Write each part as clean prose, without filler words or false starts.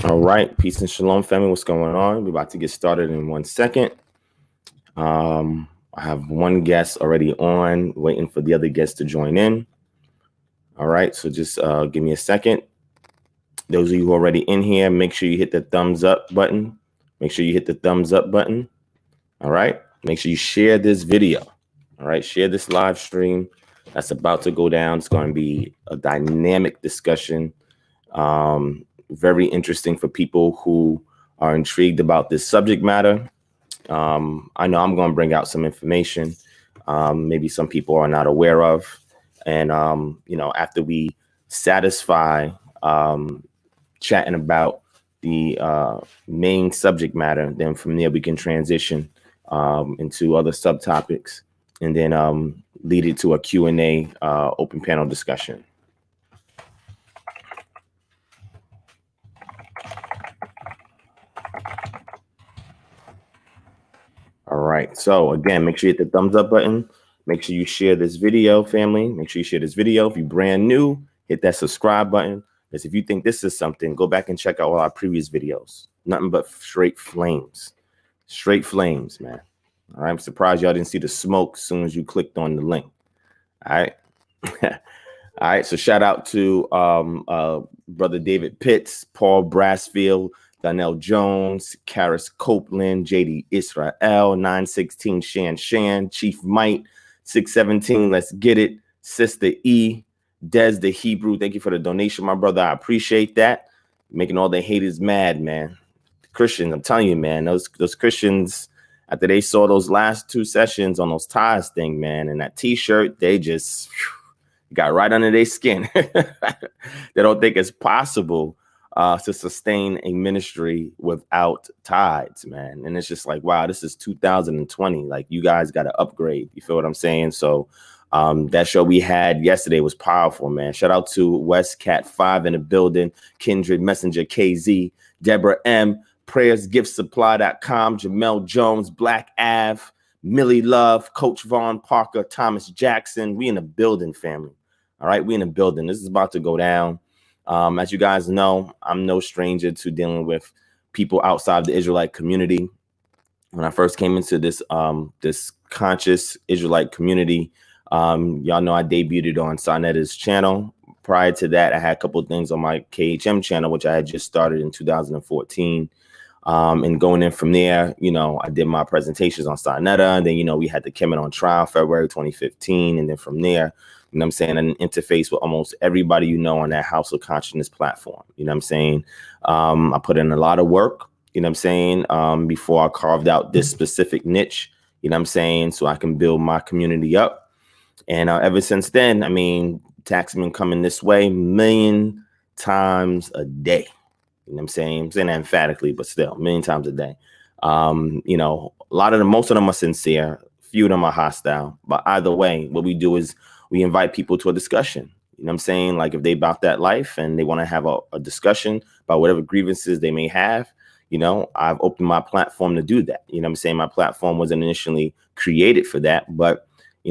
All right, peace and shalom, family. What's going on? We're about to get started in 1 second. I have one guest already on, waiting for the other guests to join in. All right, so just give me a second. Those of you who are already in here, make sure you hit the thumbs up button. Make sure you hit the thumbs up button. All right, make sure you share this video. All right, share this live stream that's about to go down. It's going to be a dynamic discussion. Very interesting for people who are intrigued about this subject matter. I know I'm going to bring out some information maybe some people are not aware of. And, after we satisfy chatting about the main subject matter, then from there we can transition into other subtopics and then lead it to a Q&A open panel discussion. All right. So again, make sure you hit the thumbs up button. Make sure you share this video, family. Make sure you share this video. If you're brand new, hit that subscribe button. Because if you think this is something, go back and check out all our previous videos. Nothing but straight flames. Straight flames, man. All right. I'm surprised y'all didn't see the smoke as soon as you clicked on the link. All right. All right. So shout out to Brother David Pitts, Paul Brassfield, Donnell Jones, Karis Copeland, JD Israel, 916 Shan, Chief Might, 617, Let's Get It, Sister E, Des the Hebrew. Thank you for the donation, my brother. I appreciate that. Making all the haters mad, man. Christians, I'm telling you, man, those Christians, after they saw those last two sessions on those ties thing, man, and that T-shirt, they just got right under their skin. They don't think it's possible to sustain a ministry without tithes, man. And it's just like, wow, this is 2020. Like, you guys got to upgrade. You feel what I'm saying? So that show we had yesterday was powerful, man. Shout out to West Cat 5 in the building, Kindred Messenger KZ, Deborah M, prayersgiftsupply.com, Jamel Jones, Black Ave, Millie Love, Coach Vaughn Parker, Thomas Jackson. We in the building, family. All right, we in the building. This is about to go down. As you guys know, I'm no stranger to dealing with people outside the Israelite community. When I first came into this this conscious Israelite community, y'all know I debuted on Sonetta's channel. Prior to that, I had a couple of things on my KHM channel, which I had just started in 2014. And going in from there, I did my presentations on Sonetta. And then, we had the Kemet on trial February 2015. And then from there, I'm saying, an interface with almost everybody on that House of Consciousness platform. I'm saying? I put in a lot of work, I'm saying, before I carved out this specific niche, I'm saying, so I can build my community up. And ever since then, I mean, tax been coming this way 1,000,000 times a day. I'm saying that emphatically, but still 1,000,000 times a day. Most of them are sincere. Few of them are hostile. But either way, what we do is we invite people to a discussion. I'm saying? Like, if they about that life and they want to have a discussion about whatever grievances they may have, I've opened my platform to do that. I'm saying? My platform wasn't initially created for that, but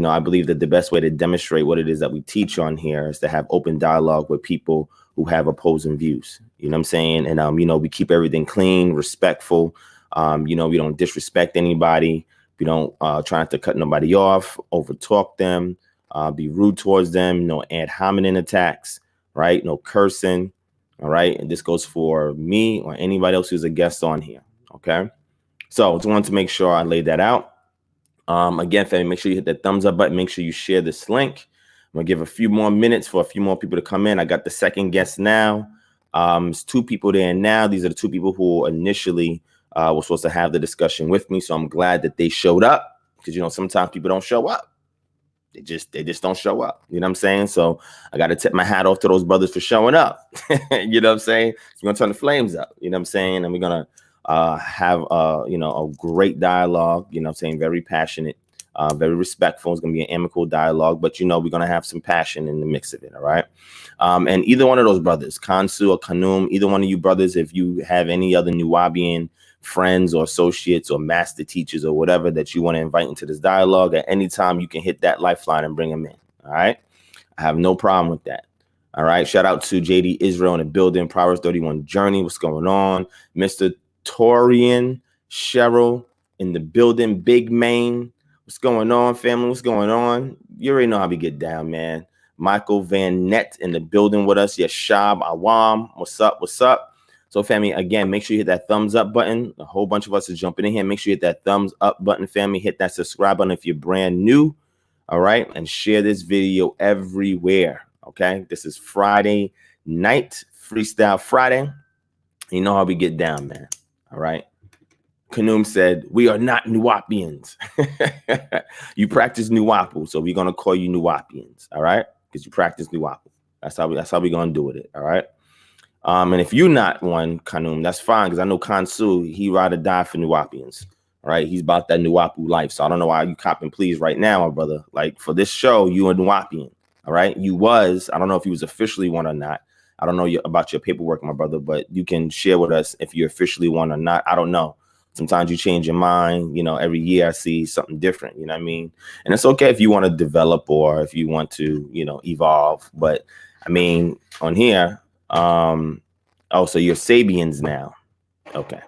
I believe that the best way to demonstrate what it is that we teach on here is to have open dialogue with people who have opposing views. You know what I'm saying? And, we keep everything clean, respectful. We don't disrespect anybody. We don't try not to cut nobody off, over talk them, be rude towards them, no ad hominem attacks, right? No cursing. All right. And this goes for me or anybody else who's a guest on here. OK, so just wanted to make sure I laid that out. Again, family, make sure you hit that thumbs up button. Make sure you share this link. I'm going to give a few more minutes for a few more people to come in. I got the second guest now. There's two people there now. These are the two people who initially were supposed to have the discussion with me. So I'm glad that they showed up because, sometimes people don't show up. They just don't show up. You know what I'm saying? So I got to tip my hat off to those brothers for showing up. You know what I'm saying? So we're going to turn the flames up. You know what I'm saying? And we're going to have a great dialogue, saying, very passionate, very respectful. It's going to be an amicable dialogue, but we're going to have some passion in the mix of it. All right. And either one of those brothers, Kansu or Kanum, either one of you brothers, if you have any other Nuwaubian friends or associates or master teachers or whatever that you want to invite into this dialogue, at any time you can hit that lifeline and bring them in. All right. I have no problem with that. All right. Shout out to JD Israel in the building. Proverbs 31 Journey. What's going on? Mr. Torian Cheryl in the building. Big Main. What's going on, family? What's going on? You already know how we get down, man. Michael Van Nett in the building with us. Yes, Shab Awam. What's up? What's up? So, family, again, make sure you hit that thumbs up button. A whole bunch of us is jumping in here. Make sure you hit that thumbs up button, family. Hit that subscribe button if you're brand new. All right. And share this video everywhere. Okay. This is Friday night, Freestyle Friday. You know how we get down, man. All right. Kanum said, we are not Nuwapians. You practice Nuwapu, so we're going to call you Nuwapians. All right. Because you practice Nuwapu. That's how we're going to do with it. All right. And if you're not one, Kanum, that's fine, because I know Kansu, he ride or die for Nuwapians. All right, he's about that Nuwapu life. So I don't know why you copping please right now, my brother. Like, for this show, you a Nuwapian. All right, I don't know if he was officially one or not. I don't know about your paperwork, my brother, but you can share with us if you're officially one or not. I don't know. Sometimes you change your mind. You know, every year I see something different. You know what I mean? And it's okay if you want to develop or if you want to, you know, evolve. But I mean, on here, oh, so you're Sabians now. Okay.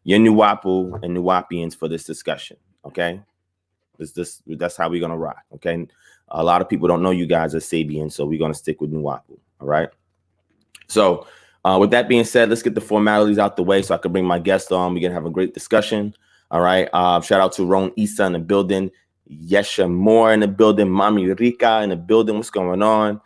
You're Nuwapu and Nuwapians for this discussion. Okay. That's how we're going to rock. Okay. A lot of people don't know you guys are Sabians, so we're going to stick with Nuwapu. All right. So with that being said, let's get the formalities out the way so I can bring my guest on. We're going to have a great discussion. All right. Shout out to Ron Issa in the building. Yesha Moore in the building. Mami Rika in the building. What's going on?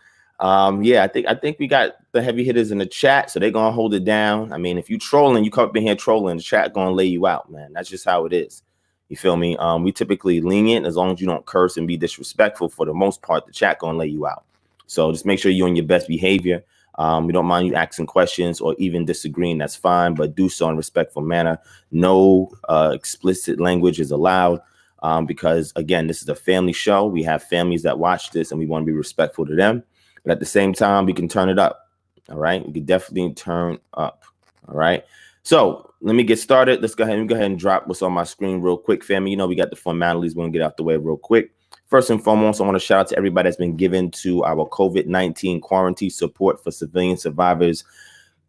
Yeah, I think we got the heavy hitters in the chat, so they're gonna hold it down. I mean, if you trolling, you come up in here trolling, the chat gonna lay you out, man. That's just how it is. You feel me? We typically lenient as long as you don't curse and be disrespectful. For the most part, the chat gonna lay you out. So just make sure you're on your best behavior. We don't mind you asking questions or even disagreeing. That's fine, but do so in a respectful manner. No explicit language is allowed. Because again, this is a family show. We have families that watch this, and we want to be respectful to them. But at the same time, we can turn it up. All right. We can definitely turn up. All right. So let me get started. Let's go ahead and drop what's on my screen real quick, family. You know, we got the formalities. We're going to get out the way real quick. First and foremost, I want to shout out to everybody that's been given to our COVID-19 quarantine support for civilian survivors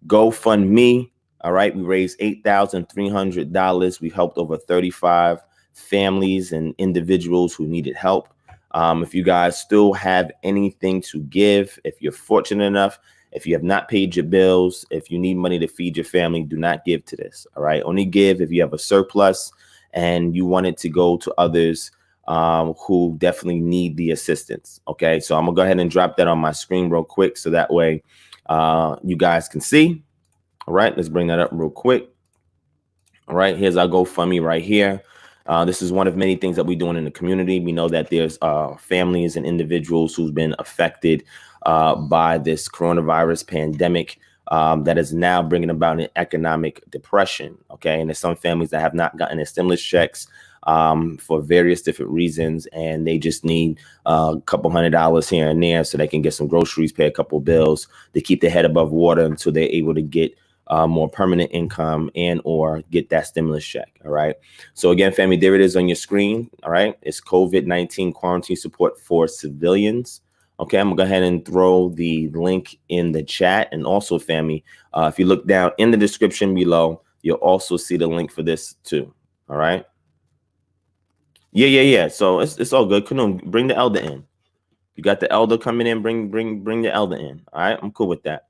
GoFundMe. All right. We raised $8,300. We helped over 35 families and individuals who needed help. If you guys still have anything to give, if you're fortunate enough, if you have not paid your bills, if you need money to feed your family, do not give to this. All right. Only give if you have a surplus and you want it to go to others who definitely need the assistance. OK, so I'm going to go ahead and drop that on my screen real quick so that way you guys can see. All right. Let's bring that up real quick. All right. Here's our GoFundMe right here. This is one of many things that we're doing in the community. We know that there's families and individuals who've been affected by this coronavirus pandemic that is now bringing about an economic depression. OK, and there's some families that have not gotten their stimulus checks for various different reasons, and they just need a couple $100 here and there so they can get some groceries, pay a couple bills to keep their head above water until they're able to get more permanent income and or get that stimulus check. All right. So again, family, there it is on your screen. All right. It's COVID-19 quarantine support for civilians. OK, I'm going to go ahead and throw the link in the chat. And also, family, if you look down in the description below, you'll also see the link for this, too. All right. Yeah. So it's all good. Kanum, bring the elder in. You got the elder coming in. Bring the elder in. All right. I'm cool with that.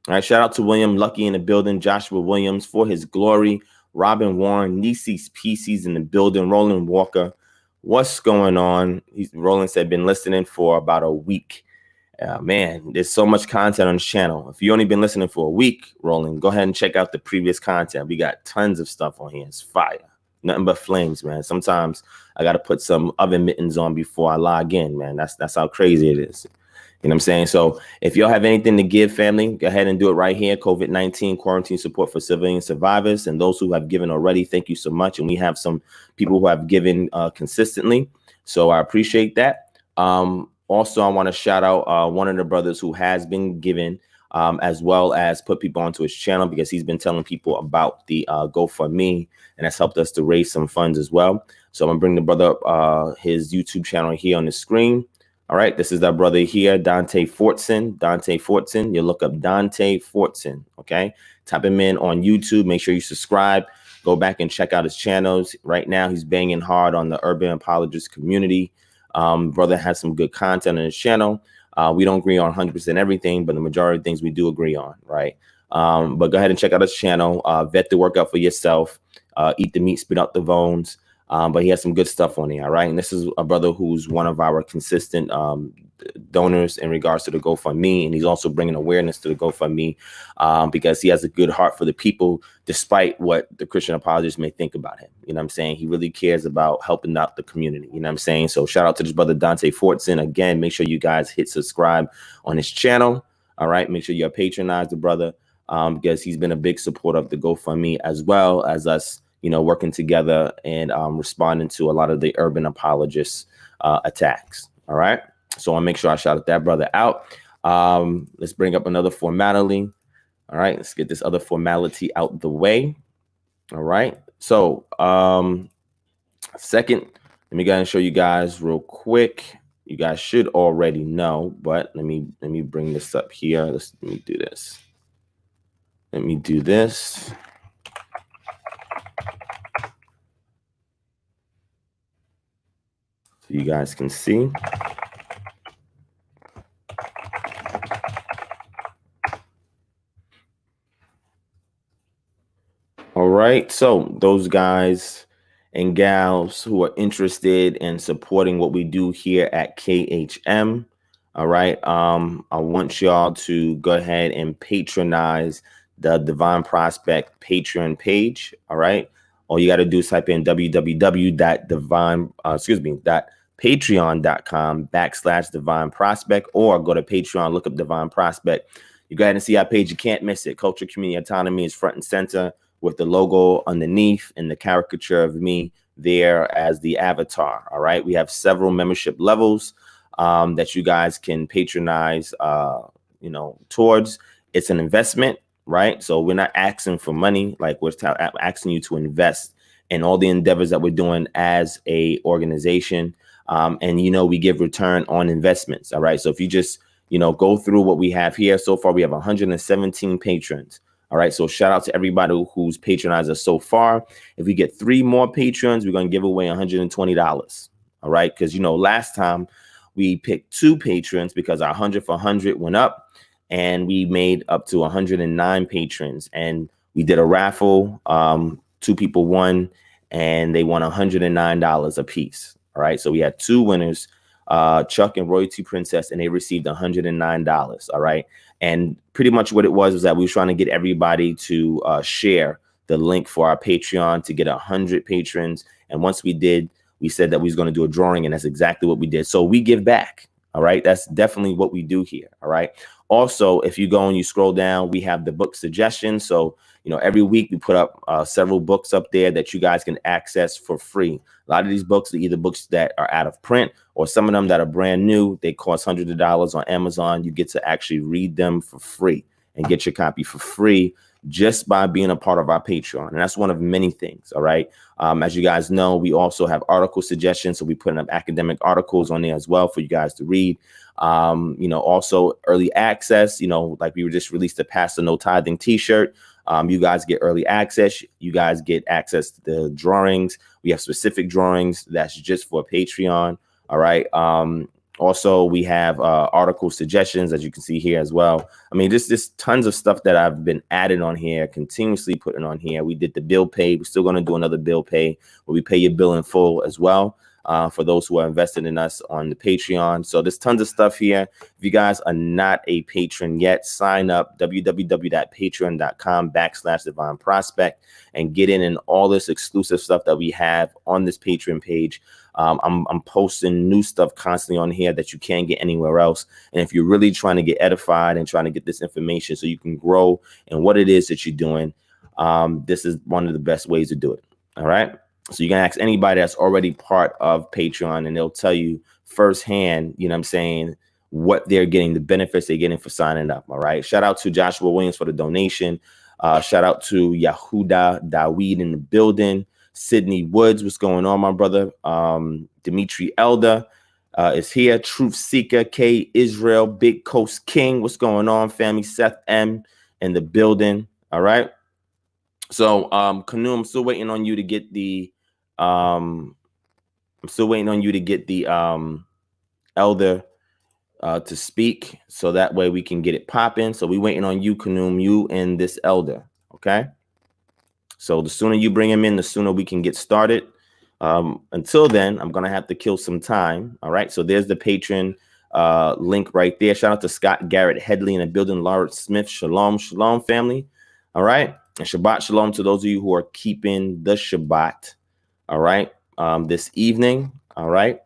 All right, shout out to William Lucky in the building, Joshua Williams for his glory, Robin Warren, Nisi's PC's in the building, Roland Walker. What's going on? Roland said, been listening for about a week. Man, there's so much content on this channel. If you only been listening for a week, Roland, go ahead and check out the previous content. We got tons of stuff on here. It's fire. Nothing but flames, man. Sometimes I got to put some oven mittens on before I log in, man. That's how crazy it is. You know what I'm saying? So if y'all have anything to give, family, go ahead and do it right here. COVID-19 quarantine support for civilian survivors. And those who have given already, thank you so much. And we have some people who have given consistently. So I appreciate that. Also, I want to shout out one of the brothers who has been given as well as put people onto his channel because he's been telling people about the GoFundMe. And that's helped us to raise some funds as well. So I'm going to bring the brother up his YouTube channel here on the screen. All right, this is our brother here, Dante Fortson. Dante Fortson. You look up Dante Fortson. Okay, type him in on YouTube. Make sure you subscribe. Go back and check out his channels. Right now, he's banging hard on the urban apologist community. Brother has some good content on his channel. We don't agree on 100% everything, but the majority of things we do agree on, right? But go ahead and check out his channel. Vet the workout for yourself. Eat the meat, spit out the bones. But he has some good stuff on here, all right? And this is a brother who's one of our consistent donors in regards to the GoFundMe, and he's also bringing awareness to the GoFundMe because he has a good heart for the people, despite what the Christian apologists may think about him. You know what I'm saying? He really cares about helping out the community. You know what I'm saying? So shout out to this brother Dante Fortson. Again, make sure you guys hit subscribe on his channel. All right, make sure you patronize the brother because he's been a big supporter of the GoFundMe, as well as us, you know, working together and responding to a lot of the urban apologists attacks. All right. So I'll make sure I shout at that brother out. Let's bring up another formality. All right. Let's get this other formality out the way. All right. So second, let me go ahead and show you guys real quick. You guys should already know, but let me bring this up here. Let me do this. Let me do this. So you guys can see. All right, so those guys and gals who are interested in supporting what we do here at KHM, all right, I want y'all to go ahead and patronize the Divine Prospect Patreon page. All right, all you got to do is type in patreon.com/Divine Prospect, or go to Patreon, look up Divine Prospect. You go ahead and see our page. You can't miss it. Culture, community, autonomy is front and center, with the logo underneath and the caricature of me there as the avatar. All right. We have several membership levels that you guys can patronize, you know, towards. It's an investment, right? So we're not asking for money. Like, we're asking you to invest in all the endeavors that we're doing as a organization. And, you know, we give return on investments. All right. So if you just, you know, go through what we have here so far, we have 117 patrons. All right, so shout out to everybody who's patronized us so far. If we get 3 more patrons, we're going to give away $120. All right, because, you know, last time we picked 2 patrons because our 100 for 100 went up, and we made up to 109 patrons. And we did a raffle. 2 people won, and they won $109 a piece. All right, so we had 2 winners, Chuck and Royalty Princess, and they received $109. All right. And pretty much what it was that we were trying to get everybody to share the link for our Patreon to get 100 patrons. And once we did, we said that we was going to do a drawing, and that's exactly what we did. So we give back. All right. That's definitely what we do here. All right. Also, if you go and you scroll down, we have the book suggestions. So, you know, every week we put up several books up there that you guys can access for free. A lot of these books are either books that are out of print, or some of them that are brand new. They cost hundreds of dollars on Amazon. You get to actually read them for free and get your copy for free just by being a part of our Patreon. And that's one of many things. All right. As you guys know, we also have article suggestions. So we put up academic articles on there as well for you guys to read. You know, also early access, you know, like we were just released a Pastor No Tithing t-shirt. You guys get early access. You guys get access to the drawings. We have specific drawings that's just for Patreon. All right. Also, we have article suggestions, as you can see here as well. I mean, just tons of stuff that I've been adding on here, continuously putting on here. We did the bill pay. We're still going to do another bill pay where we pay your bill in full as well. For those who are invested in us on the Patreon. So there's tons of stuff here. If you guys are not a patron yet, sign up www.patreon.com/DivineProspect and get in all this exclusive stuff that we have on this Patreon page. I'm posting new stuff constantly on here that you can't get anywhere else. And if you're really trying to get edified and trying to get this information so you can grow in what it is that you're doing, this is one of the best ways to do it. All right. So you can ask anybody that's already part of Patreon, and they'll tell you firsthand, you know what I'm saying, what they're getting, the benefits they're getting for signing up. All right. Shout out to Joshua Williams for the donation. Shout out to Yahuda Daweed in the building. Sydney Woods, what's going on, my brother? Dimitri Elder. is here. Truth Seeker, K Israel, Big Coast King. What's going on, family? Seth M in the building. All right. So Canoe, I'm still waiting on you to get the elder to speak, so that way we can get it popping. So we waiting on you, Canoe, you and this elder. Okay. So the sooner you bring him in, the sooner we can get started. Until then, I'm going to have to kill some time. All right. So there's the patron link right there. Shout out to Scott Garrett Headley in the building. Lawrence Smith. Shalom, shalom, family. All right. And Shabbat shalom to those of you who are keeping the Shabbat. All right. This evening. All right.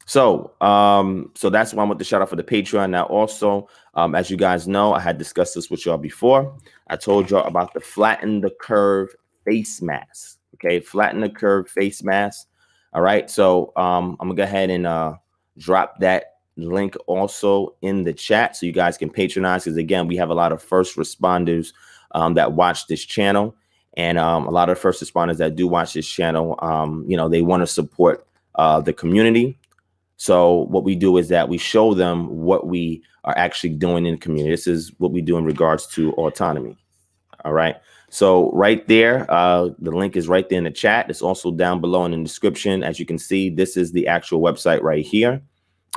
So that's why I want to shout out for the Patreon. Now, also, as you guys know, I had discussed this with y'all before. I told y'all about the flatten the curve face mask. Okay, flatten the curve face mask. All right. So I'm gonna go ahead and drop that link also in the chat so you guys can patronize, because again, we have a lot of first responders that watch this channel, and a lot of first responders that do watch this channel, you know, they want to support the community. So what we do is that we show them what we are actually doing in the community. This is what we do in regards to autonomy. All right. So right there, the link is right there in the chat. It's also down below in the description. As you can see, this is the actual website right here.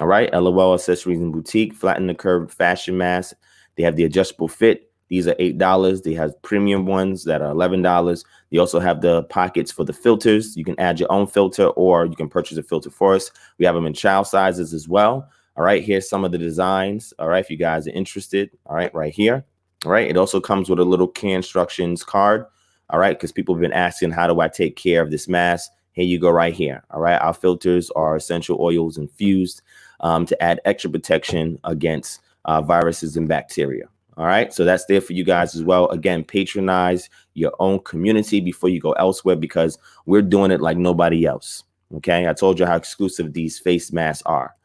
All right. LOL Accessories and Boutique, Flatten the Curve Fashion Mask. They have the adjustable fit. These are $8. They have premium ones that are $11. They also have the pockets for the filters. You can add your own filter, or you can purchase a filter for us. We have them in child sizes as well. All right, here's some of the designs. All right, if you guys are interested. All right, right here. All right, it also comes with a little care instructions card. All right, because people have been asking, how do I take care of this mask? Here you go right here. All right, our filters are essential oils infused to add extra protection against viruses and bacteria. All right. So that's there for you guys as well. Again, patronize your own community before you go elsewhere, because we're doing it like nobody else. OK, I told you how exclusive these face masks are.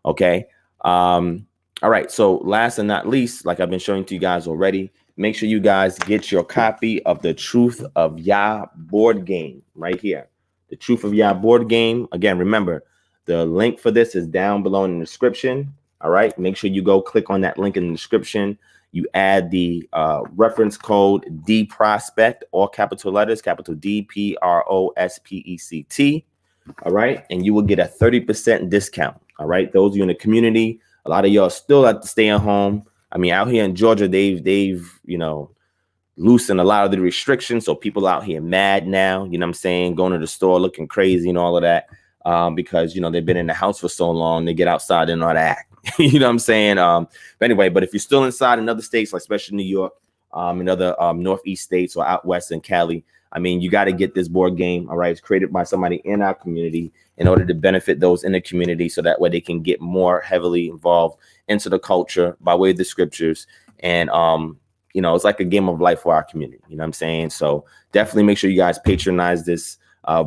OK. All right. So last and not least, like I've been showing to you guys already, make sure you guys get your copy of the Truth of Yah board game right here. The Truth of Yah board game. Again, remember, the link for this is down below in the description. All right. Make sure you go click on that link in the description. You add the reference code DPROSPECT, all capital letters, capital DPROSPECT. All right. And you will get a 30% discount. All right. Those of you in the community, a lot of y'all still have to stay at home. I mean, out here in Georgia, they've, you know, loosened a lot of the restrictions. So people out here mad now, you know what I'm saying, going to the store looking crazy and all of that, because, you know, they've been in the house for so long, they get outside and all that. You know what I'm saying? But anyway, but if you're still inside in other states, like especially New York, and other Northeast states or out west in Cali, I mean, you got to get this board game. All right. It's created by somebody in our community in order to benefit those in the community, so that way they can get more heavily involved into the culture by way of the scriptures. And, you know, it's like a game of life for our community. You know what I'm saying? So definitely make sure you guys patronize this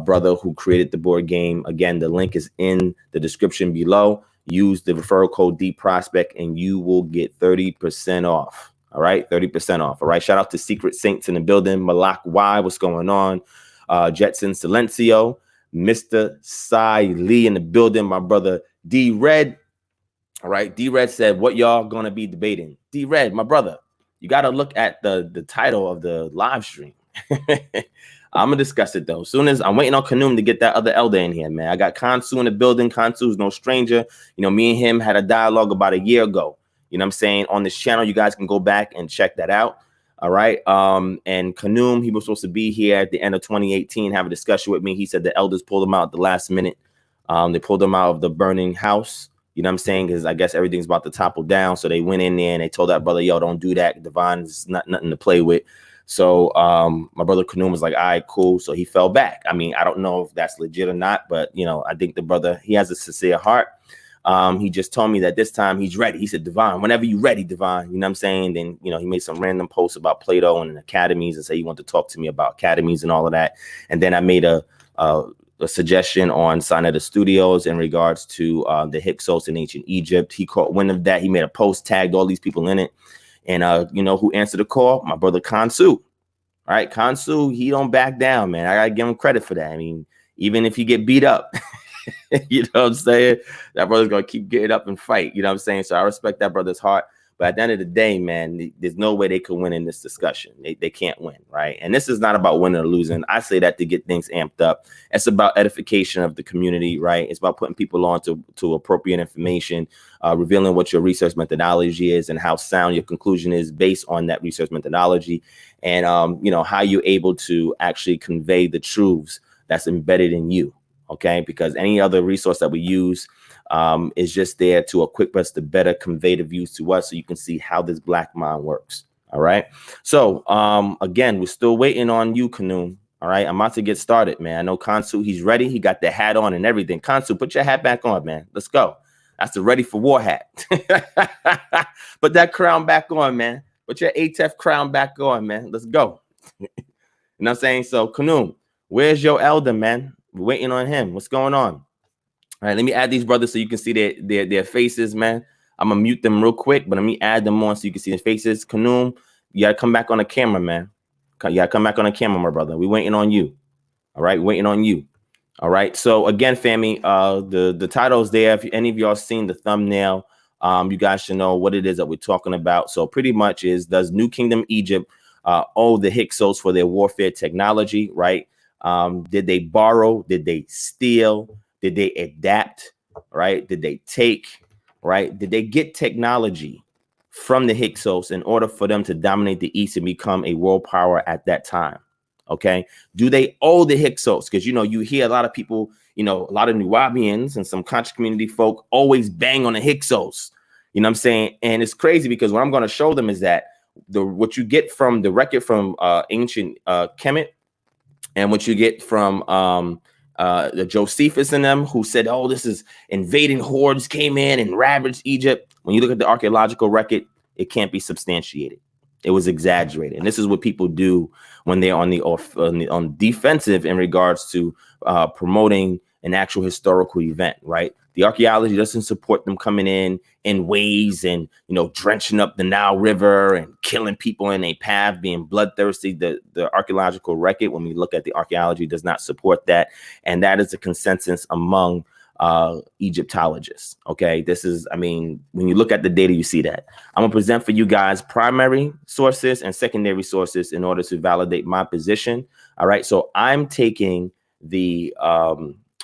brother who created the board game. Again, the link is in the description below. Use the referral code DPROSPECT and you will get 30% off. All right, 30% off. All right. Shout out to Secret Saints in the building. Malak Y, what's going on? Jetson Silencio, Mr. Sai Lee in the building. My brother D Red. All right. D Red said, what y'all gonna be debating? D Red, my brother, you got to look at the title of the live stream. I'm gonna discuss it though. As soon as I'm waiting on Kanoum to get that other elder in here, man. I got Kansu in the building. Kansu's no stranger. You know, me and him had a dialogue about a year ago. You know what I'm saying? On this channel, you guys can go back and check that out. All right. And Kanoum, he was supposed to be here at the end of 2018, have a discussion with me. He said the elders pulled him out at the last minute. They pulled him out of the burning house. You know what I'm saying? Because I guess everything's about to topple down. So they went in there and they told that brother, yo, don't do that. Divine's nothing to play with. So my brother Kanoum was like, all right, cool. So he fell back. I mean, I don't know if that's legit or not, but, you know, I think the brother, he has a sincere heart. He just told me that this time he's ready. He said, Divine, whenever you're ready, Divine, you know what I'm saying? Then, you know, he made some random posts about Plato and academies and say he wanted to talk to me about academies and all of that. And then I made a suggestion on Sinetta Studios in regards to the Hyksos in ancient Egypt. He caught wind of that. He made a post, tagged all these people in it. And you know who answered the call? My brother Kansu. All right, Kansu, he don't back down, man. I gotta give him credit for that. I mean, even if he get beat up, You know what I'm saying? That brother's gonna keep getting up and fight. You know what I'm saying? So I respect that brother's heart. But at the end of the day, man, there's no way they could win in this discussion. They can't win, right? And this is not about winning or losing. I say that to get things amped up. It's about edification of the community, right? It's about putting people on to appropriate information, revealing what your research methodology is and how sound your conclusion is based on that research methodology, and you know, how you're able to actually convey the truths that's embedded in you. Okay, because any other resource that we use is just there to equip us to better convey the views to us, so you can see how this black mind works. All right. So again, we're still waiting on you, Kanoon. All right, I'm about to get started, man. I know Kansu, he's ready. He got the hat on and everything. Kansu, put your hat back on, man. Let's go. That's the ready for war hat. Put that crown back on, man. Put your ATF crown back on, man. Let's go. You know what I'm saying? So, Kanoon, where's your elder, man? We're waiting on him. What's going on? All right, let me add these brothers so you can see their faces, man. I'm gonna mute them real quick, but let me add them on so you can see their faces. Kanoon, you gotta come back on the camera, man. You gotta come back on the camera, my brother. We're waiting on you. All right, waiting on you. All right. So again, family, the title is there. If any of y'all seen the thumbnail, you guys should know what it is that we're talking about. So pretty much is, does New Kingdom Egypt owe the Hyksos for their warfare technology, right? Did they borrow? Did they steal? Did they adapt? Right? Did they take? Right? Did they get technology from the Hyksos in order for them to dominate the East and become a world power at that time? Okay. Do they owe the Hyksos? Because, you know, you hear a lot of people, you know, a lot of Nuwabians and some conscious community folk always bang on the Hyksos. You know what I'm saying? And it's crazy because what I'm going to show them is that what you get from the record from ancient Kemet, and what you get from the Josephus and them, who said, oh, this is invading hordes came in and ravaged Egypt. When you look at the archaeological record, it can't be substantiated. It was exaggerated. And this is what people do when they're on defensive in regards to promoting an actual historical event, right? The archaeology doesn't support them coming in waves and, you know, drenching up the Nile River and killing people in a path, being bloodthirsty. The archaeological record, when we look at the archaeology, does not support that. And that is a consensus among Egyptologists. Okay, this is, I mean, when you look at the data, you see that. I'm gonna present for you guys primary sources and secondary sources in order to validate my position. All right, so I'm taking the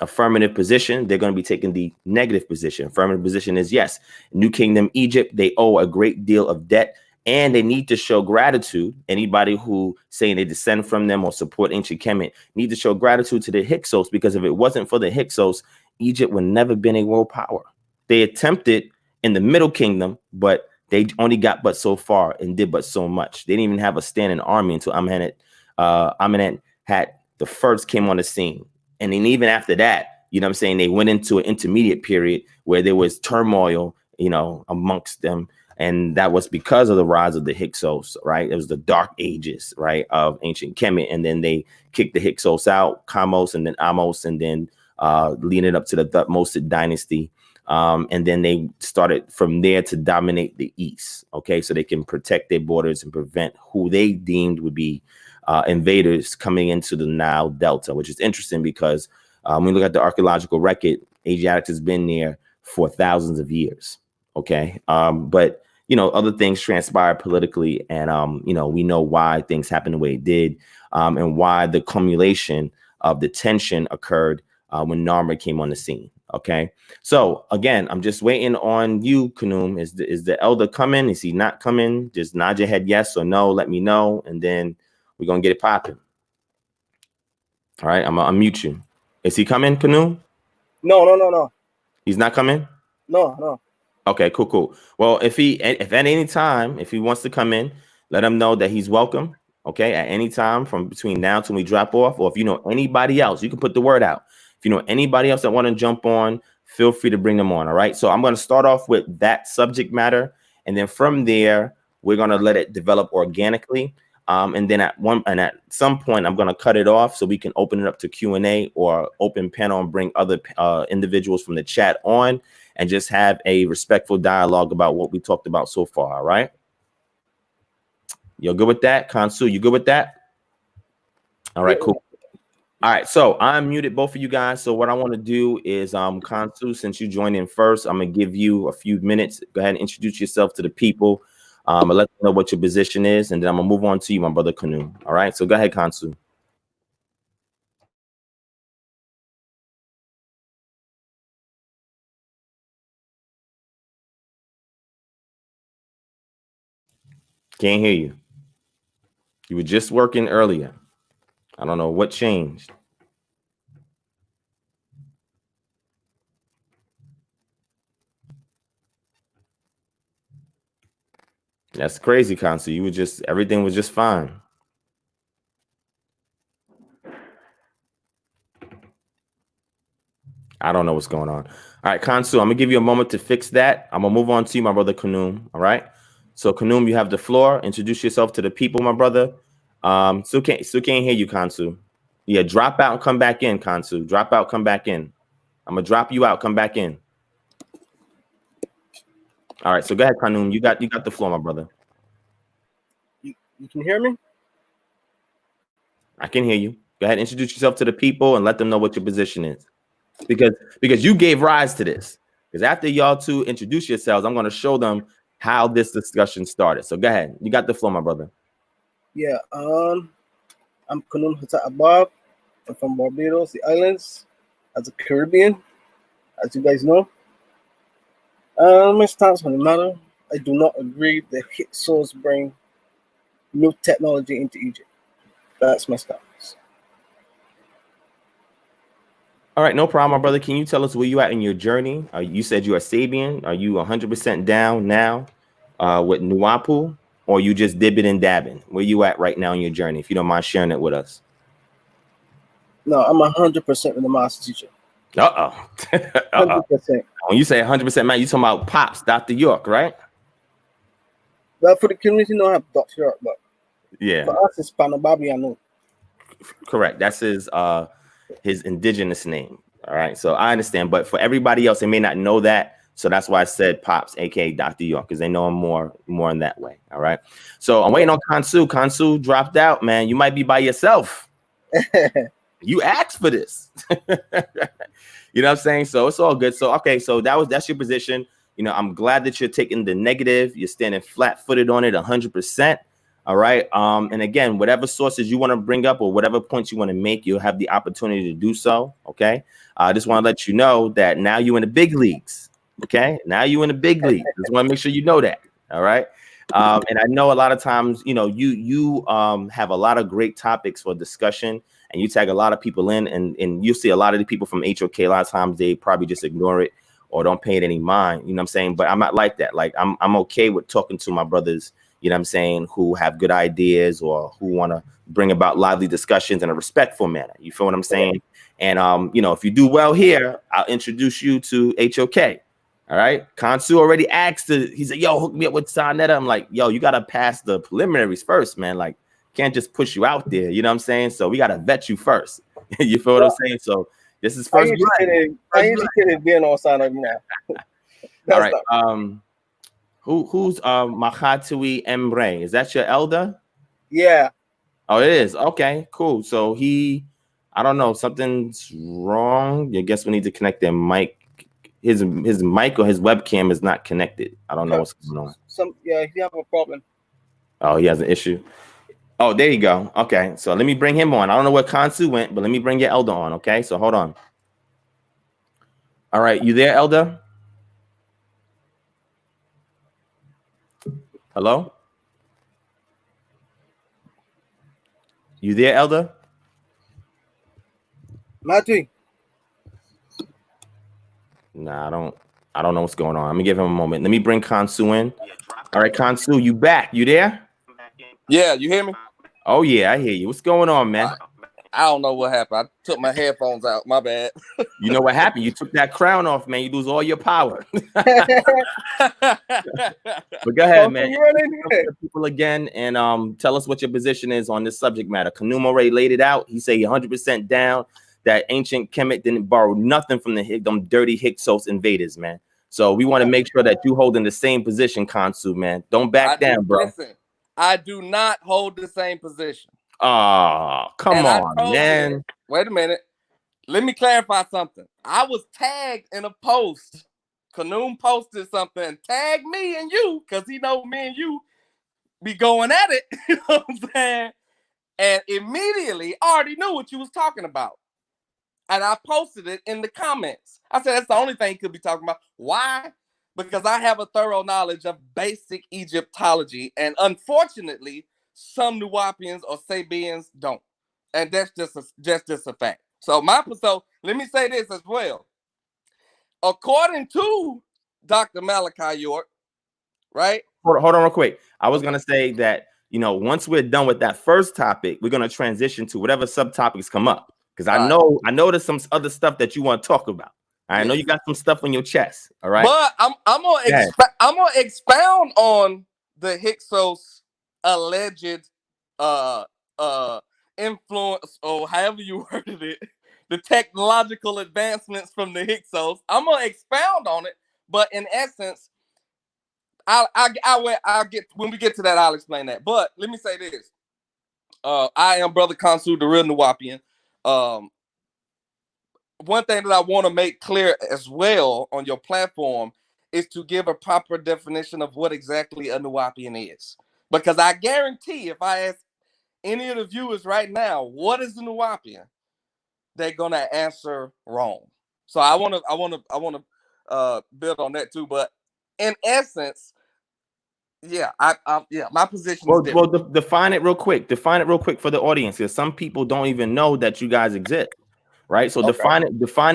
affirmative position. They're going to be taking the negative position. Affirmative position is, yes, New Kingdom Egypt, they owe a great deal of debt and they need to show gratitude. Anybody who saying they descend from them or support ancient Kemet need to show gratitude to the Hyksos, because if it wasn't for the Hyksos, Egypt would never been a world power. They attempted in the Middle Kingdom, but they only got but so far and did but so much. They didn't even have a standing army until Amenhotep the first came on the scene. And then even after that, you know what I'm saying, they went into an intermediate period where there was turmoil, you know, amongst them. And that was because of the rise of the Hyksos, right? It was the dark ages, right, of ancient Kemet. And then they kicked the Hyksos out, Kamos, and then Amos, and then leading up to the Thutmose dynasty. And then they started from there to dominate the East, okay? So they can protect their borders and prevent who they deemed would be invaders coming into the Nile Delta, which is interesting because when we look at the archaeological record, Asiatics has been there for thousands of years. Okay. But, you know, other things transpired politically, and, you know, we know why things happened the way it did, and why the accumulation of the tension occurred when Narmer came on the scene. Okay. So again, I'm just waiting on you, Kanoon. Is the elder coming? Is he not coming? Just nod your head yes or no. Let me know. And then we're going to get it popping. All right. I'm going to unmute you. Is he coming, Kanoon? No. He's not coming? No. Okay, cool. Well, if at any time, if he wants to come in, let him know that he's welcome. Okay. At any time from between now till we drop off, or if you know anybody else, you can put the word out. If you know anybody else that want to jump on, feel free to bring them on. All right. So I'm going to start off with that subject matter. And then from there, we're going to let it develop organically. And then at some point, I'm going to cut it off so we can open it up to Q&A or open panel and bring other individuals from the chat on and just have a respectful dialogue about what we talked about so far. All right. You're good with that? Kansu, you good with that? All right, cool. All right, so I muted both of you guys. So what I want to do is, Kansu, since you joined in first, I'm gonna give you a few minutes. Go ahead and introduce yourself to the people. And let them know what your position is, and then I'm gonna move on to you, my brother Kanu. All right, so go ahead, Kansu. Can't hear you. You were just working earlier. I don't know what changed. That's crazy, Kansu. You were just, everything was just fine. I don't know what's going on. All right, Kansu, I'm gonna give you a moment to fix that. I'm gonna move on to you, my brother Kanum. All right. So Kanum, you have the floor. Introduce yourself to the people, my brother. Still can't hear you, Kansu. Yeah, drop out and come back in, Kansu. Drop out, come back in. I'm gonna drop you out, come back in. All right, so go ahead, Kanum. You got the floor, my brother. You can hear me? I can hear you. Go ahead, introduce yourself to the people and let them know what your position is. Because you gave rise to this. Because after y'all two introduce yourselves, I'm going to show them how this discussion started. So go ahead. You got the floor, my brother. Yeah. I'm Kunun Hata Abab. I'm from Barbados, the islands, as a Caribbean, as you guys know. My stance on the matter, I do not agree that Hyksos bring new technology into Egypt. That's my stance. All right, no problem, my brother. Can you tell us where you at in your journey? You said you are Sabian. Are you 100% down now with Nuwapu, or you just dibbing and dabbing? Where you at right now in your journey, if you don't mind sharing it with us? No, I'm 100% with the master teacher. 100%. When you say 100%, man, you talking about Pops, Dr. York, right? Well, for the community, no, I have Dr. York, but yeah, for us, it's Panababi, I know. Correct. That's his indigenous name. All right, so I understand, but for everybody else, they may not know that. So that's why I said Pops, aka Dr. York, because they know him more in that way. All right. So I'm waiting on Kansu. Kansu dropped out, man. You might be by yourself. You asked for this. You know what I'm saying? So it's all good. So okay, so that's your position. You know, I'm glad that you're taking the negative. You're standing flat-footed on it 100%. All right. And again, whatever sources you want to bring up or whatever points you want to make, you'll have the opportunity to do so. Okay. I just want to let you know that now you're in the big leagues. Okay. Now you're in the big leagues. Just want to make sure you know that. All right. And I know a lot of times, you know, you have a lot of great topics for discussion, and you tag a lot of people in, and you see a lot of the people from HOK. A lot of times they probably just ignore it or don't pay it any mind. You know what I'm saying? But I'm not like that. Like I'm okay with talking to my brothers, you know what I'm saying, who have good ideas or who want to bring about lively discussions in a respectful manner. You feel what I'm saying? And, you know, if you do well here, I'll introduce you to HOK. All right. Kansu already asked, he said, yo, hook me up with Sarnetta. I'm like, yo, you got to pass the preliminaries first, man. Like, can't just push you out there. You know what I'm saying? So we got to vet you first. You feel what I'm saying? So this is first blood. I interested in being on Sarnetta now. All right. Who's Mahatui Emre? Is that your elder? Yeah. Oh, it is. Okay, cool. So I don't know, something's wrong. I guess we need to connect their mic. His mic or his webcam is not connected. I don't know what's going on. Yeah, he have a problem. Oh, he has an issue. Oh, there you go. Okay, so let me bring him on. I don't know where Kansu went, but let me bring your elder on. Okay, so hold on. All right, you there, elder? Hello? You there, elder? Matthew. Nah, I don't know what's going on. Let me give him a moment. Let me bring Kansu in. All right, Kansu, you back? You there? Yeah, you hear me? Oh yeah, I hear you. What's going on, man? I don't know what happened. I took my headphones out. My bad. You know what happened? You took that crown off, man. You lose all your power. But go ahead, man. People again, and tell us what your position is on this subject matter. Kanum already laid it out. He said 100% down. That ancient Kemet didn't borrow nothing from them dirty Hyksos invaders, man. So we want to make sure that you hold in the same position, Kansu, man. Don't back down, bro. Listen, I do not hold the same position. Oh, come on, man. Wait a minute. Let me clarify something. I was tagged in a post. Kanoon posted something and tagged me and you, because he know me and you be going at it. You know what I'm saying? And immediately I already knew what you was talking about. And I posted it in the comments. I said, that's the only thing he could be talking about. Why? Because I have a thorough knowledge of basic Egyptology. And unfortunately, some Nuwapians or Sabians don't. And that's just a fact. So let me say this as well. According to Dr. Malachi York, right? Hold on real quick. I was going to say that, once we're done with that first topic, we're going to transition to whatever subtopics come up. Because I know there's some other stuff that you want to talk about. I know you got some stuff on your chest. All right. But I'm gonna expound on the Hyksos alleged influence, or however you worded it, the technological advancements from the Hyksos. I'm gonna expound on it, but in essence, I'll get, when we get to that, I'll explain that. But let me say this: I am Brother Khonsu, the real Nuwapian. One thing that I want to make clear as well on your platform is to give a proper definition of what exactly a Nuwapian is. Because I guarantee if I ask any of the viewers right now, what is a Nuwapian, they're gonna answer wrong. So I want to build on that too. But in essence, yeah, my position is different. Well, define it real quick. Define it real quick for the audience, because some people don't even know that you guys exist. Right. So define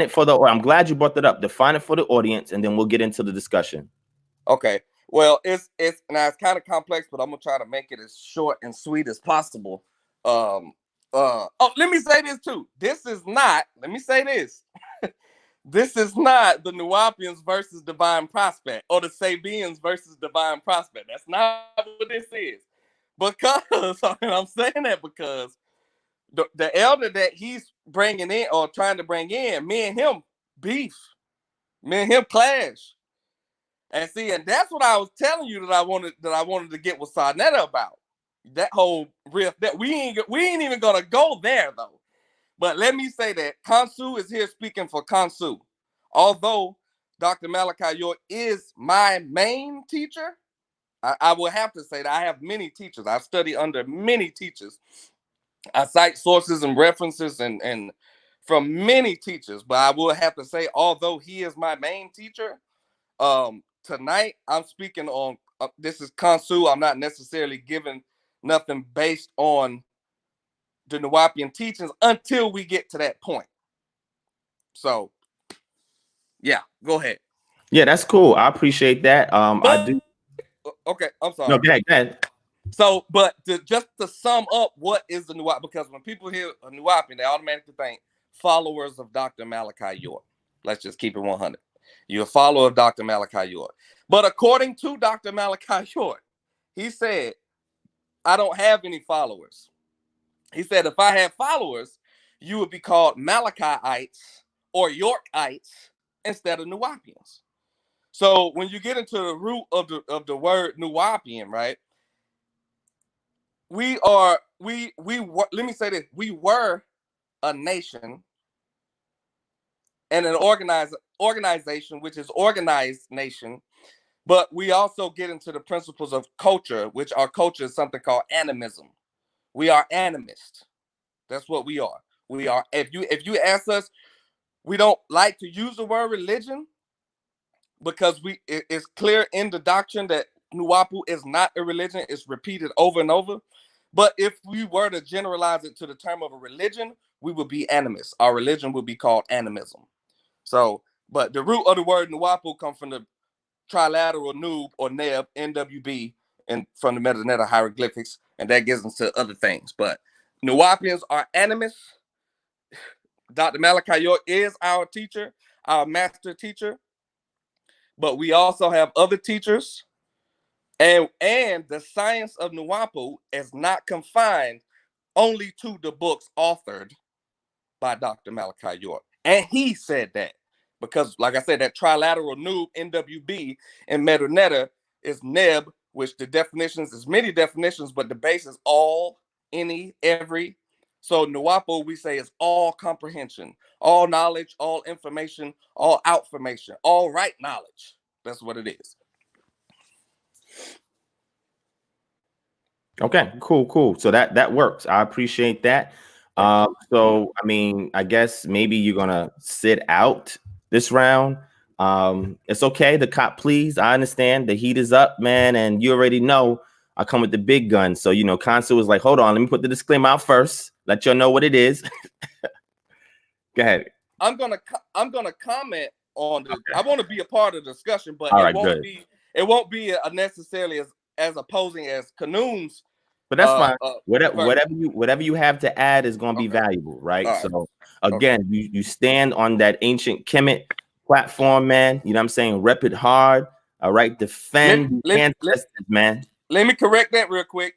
it for I'm glad you brought that up. Define it for the audience, and then we'll get into the discussion. Okay. Well, it's kind of complex, but I'm gonna try to make it as short and sweet as possible. Let me say this too. This is not the Nuwapians versus DivineProspect, or the Sabians versus DivineProspect. That's not what this is. Because I'm saying that because the elder that he's bringing in or trying to bring in, me and him beef, me and him clash, and that's what I was telling you that I wanted to get with Sarnetta about, that whole riff. That we ain't even gonna go there though. But let me say that Khonsu is here speaking for Khonsu. Although Dr. Malachi York is my main teacher, I will have to say that I have many teachers. I've studied under many teachers. I cite sources and references and from many teachers, but I will have to say, although he is my main teacher, tonight I'm speaking on, this is Khonsu. I'm not necessarily giving nothing based on the Nuwapian teachings until we get to that point. So, yeah, go ahead. Yeah, that's cool. I appreciate that. I do. Okay, I'm sorry. No, go ahead. So, but just to sum up, what is the Nuwapian? Because when people hear a Nuwapian, they automatically think followers of Dr. Malachi York. Let's just keep it 100. You're a follower of Dr. Malachi York. But according to Dr. Malachi York, he said, I don't have any followers. He said, if I had followers, you would be called Malachiites or Yorkites instead of Nuwapians. So when you get into the root of the word Nuwapian, right? We were, let me say this, we were a nation and an organization, which is organized nation, but we also get into the principles of culture, which our culture is something called animism. We are animists. That's what we are. We are, if you ask us, we don't like to use the word religion because it's clear in the doctrine that Nuwapu is not a religion. It's repeated over and over. But if we were to generalize it to the term of a religion, we would be animists. Our religion would be called animism. So, but the root of the word Nuwapu comes from the trilateral Nub or Neb, NWB, and from the Metaneta hieroglyphics, and that gets into other things. But Nuwapians are animists. Dr. Malachi York is our teacher, our master teacher. But we also have other teachers. And the science of Nuwapu is not confined only to the books authored by Dr. Malachi York. And he said that because, like I said, that trilateral Nub, NWB, and Metaneta is Neb, which the definitions is many definitions, but the base is all, any, every. So Nuwapo, we say, is all comprehension, all knowledge, all information, all outformation, all right knowledge. That's what it is. Okay, cool. So that works. I appreciate that. So I mean, I guess maybe you're gonna sit out this round. It's okay. The cop, please. I understand the heat is up, man, and you already know I come with the big gun. So you know, Consul was like, hold on, let me put the disclaimer out first. Let y'all know what it is. Go ahead. I'm gonna comment on the. Okay. I want to be a part of the discussion, but it won't be necessarily as opposing as Canoon's. But that's fine. Whatever you have to add is going to be valuable, right? Right. So again, you stand on that ancient Kemet platform, man. You know what I'm saying? Rep it hard. All right, defend ancestors, man. Let me correct that real quick.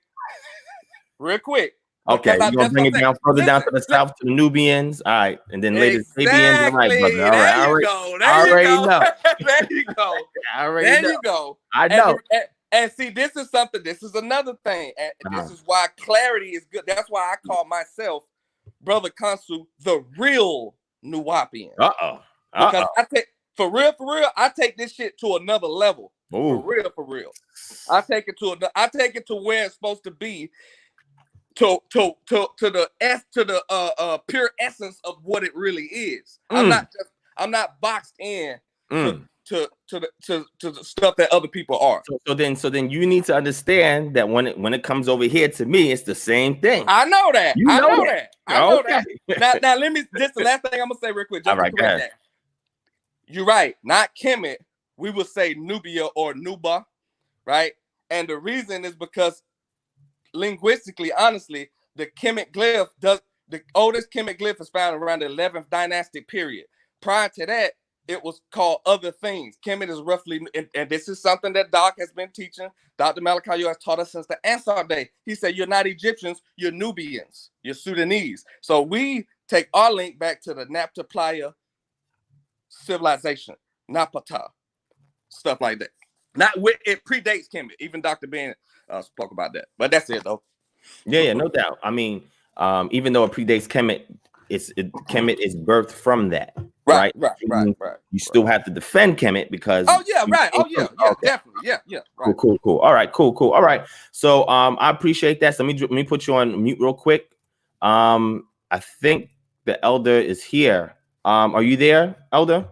Okay, you're gonna bring it down further down to the south to the Nubians. All right, and then later the Sabians. All right, brother. All right, there you go. There you go. There you go. I know. And see, this is another thing. And this is why clarity is good. That's why I call myself, Brother Consul, the real Nuwapian. Because I take for real, I take this shit to another level. Ooh. For real. I take it to where it's supposed to be. To the pure essence of what it really is. I'm not boxed in to the stuff that other people are. So then you need to understand that when it comes over here to me, it's the same thing. I know that. I know that. Now let me. This is the last thing I'm gonna say real quick. Just to correct that. You're right. Not Kemet. We would say Nubia or Nuba, right? And the reason is because linguistically, honestly, the Kemet glyph the oldest Kemet glyph is found around the 11th dynastic period. Prior to that, it was called other things. Kemet is roughly, and this is something that Doc has been teaching. Dr. Malachi has taught us since the Ansar day. He said, you're not Egyptians, you're Nubians, you're Sudanese. So we take our link back to the Napta Playa civilization, Napata, stuff like that. It predates Kemet. Even Dr. Ben spoke about that. But that's it, though. Yeah, no doubt. I mean, even though it predates Kemet, Kemet is birthed from that. Right. You still have to defend Kemet because. Oh yeah, right. Oh yeah, definitely. Yeah. Right. Cool. All right, cool. All right. So I appreciate that. So let me put you on mute real quick. I think the elder is here. Are you there, elder?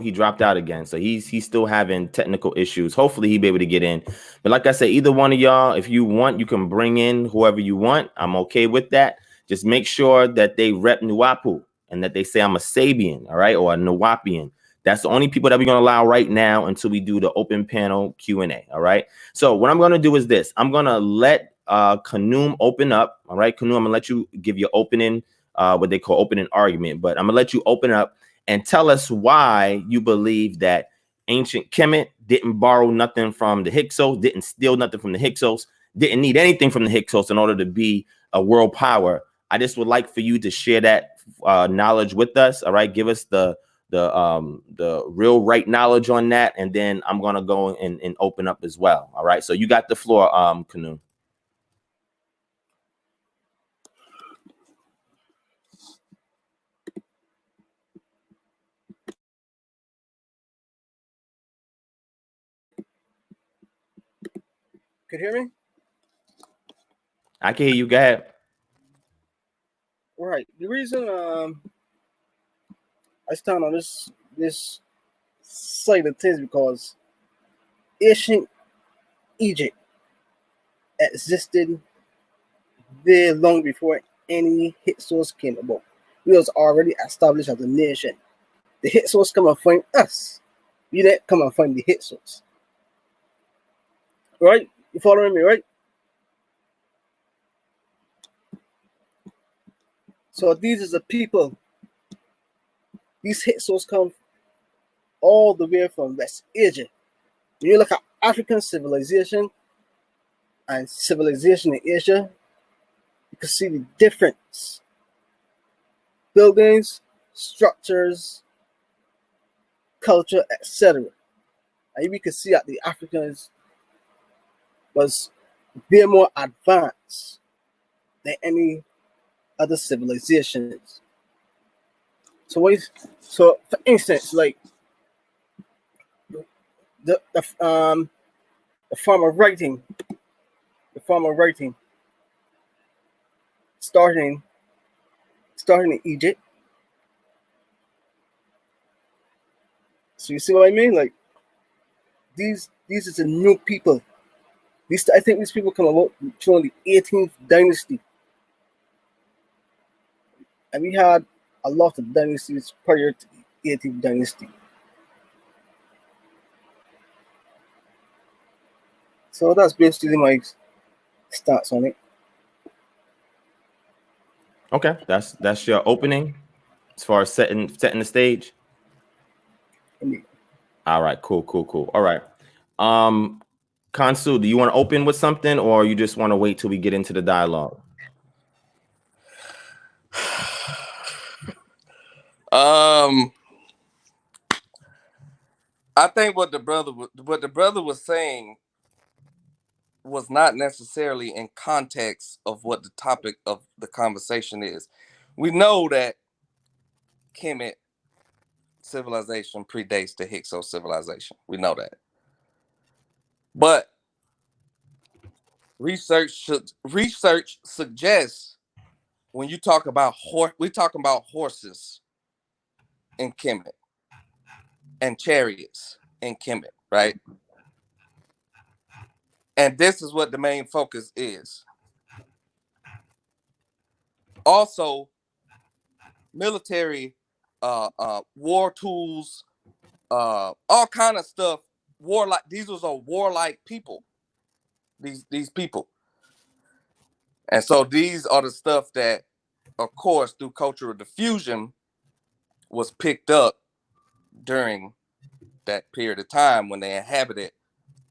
He dropped out again. So he's still having technical issues. Hopefully he'll be able to get in. But like I said, either one of y'all, if you want, you can bring in whoever you want. I'm okay with that. Just make sure that they rep Nuwapu and that they say I'm a Sabian, all right, or a Nuwapian. That's the only people that we're going to allow right now until we do the open panel Q&A, all right? So what I'm going to do is this. I'm going to let Kanoom open up, all right? Kanoom, I'm going to let you give your opening, what they call opening argument. But I'm going to let you open up and tell us why you believe that ancient Kemet didn't borrow nothing from the Hyksos, didn't steal nothing from the Hyksos, didn't need anything from the Hyksos in order to be a world power. I just would like for you to share that knowledge with us. All right, give us the real right knowledge on that, and then I'm gonna go and open up as well. All right, so you got the floor, Canoe. Can you hear me? I can hear you. Go ahead. Right. The reason I stand on this side of things because ancient Egypt existed very long before any Hyksos came about. We was already established as a nation. The Hyksos come and find us. We didn't come and find the Hyksos. Right? You following me, right? So these are the people. These Hyksos come all the way from West Asia. When you look at African civilization and civilization in Asia, you can see the difference. Buildings, structures, culture, etc. And we can see that the Africans was they're more advanced than any other civilizations. So for instance, like the form of writing, starting in Egypt. So you see what I mean? Like these is a new people. I think these people come about during the 18th dynasty, and we had a lot of dynasties prior to the 18th dynasty. So that's basically my stats on it. Okay, that's your opening as far as setting the stage. Indeed. All right, cool. All right. Kansu, do you want to open with something, or you just want to wait till we get into the dialogue? I think what the brother was saying was not necessarily in context of what the topic of the conversation is. We know that Kemet civilization predates the Hyksos civilization. We know that. But research suggests when you talk about we're talking about horses in Kemet and chariots in Kemet, right? And this is what the main focus is. Also, military, war tools, all kind of stuff. Warlike. These are warlike people. These people, and so these are the stuff that, of course, through cultural diffusion, was picked up during that period of time when they inhabited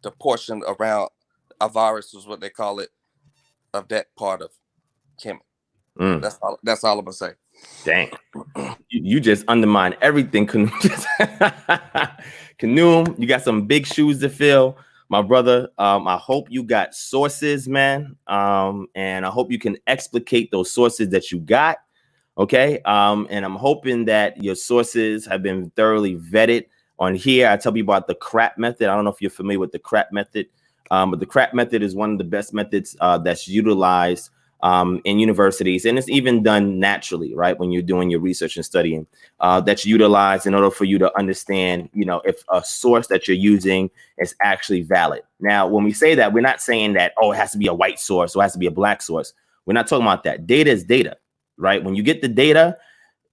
the portion around Avaris, is what they call it, of that part of Kemet. That's all I'm gonna say. Dang, you just undermine everything, Kanoom. Kanoom, you got some big shoes to fill, my brother. I hope you got sources, man, and I hope you can explicate those sources that you got. Okay, and I'm hoping that your sources have been thoroughly vetted. On here, I tell people about the CRAP method. I don't know if you're familiar with the CRAP method, but the CRAP method is one of the best methods that's utilized in universities, and it's even done naturally, right? When you're doing your research and studying, that's utilized in order for you to understand, if a source that you're using is actually valid. Now, when we say that, we're not saying that, oh, it has to be a white source or it has to be a black source. We're not talking about that. Data is data, right? When you get the data,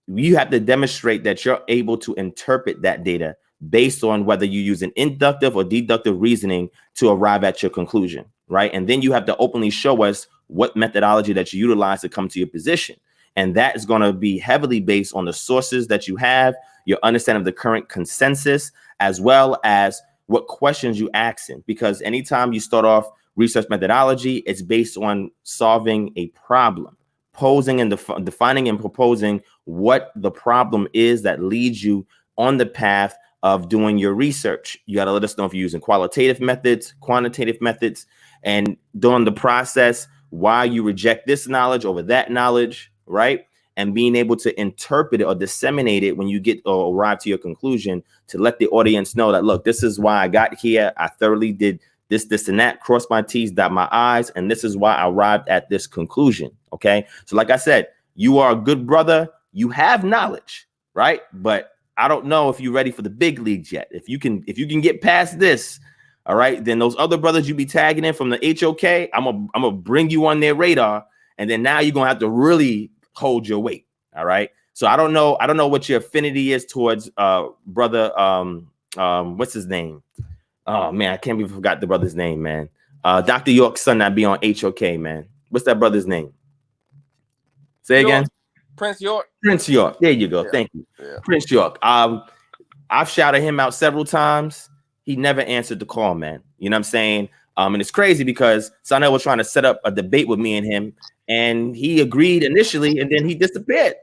you have to demonstrate that you're able to interpret that data based on whether you use an inductive or deductive reasoning to arrive at your conclusion, right? And then you have to openly show us what methodology that you utilize to come to your position. And that is going to be heavily based on the sources that you have, your understanding of the current consensus, as well as what questions you asking. Because anytime you start off research methodology, it's based on solving a problem, posing and defining and proposing what the problem is that leads you on the path of doing your research. You got to let us know if you're using qualitative methods, quantitative methods, and during the process, why you reject this knowledge over that knowledge, right? And being able to interpret it or disseminate it when you get or arrive to your conclusion, to let the audience know that, look, this is why I got here. I thoroughly did this, and that, cross my T's, dot my I's, and this is why I arrived at this conclusion. Okay. So like I said, you are a good brother. You have knowledge, right? But I don't know if you're ready for the big leagues yet. If you can get past this, all right, then those other brothers you be tagging in from the HOK, I'm gonna bring you on their radar, and then now you're gonna have to really hold your weight. All right. So I don't know what your affinity is towards brother what's his name? Oh man, I can't believe I forgot the brother's name, man. Dr. York's son that be on HOK, man. What's that brother's name? Say again. Prince York. Prince York. There you go. Yeah. Thank you. Yeah. Prince York. I've shouted him out several times. He never answered the call, man. You know what I'm saying? And it's crazy because Sanel was trying to set up a debate with me and him, and he agreed initially, and then he disappeared.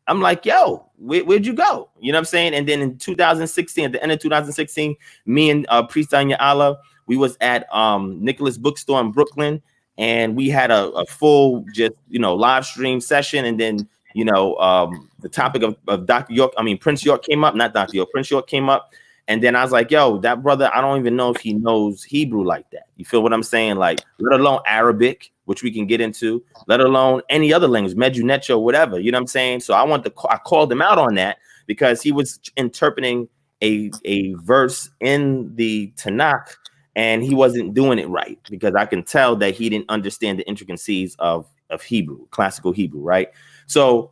I'm like, yo, where'd you go? You know what I'm saying? And then in 2016, at the end of 2016, me and Priest Anya Allah, we was at Nicholas Bookstore in Brooklyn, and we had a full just live stream session, and then the topic of Dr. York, Prince York came up, not Dr. York, Prince York came up, and then I was like, yo, that brother, I don't even know if he knows Hebrew like that. You feel what I'm saying? Like, let alone Arabic, which we can get into, let alone any other language, Mejunecho, whatever. You know what I'm saying? So I called him out on that because he was interpreting a verse in the Tanakh, and he wasn't doing it right, because I can tell that he didn't understand the intricacies of Hebrew, classical Hebrew, right? So,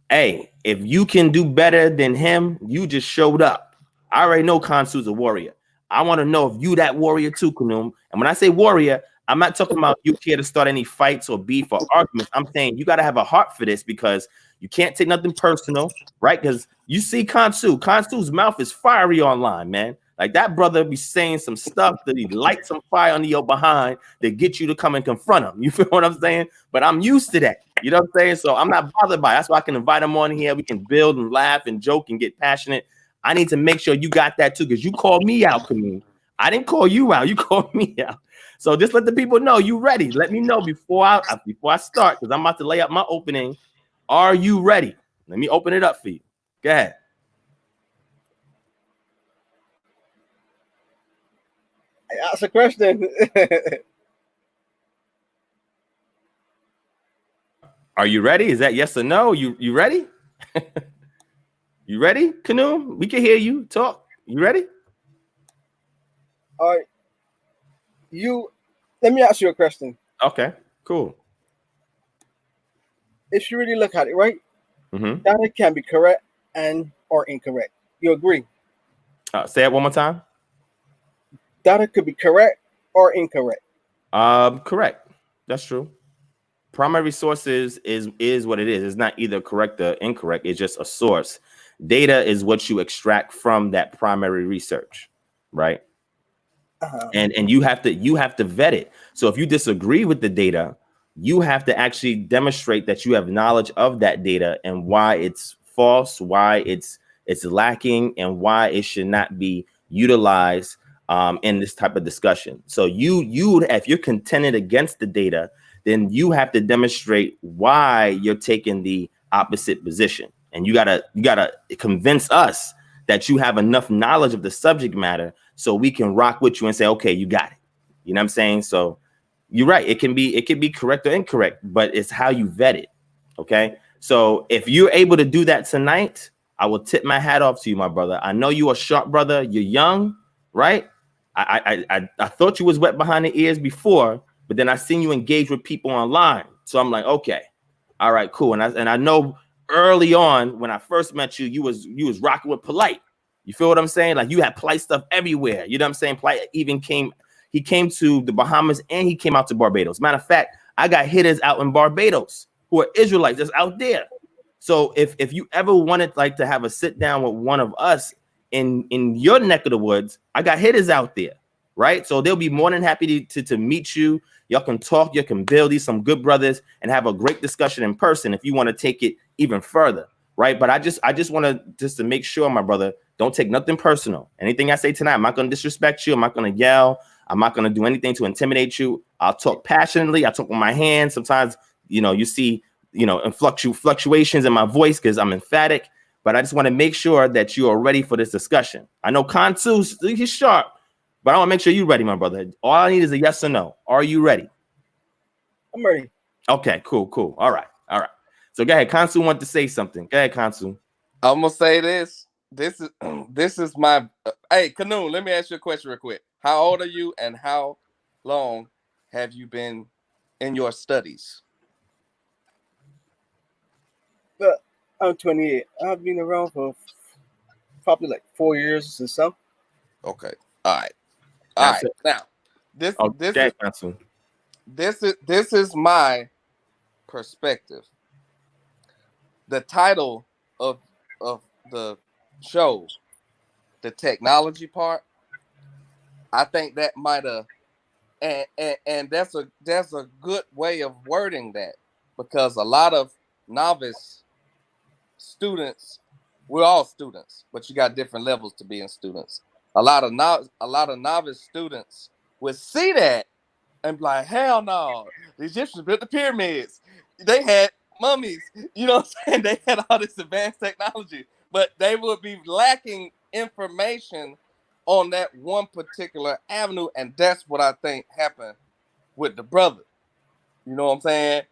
hey, if you can do better than him, you just showed up. I already know Kansu's a warrior. I want to know if you that warrior too, Kunum. And when I say warrior, I'm not talking about you care to start any fights or beef or arguments. I'm saying you got to have a heart for this, because you can't take nothing personal, right? Because you see Kansu. Kansu's mouth is fiery online, man. Like, that brother be saying some stuff that he lights some fire under your behind to get you to come and confront him. You feel what I'm saying? But I'm used to that. You know what I'm saying? So I'm not bothered by it. That's why I can invite him on here. We can build and laugh and joke and get passionate. I need to make sure you got that too, because you called me out, Kameen. I didn't call you out. You called me out. So just let the people know you ready. Let me know before I start, because I'm about to lay up my opening. Are you ready? Let me open it up for you. Go ahead. I asked a question. Are you ready? Is that yes or no? You ready? You ready, Canoe? We can hear you talk. You ready? All right. Let me ask you a question. Okay, cool. If you really look at it, right, Mm-hmm. data can be correct and or incorrect. You agree? Say it one more time. Data could be correct or incorrect. Correct. That's true. Primary sources is what it is. It's not either correct or incorrect. It's just a source. Data is what you extract from that primary research, right? And you have to vet it. So if you disagree with the data, you have to actually demonstrate that you have knowledge of that data and why it's false, why it's lacking, and why it should not be utilized in this type of discussion. So if you're contending against the data, then you have to demonstrate why you're taking the opposite position. And you gotta convince us that you have enough knowledge of the subject matter so we can rock with you and say, okay, you got it. You know what I'm saying? So you're right. It can be correct or incorrect, but it's how you vet it. Okay. So if you're able to do that tonight, I will tip my hat off to you, my brother. I know you're a sharp brother. You're young, right? I thought you was wet behind the ears before, but then I seen you engage with people online. So I'm like, okay, all right, cool. And I know early on when I first met you, you was rocking with Polite. You feel what I'm saying? Like, you had Polite stuff everywhere. You know what I'm saying? Polite even came to the Bahamas, and he came out to Barbados. Matter of fact, I got hitters out in Barbados who are Israelites that's out there. So if you ever wanted like to have a sit down with one of us in your neck of the woods, I got hitters out there, right? So they'll be more than happy to meet you. Y'all can talk, you can build these some good brothers and have a great discussion in person if you want to take it even further, right? But I just want to make sure, my brother, don't take nothing personal. Anything I say tonight, I'm not going to disrespect you. I'm not going to yell. I'm not going to do anything to intimidate you. I'll talk passionately. I talk with my hands. Sometimes, you see, and fluctuations in my voice because I'm emphatic. But I just want to make sure that you are ready for this discussion. I know Kansu, he's sharp, but I want to make sure you're ready, my brother. All I need is a yes or no. Are you ready? I'm ready. Okay, cool. All right. So go ahead. Kansu want to say something. Go ahead, Kansu. I'm gonna say this. This is my. Hey, Canoe. Let me ask you a question real quick. How old are you, and how long have you been in your studies? But I'm 28. I've been around for probably like 4 years or so. Okay. All right. Now, this is my perspective. The title of the show, the technology part, I think that might have, and that's a good way of wording that, because a lot of novice students, we're all students, but you got different levels to being students. A lot of novice students would see that and be like, hell no, the Egyptians built the pyramids. They had mummies, you know what I'm saying? They had all this advanced technology, but they would be lacking information on that one particular avenue, and that's what I think happened with the brother. You know what I'm saying?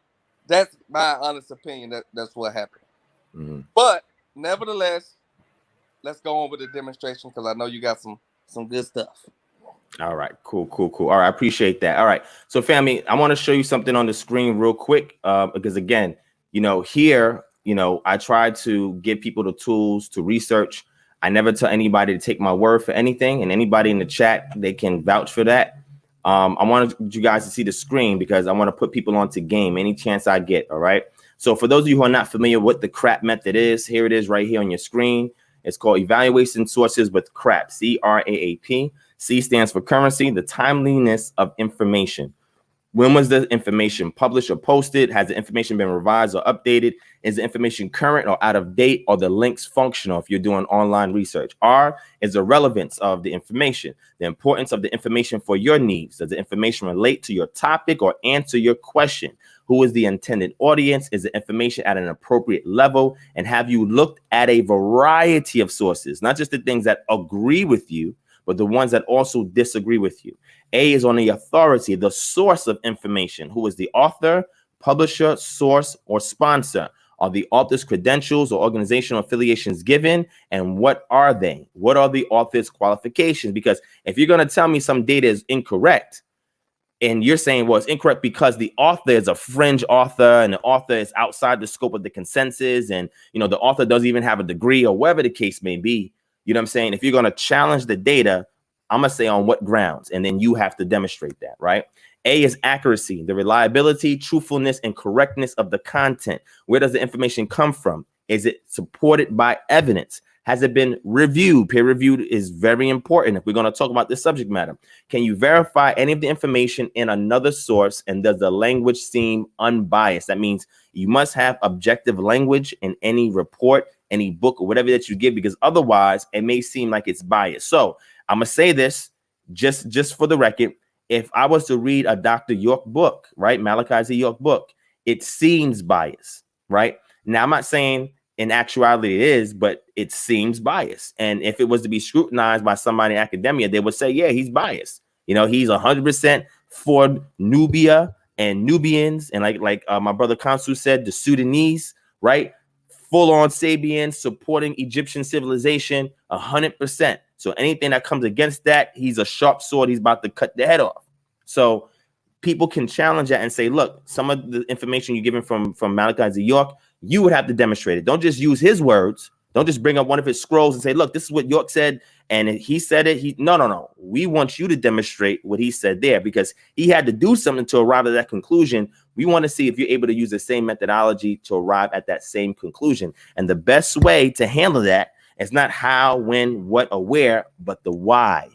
That's my honest opinion. That's what happened. Mm-hmm. But nevertheless, let's go on with the demonstration because I know you got some good stuff. All right, cool. All right, I appreciate that. All right, so family, I want to show you something on the screen real quick because again, you know, here, you know, I try to give people the tools to research. I never tell anybody to take my word for anything, and anybody in the chat, they can vouch for that. I wanted you guys to see the screen because I want to put people onto game any chance I get. All right. So for those of you who are not familiar with what the CRAP method is, here it is right here on your screen. It's called Evaluation Sources with CRAP, C-R-A-A-P. C stands for currency, the timeliness of information. When was the information published or posted? Has the information been revised or updated? Is the information current or out of date? Or the links functional if you're doing online research? R is the relevance of the information, the importance of the information for your needs. Does the information relate to your topic or answer your question? Who is the intended audience? Is the information at an appropriate level? And have you looked at a variety of sources, not just the things that agree with you, but the ones that also disagree with you? A is on the authority, the source of information. Who is the author, publisher, source, or sponsor? Are the author's credentials or organizational affiliations given? And what are they? What are the author's qualifications? Because if you're going to tell me some data is incorrect, and you're saying, well, it's incorrect because the author is a fringe author and the author is outside the scope of the consensus, and, you know, the author doesn't even have a degree or whatever the case may be, you know what I'm saying? If you're going to challenge the data, I'm going to say on what grounds, and then you have to demonstrate that, right? A is accuracy, the reliability, truthfulness, and correctness of the content. Where does the information come from? Is it supported by evidence? Has it been reviewed? Peer reviewed is very important if we're going to talk about this subject matter. Can you verify any of the information in another source? And does the language seem unbiased? That means you must have objective language in any report, any book, or whatever that you give, because otherwise it may seem like it's biased. So I'm going to say this just for the record. If I was to read a Dr. York book, right, Malachi Z. York book, it seems biased, right? Now, I'm not saying in actuality it is, but it seems biased. And if it was to be scrutinized by somebody in academia, they would say, yeah, he's biased. You know, he's 100% for Nubia and Nubians. And like my brother Kansu said, the Sudanese, right? Full on Sabians supporting Egyptian civilization 100%. So anything that comes against that, he's a sharp sword. He's about to cut the head off. So people can challenge that and say, look, some of the information you're giving from Malachi Z. York, you would have to demonstrate it. Don't just use his words. Don't just bring up one of his scrolls and say, look, this is what York said, and he said it. No. We want you to demonstrate what he said there, because he had to do something to arrive at that conclusion. We want to see if you're able to use the same methodology to arrive at that same conclusion. And the best way to handle that is not how, when, what, or where, but the why.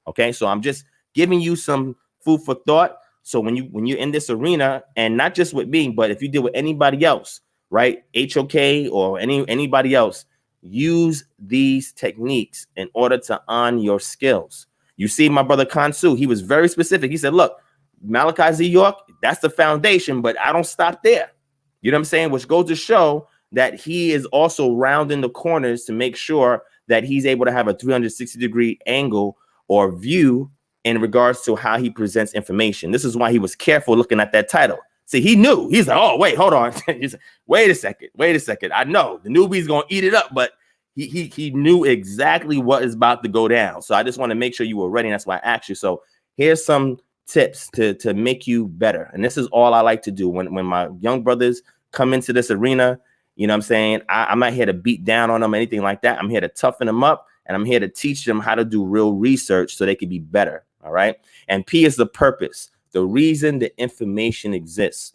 Okay, so I'm just giving you some food for thought. So when you're in this arena, and not just with me, but if you deal with anybody else, right, HOK or anybody else, use these techniques in order to honor your skills. You see, my brother Kansu, he was very specific. He said, look, Malachi Z. York, that's the foundation, but I don't stop there. You know what I'm saying? Which goes to show that he is also rounding the corners to make sure that he's able to have a 360-degree angle or view in regards to how he presents information. This is why he was careful looking at that title. See, he knew. He's like, oh, wait, hold on. He's like, wait a second. I know the newbie's going to eat it up, but he knew exactly what is about to go down. So I just want to make sure you were ready. And that's why I asked you. So here's some tips to make you better. And this is all I like to do when my young brothers come into this arena. You know what I'm saying? I'm not here to beat down on them or anything like that. I'm here to toughen them up, and I'm here to teach them how to do real research so they can be better. All right. And P is the purpose, the reason the information exists.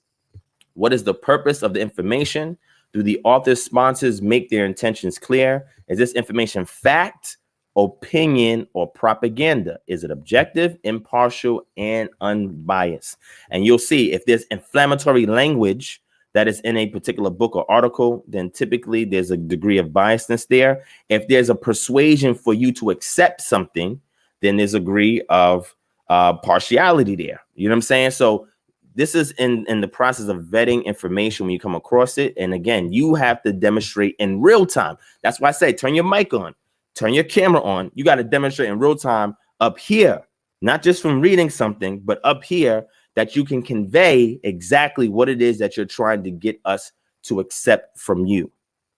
What is the purpose of the information? Do the author's sponsors make their intentions clear? Is this information fact, opinion, or propaganda? Is it objective, impartial, and unbiased? And you'll see if there's inflammatory language that is in a particular book or article, then typically there's a degree of biasness there. If there's a persuasion for you to accept something, then there's a degree of partiality there. You know what I'm saying? So this is in the process of vetting information when you come across it. And again, you have to demonstrate in real time. That's why I say turn your mic on, turn your camera on. You got to demonstrate in real time up here, not just from reading something, but up here, that you can convey exactly what it is that you're trying to get us to accept from you.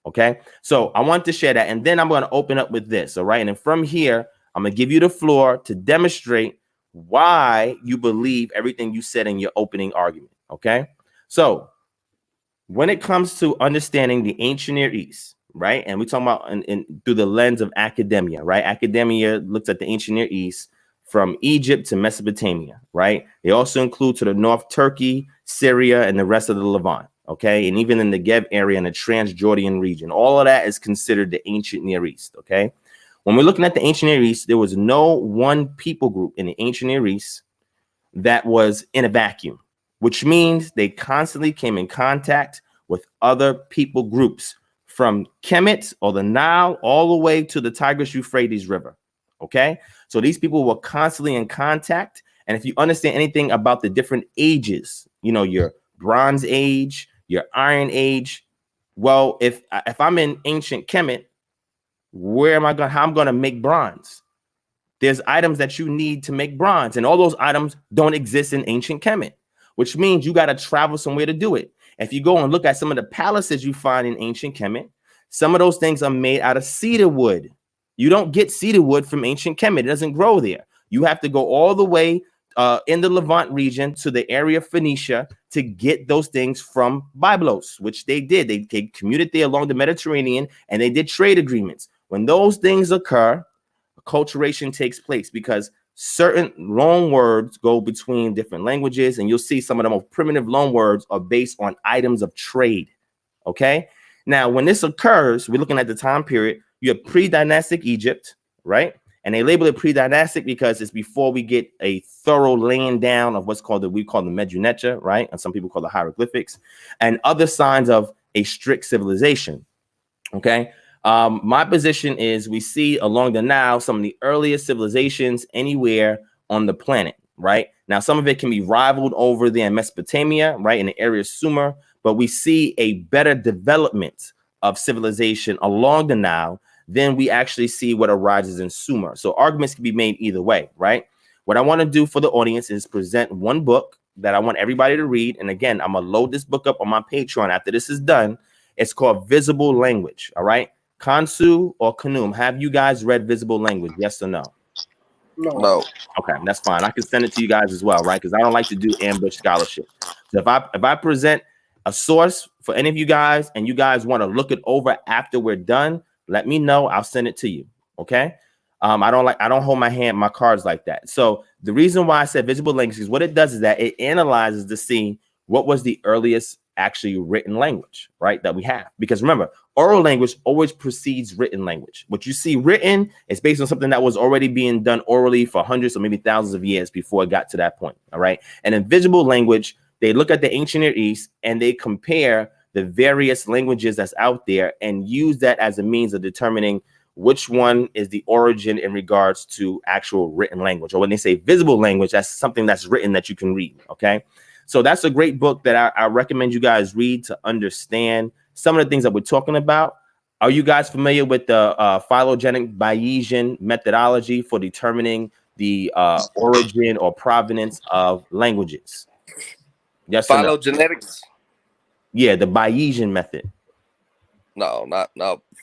Okay, so I want to share that, and then I'm going to open up with this. All right, and then from here, I'm going to give you the floor to demonstrate why you believe everything you said in your opening argument. Okay, so when it comes to understanding the ancient Near East, right, and we're talking about through the lens of academia, right? Academia looks at the ancient Near East from Egypt to Mesopotamia, right? They also include to the north Turkey, Syria, and the rest of the Levant, okay? And even in the Negev area and the Transjordan region, all of that is considered the ancient Near East, okay? When we're looking at the ancient Near East, there was no one people group in the ancient Near East that was in a vacuum, which means they constantly came in contact with other people groups from Kemet or the Nile all the way to the Tigris-Euphrates River, okay? So these people were constantly in contact. And if you understand anything about the different ages, you know, your Bronze Age, your Iron Age, well, if I'm in ancient Kemet, how I'm going to make bronze? There's items that you need to make bronze, and all those items don't exist in ancient Kemet, which means you got to travel somewhere to do it. If you go and look at some of the palaces you find in ancient Kemet, some of those things are made out of cedar wood. You don't get cedar wood from ancient Kemet. It doesn't grow there. You have to go all the way in the Levant region to the area of Phoenicia to get those things from Byblos, which they did. They commuted there along the Mediterranean, and they did trade agreements. When those things occur, acculturation takes place because certain loan words go between different languages, and you'll see some of the most primitive loan words are based on items of trade, okay? Now, when this occurs, we're looking at the time period. You have pre-dynastic Egypt, right? And they label it pre-dynastic because it's before we get a thorough laying down of what's called we call the Medu-Neter, right? And some people call the hieroglyphics, and other signs of a strict civilization, okay? My position is we see along the Nile some of the earliest civilizations anywhere on the planet, right? Now, some of it can be rivaled over there in Mesopotamia, right, in the area of Sumer, but we see a better development of civilization along the Nile than we actually see what arises in Sumer. So arguments can be made either way, right? What I want to do for the audience is present one book that I want everybody to read. And again, I'm going to load this book up on my Patreon after this is done. It's called Visible Language, all right? Kansu or Kanum, have you guys read Visible Language? Yes or no? No. Okay, that's fine. I can send it to you guys as well, right? Because I don't like to do ambush scholarship. So if I present a source for any of you guys and you guys want to look it over after we're done, let me know. I'll send it to you. Okay. I don't hold my cards like that. So the reason why I said visible language is what it does is that it analyzes to see what was the earliest actually written language, right, that we have. Because remember, oral language always precedes written language. What you see written is based on something that was already being done orally for hundreds or maybe thousands of years before it got to that point. All right. And in visible language, they look at the ancient Near East and they compare the various languages that's out there and use that as a means of determining which one is the origin in regards to actual written language. Or when they say visible language, that's something that's written that you can read. Okay. So that's a great book that I recommend you guys read to understand some of the things that we're talking about. Are you guys familiar with the phylogenetic Bayesian methodology for determining the origin or provenance of languages? Yes. Phylogenetics? Yeah, the Bayesian method. No.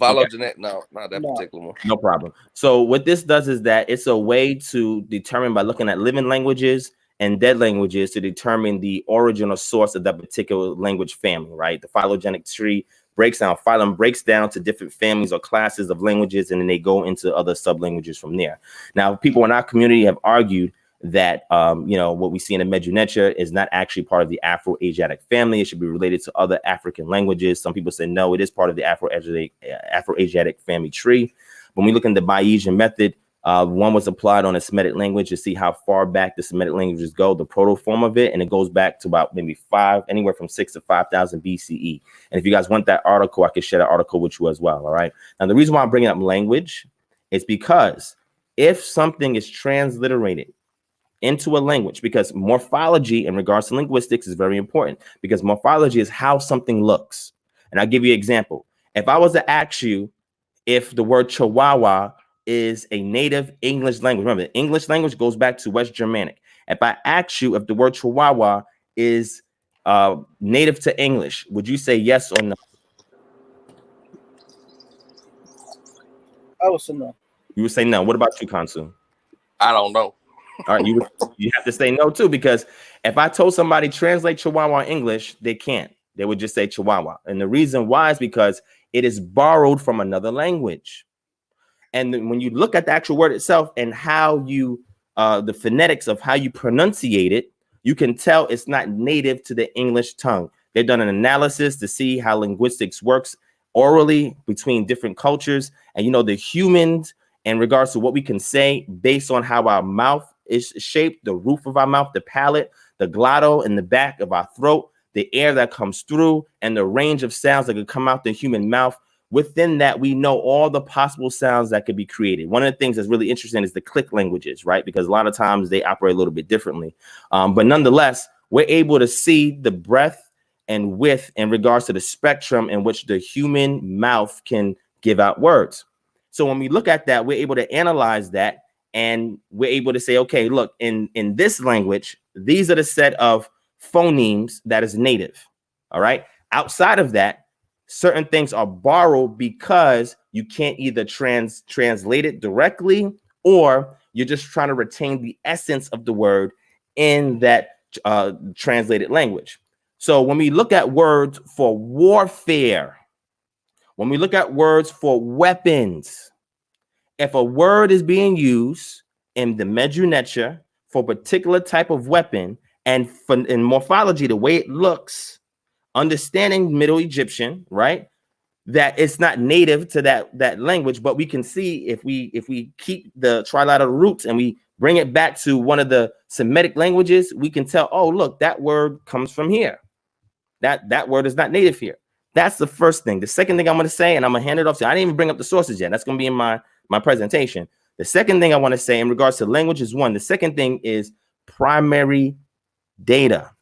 Phylogenetic, no, not that particular one. No problem. So what this does is that it's a way to determine by looking at living languages and dead languages to determine the origin or source of that particular language family, right? The phylogenetic tree breaks down, phylum breaks down to different families or classes of languages, and then they go into other sub-languages from there. Now, people in our community have argued that, what we see in the Medu-Neter is not actually part of the Afro-Asiatic family. It should be related to other African languages. Some people say, no, it is part of the Afro-Asiatic family tree. When we look in the Bayesian method, one was applied on a Semitic language to see how far back the Semitic languages go, the proto-form of it, and it goes back to about maybe anywhere from 6 to 5,000 BCE. And if you guys want that article, I can share that article with you as well, all right? Now, the reason why I'm bringing up language is because if something is transliterated into a language, because morphology in regards to linguistics is very important, because morphology is how something looks. And I'll give you an example. If I was to ask you if the word Chihuahua is a native English language, remember, the English language goes back to West Germanic. If I ask you if the word Chihuahua is native to English, would you say yes or no? I would say no. You would say no. What about you, Kansu? I don't know. All right, you have to say no too, because if I told somebody translate Chihuahua English, they can't. They would just say Chihuahua. And the reason why is because it is borrowed from another language. And then when you look at the actual word itself and how you, the phonetics of how you pronunciate it, you can tell it's not native to the English tongue. They've done an analysis to see how linguistics works orally between different cultures. And, you know, the humans in regards to what we can say based on how our mouth is shaped, the roof of our mouth, the palate, the glottal in the back of our throat, the air that comes through, and the range of sounds that could come out the human mouth. Within that, we know all the possible sounds that could be created. One of the things that's really interesting is the click languages, right? Because a lot of times they operate a little bit differently. But nonetheless, we're able to see the breadth and width in regards to the spectrum in which the human mouth can give out words. So when we look at that, we're able to analyze that, and we're able to say, okay, look, in this language, these are the set of phonemes that is native. All right. Outside of that, certain things are borrowed because you can't either translate it directly, or you're just trying to retain the essence of the word in that translated language. So when we look at words for warfare, when we look at words for weapons, if a word is being used in the Medjugorje for a particular type of weapon, and in morphology, the way it looks, understanding Middle Egyptian, right, that it's not native to that language, but we can see if we keep the trilateral roots and we bring it back to one of the Semitic languages, we can tell, oh, look, that word comes from here. That word is not native here. That's the first thing. The second thing I'm going to say, and I'm going to hand it off to you. I didn't even bring up the sources yet. That's going to be in my presentation. The second thing I want to say in regards to language is one. The second thing is primary data.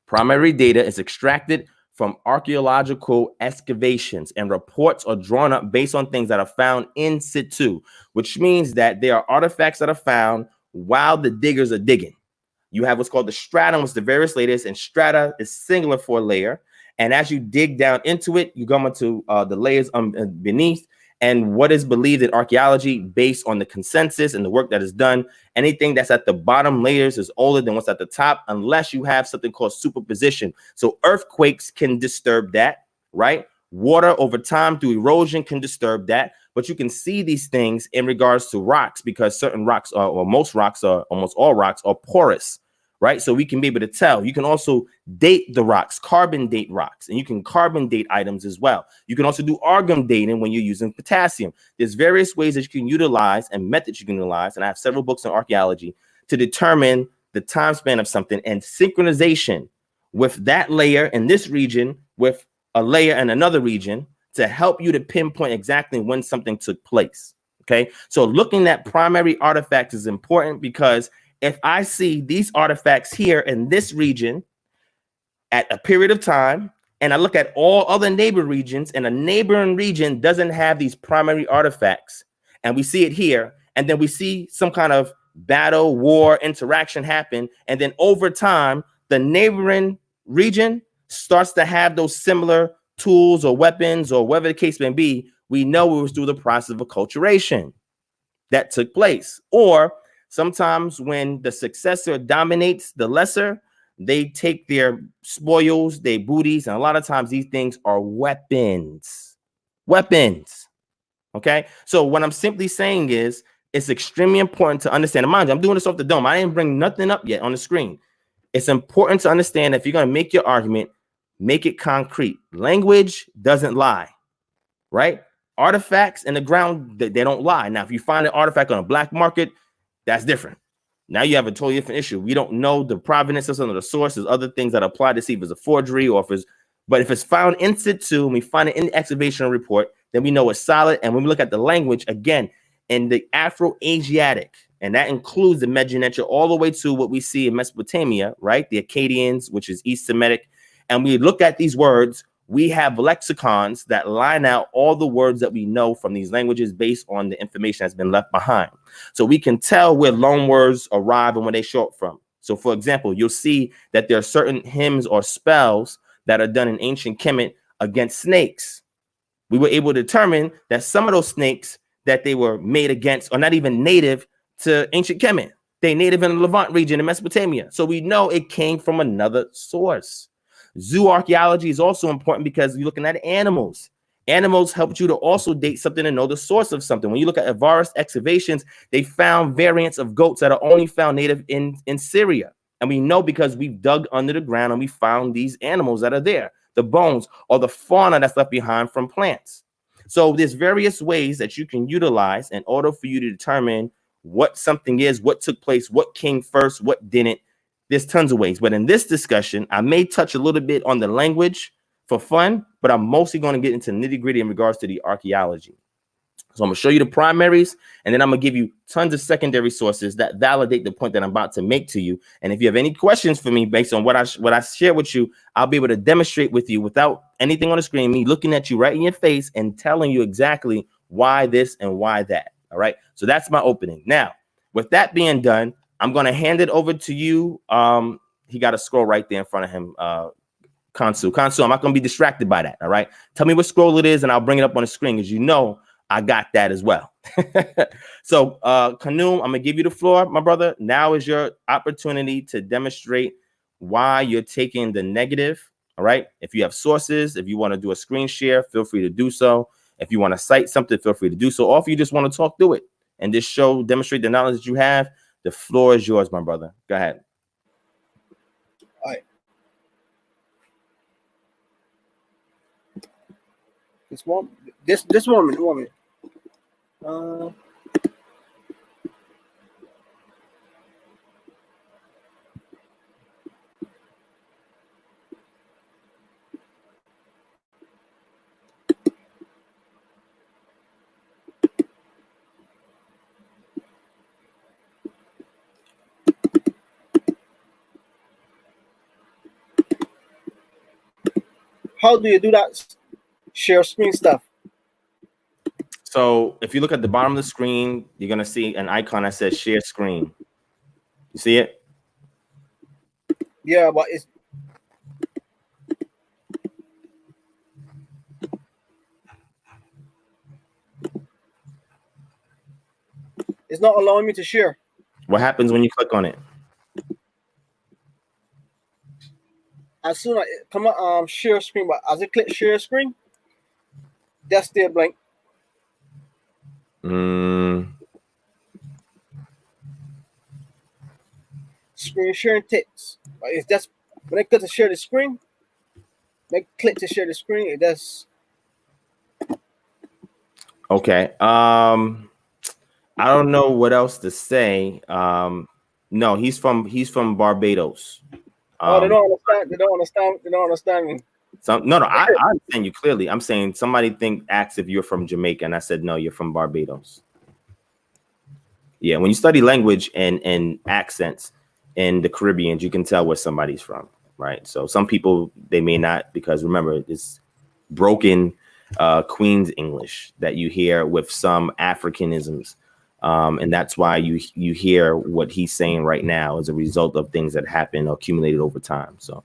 Primary data is extracted from archaeological excavations, and reports are drawn up based on things that are found in situ, which means that there are artifacts that are found while the diggers are digging. You have what's called the stratum, which is the various layers, and strata is singular for a layer. And as you dig down into it, you go into the layers beneath. And what is believed in archaeology based on the consensus and the work that is done, anything that's at the bottom layers is older than what's at the top, unless you have something called superposition. So earthquakes can disturb that, right? Water over time through erosion can disturb that. But you can see these things in regards to rocks, because certain rocks or most rocks are, almost all rocks are porous, right? So we can be able to tell. You can also date the rocks, carbon date rocks, and you can carbon date items as well. You can also do argon dating when you're using potassium. There's various ways that you can utilize and methods you can utilize, and I have several books on archaeology to determine the time span of something and synchronization with that layer in this region with a layer in another region to help you to pinpoint exactly when something took place. Okay, so looking at primary artifacts is important, because if I see these artifacts here in this region at a period of time, and I look at all other neighbor regions, and a neighboring region doesn't have these primary artifacts, and we see it here, and then we see some kind of battle, war, interaction happen, and then over time, the neighboring region starts to have those similar tools or weapons or whatever the case may be, we know it was through the process of acculturation that took place. Or sometimes when the successor dominates the lesser, they take their spoils, their booties, and a lot of times these things are weapons. Weapons. Okay? So what I'm simply saying is it's extremely important to understand. And mind you, I'm doing this off the dome. I didn't bring nothing up yet on the screen. It's important to understand that if you're going to make your argument, make it concrete. Language doesn't lie, right? Artifacts in the ground, they don't lie. Now, if you find an artifact on a black market, that's different. Now you have a totally different issue. We don't know the provenance of some of the sources, other things that apply to see if it's a forgery or if it's, but if it's found in situ and we find it in the excavation report, then we know it's solid. And when we look at the language, again, in the Afro-Asiatic, And that includes the Medjugorje all the way to what we see in Mesopotamia, right? The Akkadians, which is East Semitic. And we look at these words, we have lexicons that line out all the words that we know from these languages based on the information that's been left behind. So we can tell where loan words arrive and where they show up from. So for example, you'll see that there are certain hymns or spells that are done in ancient Kemet against snakes. We were able to determine that some of those snakes that they were made against are not even native to ancient Kemet. They native in the Levant region in Mesopotamia. So we know it came from another source. Zoo archaeology is also important because you're looking at animals. Animals helped you to also date something and know the source of something. When you look at Avaris excavations, they found variants of goats that are only found native in Syria. And we know because we've dug under the ground and we found these animals that are there, the bones or the fauna that's left behind from plants. So there's various ways that you can utilize in order for you to determine what something is, what took place, what came first, what didn't. There's tons of ways. But in this discussion, I may touch a little bit on the language for fun, but I'm mostly going to get into nitty gritty in regards to the archaeology. So I'm going to show you the primaries, and then I'm going to give you tons of secondary sources that validate the point that I'm about to make to you. And if you have any questions for me based on what I share with you, I'll be able to demonstrate with you without anything on the screen, me looking at you right in your face and telling you exactly why this and why that. All right. So that's my opening. Now, with that being done, I'm going to hand it over to you. He got a scroll right there in front of him. Kansu, I'm not going to be distracted by that. All right. Tell me what scroll it is, and I'll bring it up on the screen. As you know, I got that as well. So, Kanum, I'm going to give you the floor, my brother. Now is your opportunity to demonstrate why you're taking the negative. All right. If you have sources, if you want to do a screen share, feel free to do so. If you want to cite something, feel free to do so. Or if you just want to talk through it and just demonstrate the knowledge that you have, the floor is yours, my brother. Go ahead. All right. This woman. How do you do that? Share screen stuff. So if you look at the bottom of the screen, you're going to see an icon that says share screen. You see it? Yeah, but it's not allowing me to share. What happens when you click on it? As soon as I come up, share screen, but as I click share screen, that's still blank. Screen sharing text. It's just when I click to share the screen, when I click to share the screen, it does. Okay. I don't know what else to say. No, he's from Barbados. They don't understand. They don't understand me. No, I understand you clearly. I'm saying somebody asks if you're from Jamaica, and I said no, you're from Barbados. Yeah, when you study language and accents in the Caribbean, you can tell where somebody's from, right? So some people, they may not, because remember, it's broken Queen's English that you hear with some Africanisms. And that's why you hear what he's saying right now as a result of things that happen or accumulated over time. So,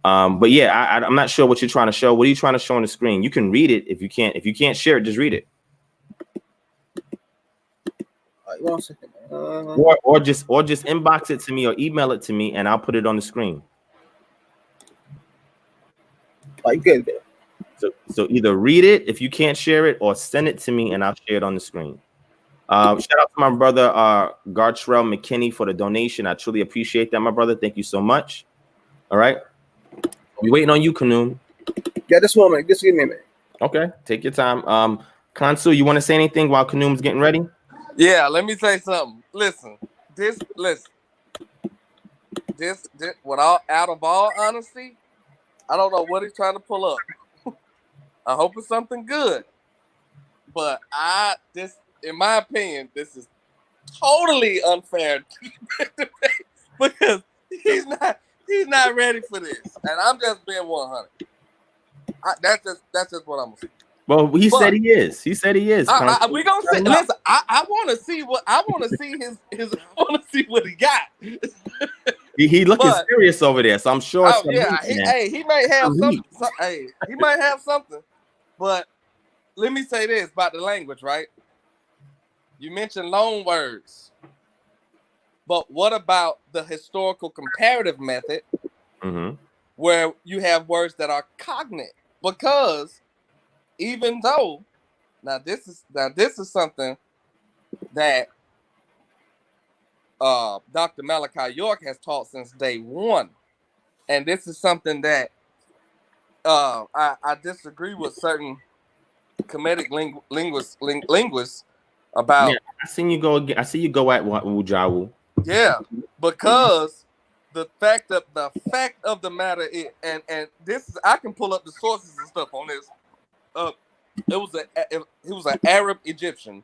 but yeah, I'm not sure what you're trying to show. What are you trying to show on the screen? You can read it if you can't share it, just read it. 1 second. Or just inbox it to me or email it to me, and I'll put it on the screen. Good. So either read it if you can't share it, or send it to me and I'll share it on the screen. Shout out to my brother Gartrell McKinney for the donation. I truly appreciate that, my brother. Thank you so much. All right, we're waiting on you, Kanum. Yeah, this woman. Just give me a minute. Okay, take your time. Kansu, you want to say anything while Kanum's getting ready? Yeah, let me say something. Listen, without out of all honesty, I don't know what he's trying to pull up. I hope it's something good. But in my opinion, this is totally unfair because he's not ready for this, and I'm just being 100. That's just what I'm gonna say. Well, he said he is. He said he is. We gonna see. Listen, I want to see what I want to see his. I want to see what he got. He looking serious over there, so I'm sure. Oh, yeah, he might have something. He might have something. But let me say this about the language, right? You mentioned loan words, but what about the historical comparative method, where you have words that are cognate? Because even though this is something that Dr. Malachi York has taught since day one, and this is something that I disagree with certain comedic linguists about. Yeah, I seen you go again. I see you go at Wujawu. Yeah, because the fact of the matter is, and this is, I can pull up the sources and stuff on this. He was an Arab Egyptian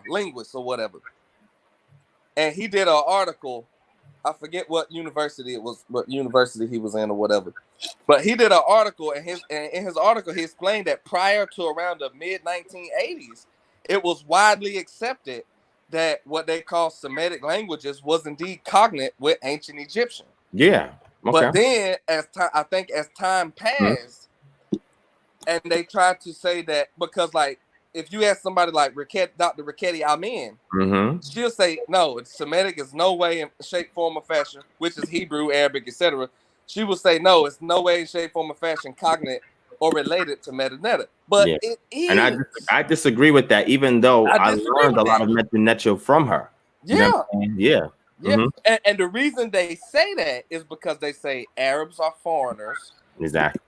linguist or whatever, and he did an article. I forget what university it was, what university he was in or whatever, but he did an article, and in his article he explained that prior to around the mid 1980s, it was widely accepted that what they call Semitic languages was indeed cognate with ancient Egyptian. Yeah. Okay. But then as time passed, and they tried to say that, because like if you ask somebody like Dr. Raketi Amin, she'll say no, it's Semitic is no way in shape, form, or fashion, which is Hebrew, Arabic, etc. She will say no, it's no way, shape, form, or fashion cognate or related to metanoia. But it is. And I disagree with that, even though I learned a lot of metanoia from her. Yeah. Yeah. And the reason they say that is because they say Arabs are foreigners. Exactly.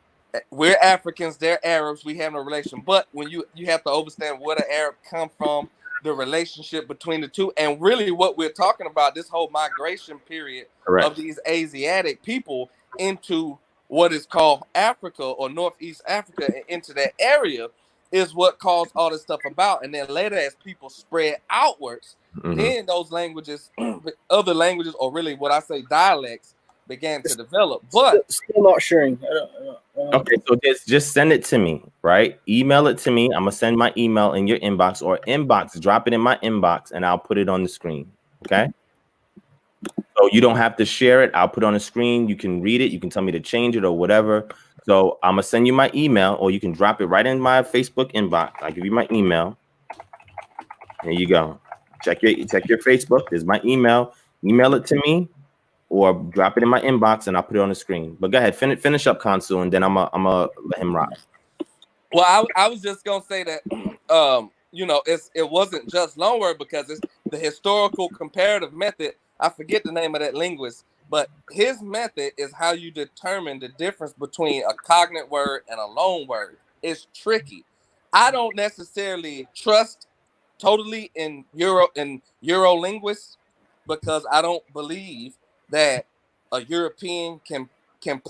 We're Africans, they're Arabs, we have no relation. But when you have to understand where the Arab come from, the relationship between the two, and really what we're talking about, this whole migration period of these Asiatic people into what is called Africa or Northeast Africa, into that area, is what caused all this stuff about. And then later, as people spread outwards, then those languages, other languages, or really what I say dialects, began to develop. But still not sharing. Okay, so just send it to me, right? Email it to me. I'm gonna send my email in your inbox, or drop it in my inbox, and I'll put it on the screen. Okay. So you don't have to share it. I'll put it on the screen. You can read it. You can tell me to change it or whatever. So I'm gonna send you my email, or you can drop it right in my Facebook inbox. I'll give you my email. There you go. Check your Facebook. There's my email. Email it to me, or drop it in my inbox, and I'll put it on the screen. But go ahead, finish up, Consul, and then I'm gonna let him rock. Well, I was just gonna say that it wasn't just loanword, because it's the historical comparative method. I forget the name of that linguist, but his method is how you determine the difference between a cognate word and a loan word. It's tricky. I don't necessarily trust totally in Euro linguists, because I don't believe that a European can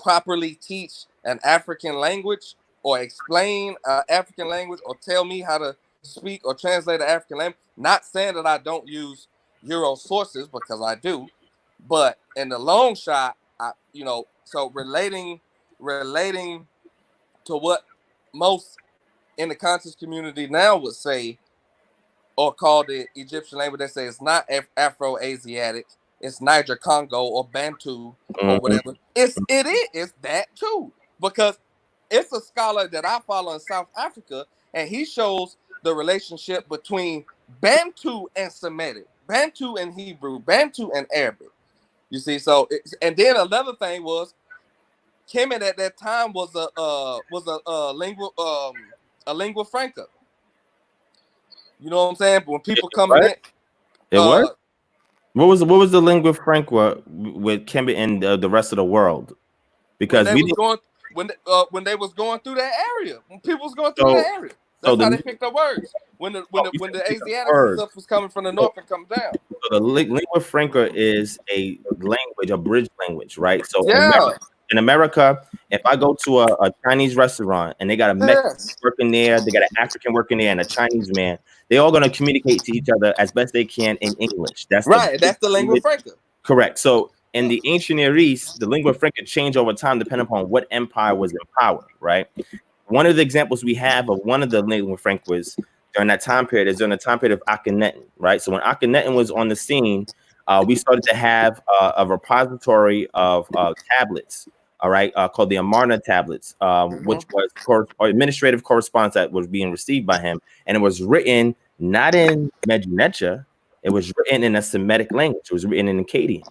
properly teach an African language, or explain African language, or tell me how to speak or translate an African language. Not saying that I don't use Euro sources, because I do, but in the long shot, so relating to what most in the conscious community now would say, or call the Egyptian language, they say it's not Afro-Asiatic, it's Niger Congo or Bantu or whatever. It's that too, because it's a scholar that I follow in South Africa, and he shows the relationship between Bantu and Semitic, Bantu and Hebrew, Bantu and Arabic. You see, so and then another thing was, Kemet at that time was a lingua franca. You know what I'm saying? When people coming in, what was the lingua franca with Kemet and the rest of the world? Because when they was going through that area, when people was going through that area. That's how they picked up words. When the Asiatic stuff was coming from the north and come down. So the lingua franca is a language, a bridge language, right? So in America, if I go to a Chinese restaurant and they got a Mexican working there, they got an African working there, and a Chinese man, they all going to communicate to each other as best they can in English. That's that's the lingua franca. Correct. So in the ancient Near East, the lingua franca changed over time depending upon what empire was in power, right? One of the examples we have of one of the lingua francas during that time period is during the time period of Akhenaten, right? So when Akhenaten was on the scene, we started to have a repository of tablets, all right, called the Amarna tablets, which was administrative correspondence that was being received by him. And it was written not in Medu-Neter, it was written in a Semitic language. It was written in Akkadian,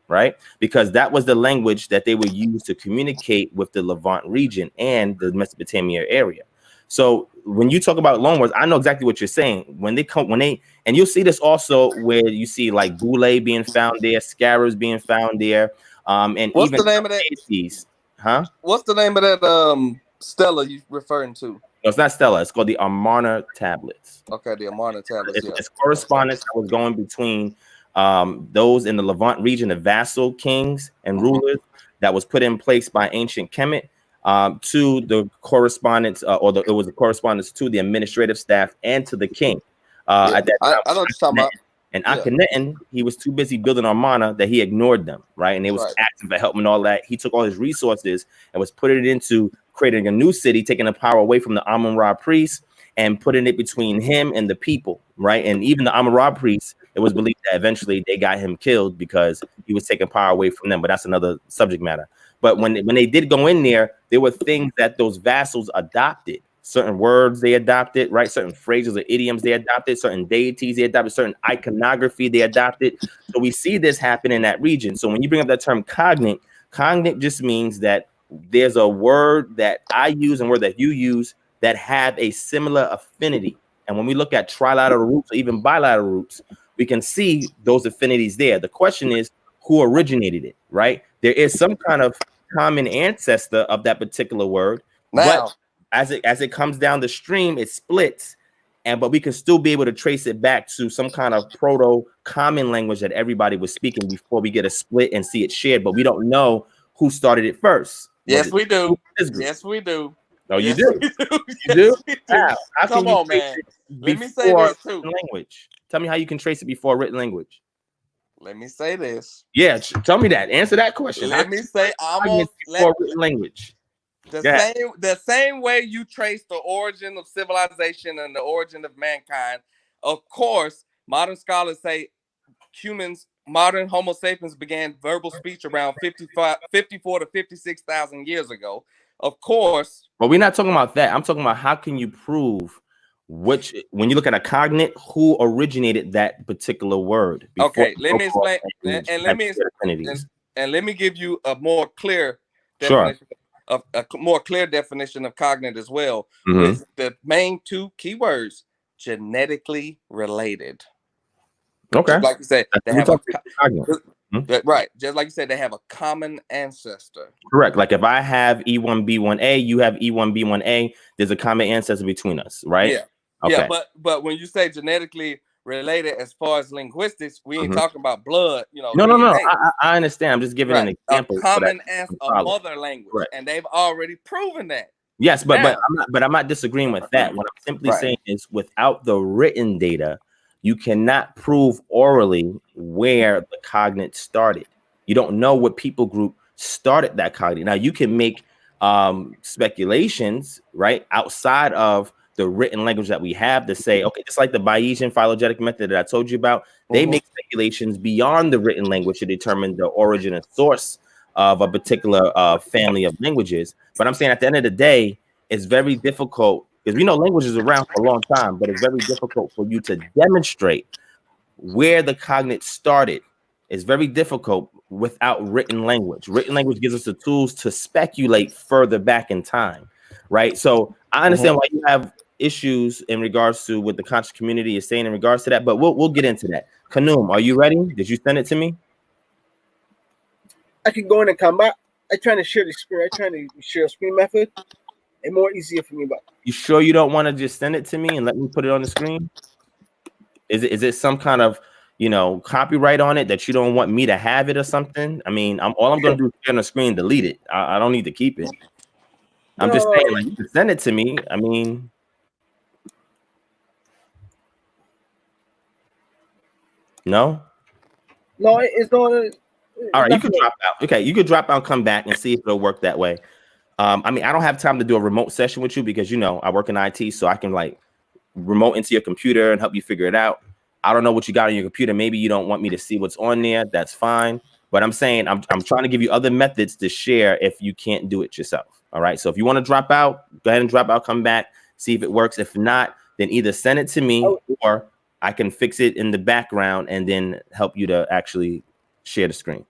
right? Because that was the language that they would use to communicate with the Levant region and the Mesopotamia area. So when you talk about loanwords, I know exactly what you're saying. And you'll see this also where you see like Boule being found there, scarabs being found there, and what's even the name of that? Deities, huh? What's the name of that stela you referring to? No, it's not Stella. It's called the Amarna tablets. Okay, the Amarna tablets. It's correspondence that was going between those in the Levant region, the vassal kings and rulers that was put in place by ancient Kemet. To the correspondence, it was a correspondence to the administrative staff and to the king. At that time, I know what you're talking about. And Akhenaten, he was too busy building Amarna that he ignored them, right? And they was asking for help and all that. He took all his resources and was putting it into creating a new city, taking the power away from the Amun-Ra priests and putting it between him and the people, right? And even the Amun-Ra priests, it was believed that eventually they got him killed because he was taking power away from them. But that's another subject matter. But when they did go in there were things that those vassals adopted. Certain words they adopted, right? Certain phrases or idioms they adopted, certain deities they adopted, certain iconography they adopted. So we see this happen in that region. So when you bring up that term cognate just means that there's a word that I use and word that you use that have a similar affinity. And when we look at trilateral roots or even bilateral roots, we can see those affinities there. The question is, who originated it, right? There is some kind of common ancestor of that particular word. Now, but as it comes down the stream, it splits, but we can still be able to trace it back to some kind of proto-common language that everybody was speaking before we get a split and see it shared. But we don't know who started it first. Yes, we do. Yes, we do. Oh, you yes, do? You do? How Come on, man. Let me say this too. Language. Tell me how you can trace it before written language. Let me say this. Yeah, tell me that. Answer that question. Let me say almost before written language. The same way you trace the origin of civilization and the origin of mankind. Of course, modern scholars say modern Homo sapiens began verbal speech around 54 to 56,000 years ago. Of course. But we're not talking about that. I'm talking about how can you prove when you look at a cognate, who originated that particular word? Okay, let me explain. And let me give you a more clear definition of a more clear definition of cognate as well. With the main two keywords, genetically related. Okay. Just like you said, they have right. Just like you said, they have a common ancestor. Correct. Like if I have E1B1A, you have E1B1A, there's a common ancestor between us, right? Yeah. Okay. Yeah, but when you say genetically related as far as linguistics, we ain't talking about blood, you know. No. I understand. I'm just giving an example. A common ancestor, a mother language, and they've already proven that. Yes, but I'm not disagreeing with that. What I'm simply saying is, without the written data, you cannot prove orally where the cognate started. You don't know what people group started that cognate. Now you can make speculations, right, outside of the written language that we have to say, okay, just like the Bayesian phylogenetic method that I told you about, they make speculations beyond the written language to determine the origin and source of a particular family of languages. But I'm saying at the end of the day, it's very difficult because we know language is around for a long time, but it's very difficult for you to demonstrate where the cognate started. It's very difficult without written language. Written language gives us the tools to speculate further back in time, right? So I understand why you have issues in regards to what the conscious community is saying in regards to that, but we'll get into that. Kanum, are you ready? Did you send it to me? I can go in and come back. I'm trying to share the screen. I'm trying to share a screen method. It's more easier for me. But you sure you don't want to just send it to me and let me put it on the screen? Is it some kind of copyright on it that you don't want me to have it or something, I mean, all I'm going to do is share on the screen and delete it. I don't need to keep it. I'm just saying, like, you can send it to me. I mean, no, it's going. All right, you could drop out. Okay, you could drop out, come back, and see if it'll work that way. I mean, I don't have time to do a remote session with you because I work in IT, so I can like remote into your computer and help you figure it out. I don't know what you got on your computer. Maybe you don't want me to see what's on there. That's fine. But I'm saying I'm trying to give you other methods to share if you can't do it yourself. All right. So if you want to drop out, go ahead and drop out, come back, see if it works. If not, then either send it to me or I can fix it in the background and then help you to actually share the screen.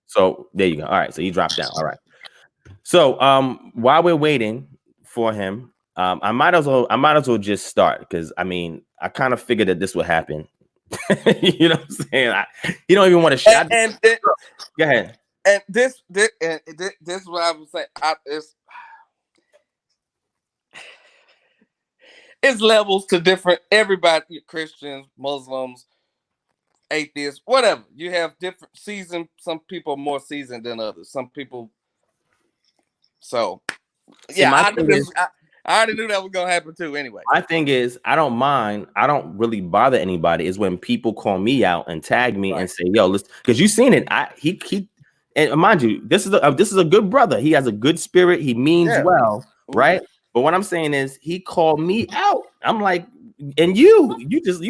So there you go. All right. So he dropped down. All right. So while we're waiting for him, I might as well just start because I mean I kind of figured that this would happen. You know what I'm saying? You don't even want to share. Go ahead. And this is what I would say. It's levels to different. Everybody, Christians, Muslims, atheists, whatever. You have different seasons. Some people are more seasoned than others. Some people. So, yeah, I already knew that was gonna happen too. Anyway, my thing is, I don't mind. I don't really bother anybody. Is when people call me out and tag me and say, "Yo, listen," because you've seen it. He, and mind you, this is a good brother. He has a good spirit. He means well, right? But what I'm saying is, he called me out. I'm like, and you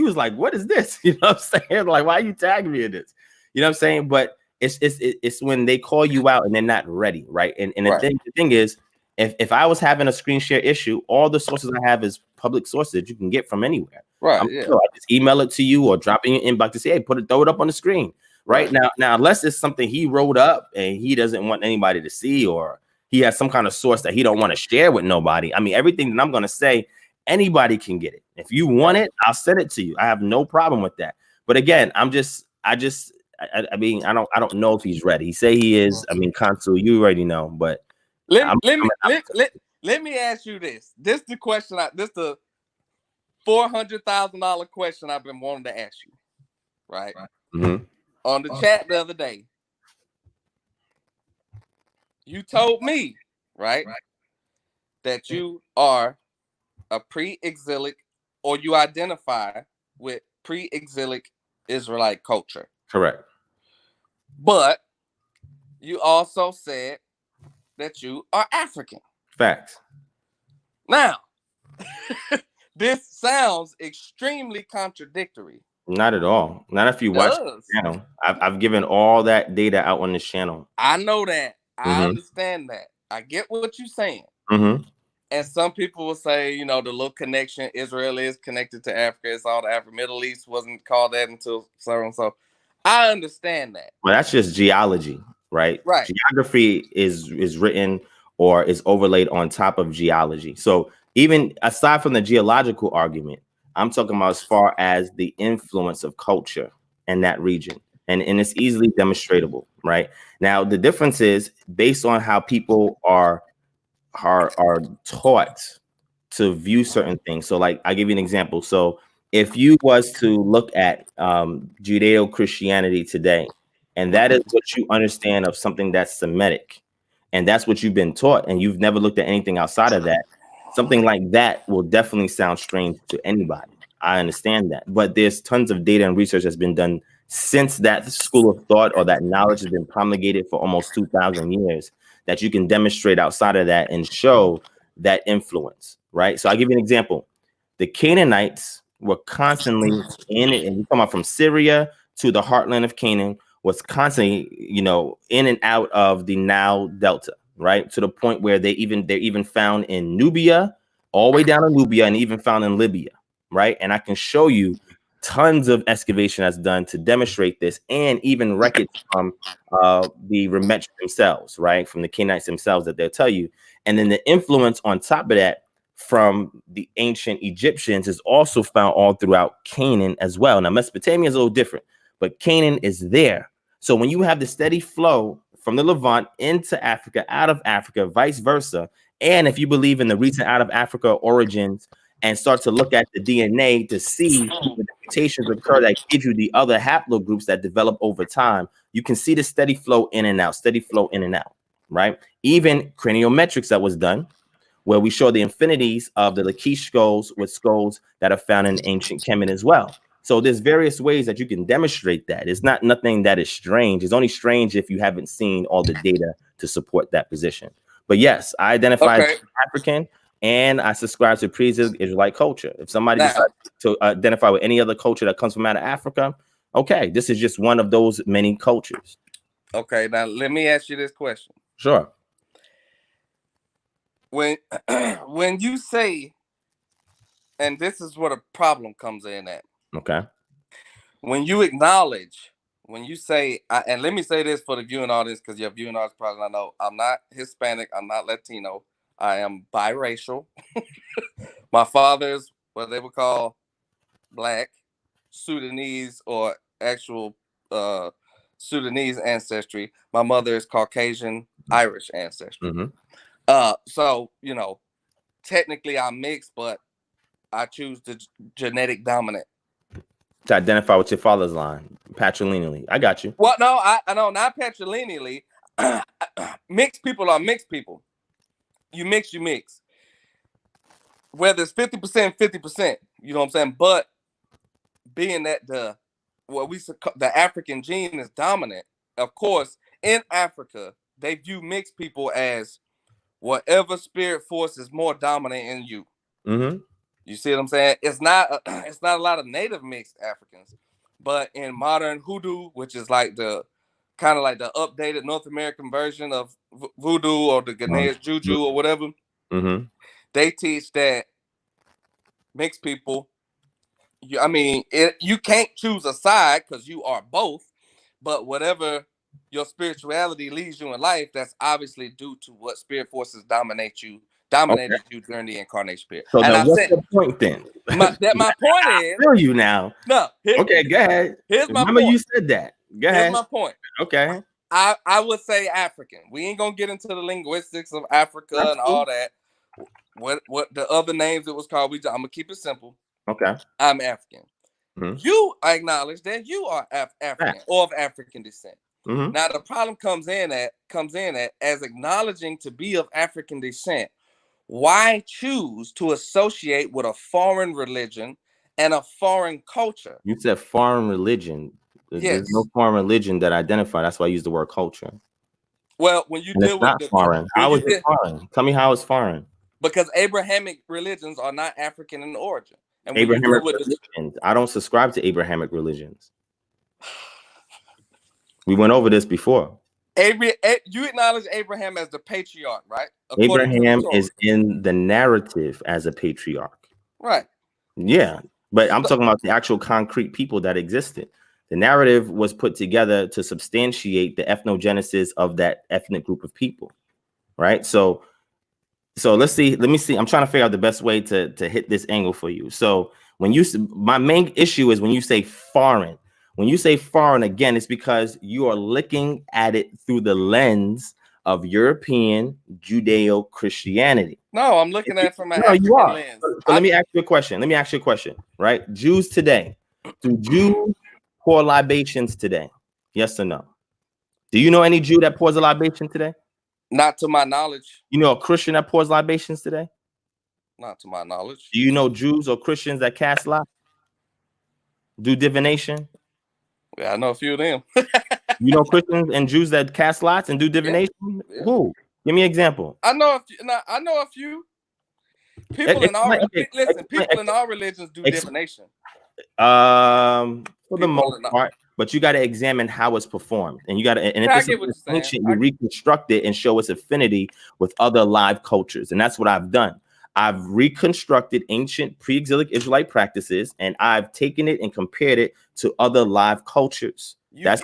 was like, what is this? You know what I'm saying? Like, why are you tagging me in this? You know what I'm saying? But it's when they call you out and they're not ready, right? And the thing is, if I was having a screen share issue, all the sources I have is public sources that you can get from anywhere. Right. Sure, I just email it to you or drop it in your inbox to say, hey, throw it up on the screen. Right. Now, unless it's something he wrote up and he doesn't want anybody to see, or he has some kind of source that he don't want to share with nobody. I mean, everything that I'm going to say, anybody can get it. If you want it, I'll send it to you. I have no problem with that. But again, I mean, I don't know if he's ready. He say he is. I mean, Consul, you already know, but let me ask you this. This the question. This the $400,000 question I've been wanting to ask you. Right. Mm-hmm. On the chat the other day, you told me, right, that you are a pre-exilic, or you identify with pre-exilic Israelite culture. Correct. But you also said that you are African. Facts. Now, this sounds extremely contradictory. Not at all. Not if you watch the channel. I've given all that data out on this channel. I know that. I understand that. I get what you're saying. Mm-hmm. And some people will say, the little connection, Israel is connected to Africa. It's all the Africa. Middle East wasn't called that until so and so. I understand that. Well, that's just geology, right? Right. Geography is written or is overlaid on top of geology. So even aside from the geological argument, I'm talking about as far as the influence of culture in that region. And it's easily demonstratable, right? Now, the difference is based on how people are taught to view certain things. So like, I'll give you an example. So if you was to look at Judeo-Christianity today, and that is what you understand of something that's Semitic, and that's what you've been taught, and you've never looked at anything outside of that, something like that will definitely sound strange to anybody. I understand that. But there's tons of data and research that's been done since that school of thought or that knowledge has been promulgated for almost 2,000 years that you can demonstrate outside of that and show that influence, right? So I'll give you an example. The Canaanites were constantly in it, and you're talking about from Syria to the heartland of Canaan, was constantly, in and out of the Nile Delta, right? To the point where they're even found in Nubia, all the way down to Nubia, and even found in Libya, right? And I can show you tons of excavation that's done to demonstrate this, and even records from the Remet themselves, right? From the Canaanites themselves that they'll tell you. And then the influence on top of that from the ancient Egyptians is also found all throughout Canaan as well. Now, Mesopotamia is a little different, but Canaan is there. So when you have the steady flow from the Levant into Africa, out of Africa, vice versa, and if you believe in the recent out of Africa origins and start to look at the DNA to see the mutations occur that give you the other haplogroups that develop over time, you can see the steady flow in and out, steady flow in and out, right? Even craniometrics that was done, where we show the infinities of the Lakish skulls with skulls that are found in ancient Kemet as well. So there's various ways that you can demonstrate that. It's not nothing that is strange. It's only strange if you haven't seen all the data to support that position. But yes, I identify as African, and I subscribe to pre-Israelite culture. If somebody decides to identify with any other culture that comes from out of Africa, okay, this is just one of those many cultures. Okay, now let me ask you this question. Sure. When you say, and this is where the problem comes in at. Okay. When you acknowledge, when you say, and let me say this for the viewing audience, because your viewing audience probably not know, I'm not Hispanic, I'm not Latino, I am biracial. My father's what they would call Black, Sudanese, or actual Sudanese ancestry. My mother is Caucasian, Irish ancestry. So, you know, technically I'm mixed, but I choose the genetic dominant. To identify with your father's line, patrilineally. I got you. Well, no, I know not patrilineally. Mixed people are mixed people. You mix. Whether it's 50%, 50%, you know what I'm saying? But being that the African gene is dominant, of course, in Africa, they view mixed people as whatever spirit force is more dominant in you. You see what I'm saying? It's not a lot of native mixed Africans, but in modern hoodoo, which is like the kind of like the updated North American version of voodoo or the Ghanaian juju or whatever, they teach that mixed people, you can't choose a side because you are both, but whatever your spirituality leads you in life, that's obviously due to what spirit forces dominated you during the incarnation period. So and then what's the point then? My point is, I feel you now. No. Okay, go ahead. Here's my Remember point. You said that. Go ahead. Here's my point. Okay. I would say African. We ain't gonna get into the linguistics of Africa and all that. What the other names it was called? I'm gonna keep it simple. Okay. I'm African. You acknowledge that you are African or of African descent. Now the problem comes in at as acknowledging to be of African descent. Why choose to associate with a foreign religion and a foreign culture? You said foreign religion. There's no foreign religion that identify. That's why I use the word culture. Well, when you deal with foreign, how is it foreign? Tell me how it's foreign. Because Abrahamic religions are not African in origin. And Abrahamic religions. I don't subscribe to Abrahamic religions. We went over this before. You acknowledge Abraham as the patriarch, right? Abraham is in the narrative as a patriarch. Right. Yeah. But I'm talking about the actual concrete people that existed. The narrative was put together to substantiate the ethnogenesis of that ethnic group of people. Right. So let's see. Let me see. I'm trying to figure out the best way to hit this angle for you. So my main issue is when you say foreign. When you say foreign, again, it's because you are looking at it through the lens of European Judeo-Christianity. No, I'm looking at it from an African lens. So let me ask you a question. Right? Jews today, do Jews pour libations today? Yes or no? Do you know any Jew that pours a libation today? Not to my knowledge. You know a Christian that pours libations today? Not to my knowledge. Do you know Jews or Christians that cast lots? Do divination? Yeah, I know a few of them. You know Christians and Jews that cast lots and do divination? Yeah. Who? Give me an example. I know a few. People in all religions do divination. For the most part, but you got to examine how it's performed, and you got to. And if it's ancient, you reconstruct it and show its affinity with other live cultures, and that's what I've done. I've reconstructed ancient pre-exilic Israelite practices, and I've taken it and compared it to other live cultures. That's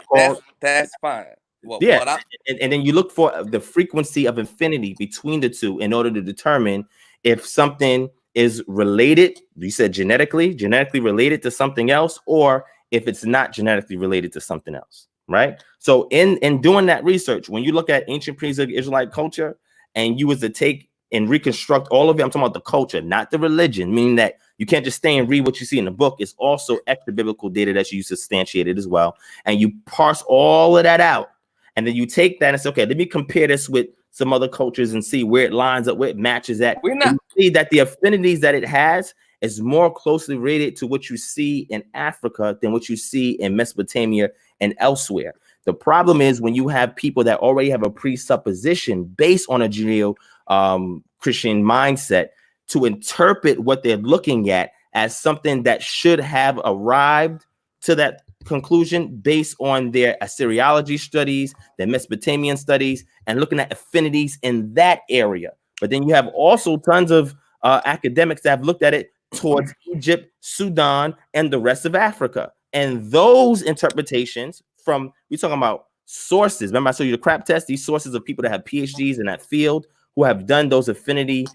fine. Well, yeah, and then you look for the frequency of infinity between the two in order to determine if something is related. You said genetically related to something else, or if it's not genetically related to something else, right? So in doing that research, when you look at ancient pre-exilic Israelite culture, and you was to take and reconstruct all of it. I'm talking about the culture, not the religion, meaning that You can't just stay and read what you see in the book. It's also extra biblical data that you use to substantiate it as well. And you parse all of that out. And then you take that and say, okay, let me compare this with some other cultures and see where it lines up, where it matches at. We're not. And you see that the affinities that it has is more closely related to what you see in Africa than what you see in Mesopotamia and elsewhere. The problem is when you have people that already have a presupposition based on a Judeo-Christian mindset to interpret what they're looking at as something that should have arrived to that conclusion based on their Assyriology studies, their Mesopotamian studies, and looking at affinities in that area. But then you have also tons of academics that have looked at it towards Egypt, Sudan, and the rest of Africa. And those interpretations from, we're talking about sources. Remember, I showed you the crap test. These sources of people that have PhDs in that field who have done those affinity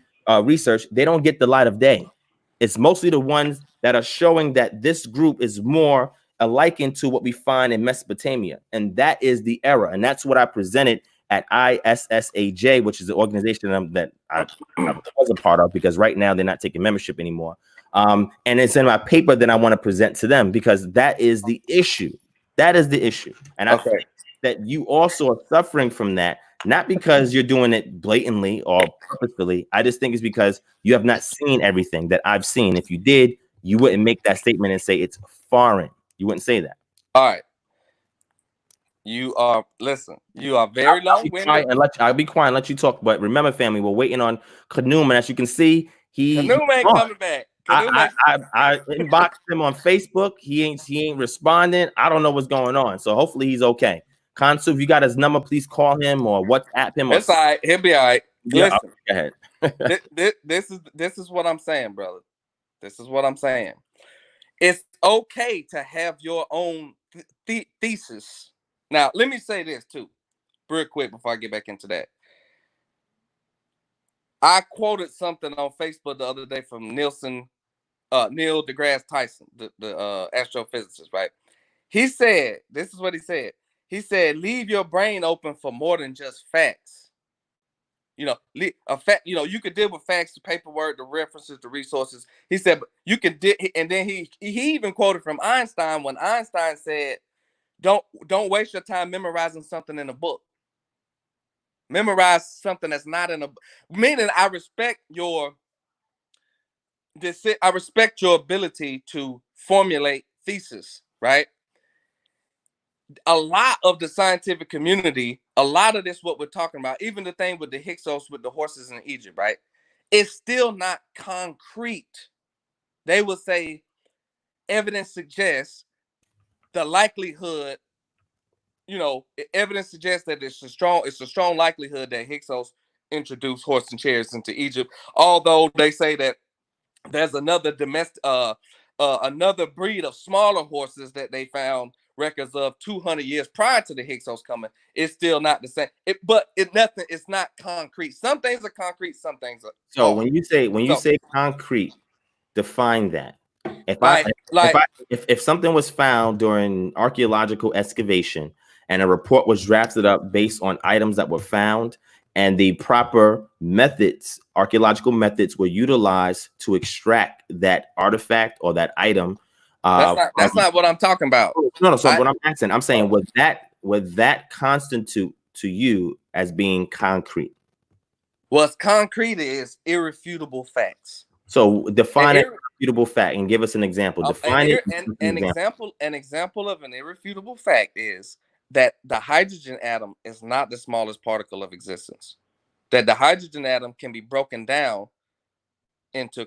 research, they don't get the light of day. It's mostly the ones that are showing that this group is more likened to what we find in Mesopotamia. And that is the error. And that's what I presented at ISSAJ, which is the organization that I was a part of, because right now they're not taking membership anymore. And it's in my paper that I want to present to them, because that is the issue. That is the issue. And I think that you also are suffering from that, not because you're doing it blatantly or purposefully. I just think it's because you have not seen everything that I've seen. If you did, you wouldn't make that statement and say it's foreign. You wouldn't say that. All right. You are, listen, you are very long-winded. I'll be quiet and let you talk. But remember, family, we're waiting on Khanum. And as you can see, Khanum ain't coming back. I inboxed him on Facebook. He ain't responding. I don't know what's going on. So hopefully he's okay. Konsu, if you got his number, please call him or WhatsApp him. It's all right. He'll be all right. Yeah, listen, go ahead. this is what I'm saying, brother. This is what I'm saying. It's okay to have your own thesis. Now, let me say this too, real quick before I get back into that. I quoted something on Facebook the other day from Neil deGrasse Tyson, the astrophysicist, right? He said, this is what he said. He said, leave your brain open for more than just facts. You know, a fact. You know, you could deal with facts, the paperwork, the references, the resources. He said, but you can. And then he even quoted from Einstein when Einstein said, "Don't waste your time memorizing something in a book. Memorize something that's not in a." Meaning, I respect your ability to formulate thesis, right? A lot of the scientific community, a lot of this, what we're talking about, even the thing with the Hyksos, with the horses in Egypt, right? It's still not concrete. They will say evidence suggests the likelihood, you know, evidence suggests that it's a strong likelihood that Hyksos introduced horse and chariots into Egypt. Although they say that there's another another breed of smaller horses that they found records of 200 years prior to the Hyksos coming. It's still not the same. It's not concrete. Some things are concrete, some things are. So when you say concrete, define that. If something was found during archaeological excavation and a report was drafted up based on items that were found, and the proper methods, archaeological methods, were utilized to extract that artifact or that item. That's not what I'm talking about. No. So what I'm asking, I'm saying, would that constitute to you as being concrete? What's concrete is irrefutable facts. So define an irrefutable fact and give us an example. Define an example of an irrefutable fact is that the hydrogen atom is not the smallest particle of existence. That the hydrogen atom can be broken down into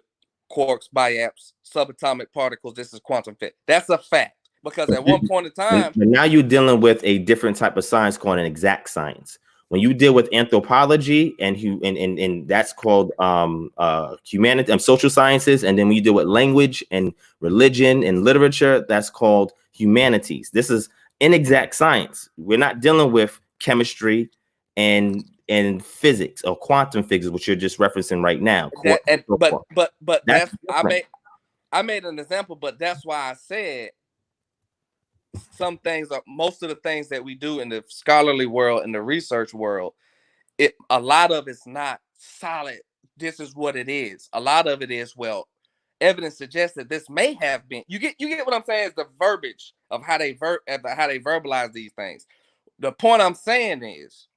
quarks, biaps, subatomic particles. This is quantum fit. That's a fact, because at one point in time, now you're dealing with a different type of science called an exact science. When you deal with anthropology and that's called humanity and social sciences, and then when you deal with language and religion and literature, that's called humanities. This is inexact science. We're not dealing with chemistry and physics or quantum physics, which you're just referencing right now. But that's I made an example, but that's why I said most of the things that we do in the scholarly world, in the research world, a lot of it's not solid. This is what it is. A lot of it is, well, evidence suggests that this may have been. You get what I'm saying? Is the verbiage of how they verbalize these things. The point I'm saying is,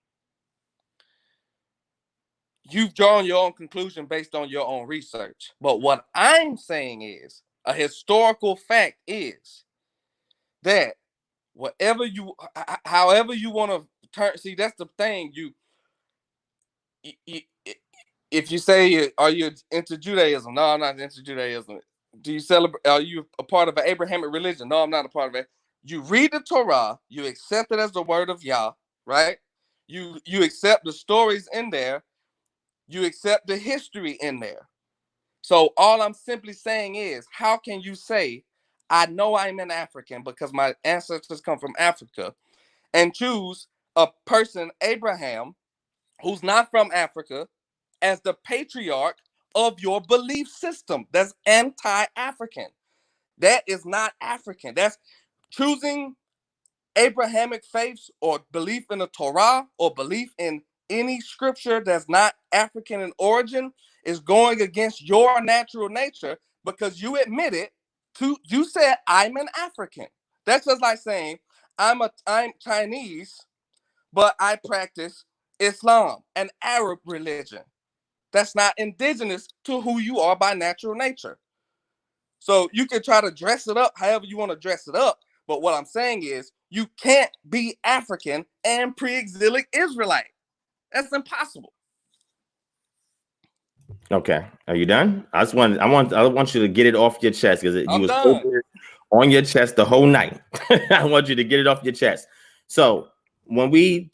you've drawn your own conclusion based on your own research. But what I'm saying is, a historical fact is that however you want to turn, see, that's the thing. If you say, are you into Judaism? No, I'm not into Judaism. Do you celebrate? Are you a part of an Abrahamic religion? No, I'm not a part of it. You read the Torah, you accept it as the word of Yah, right? You accept the stories in there, you accept the history in there. So all I'm simply saying is, how can you say, I know I'm an African because my ancestors come from Africa, and choose a person, Abraham, who's not from Africa, as the patriarch of your belief system? That's anti-African. That is not African. That's choosing Abrahamic faiths or belief in the Torah or belief in any scripture that's not African in origin is going against your natural nature, because you admitted you said, I'm an African. That's just like saying I'm Chinese, but I practice Islam, an Arab religion. That's not indigenous to who you are by natural nature. So you can try to dress it up however you want to dress it up. But what I'm saying is, you can't be African and pre-exilic Israelite. That's impossible. Okay, are you done? I want you to get it off your chest, because you was on your chest the whole night. I want you to get it off your chest. So when we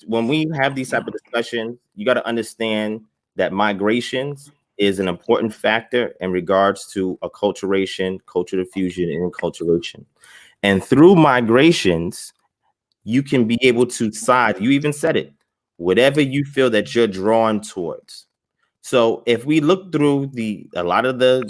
have these type of discussions, you got to understand that migrations is an important factor in regards to acculturation, cultural diffusion, and enculturation. And through migrations, you can be able to side. You even said it, whatever you feel that you're drawn towards. So if we look through a lot of the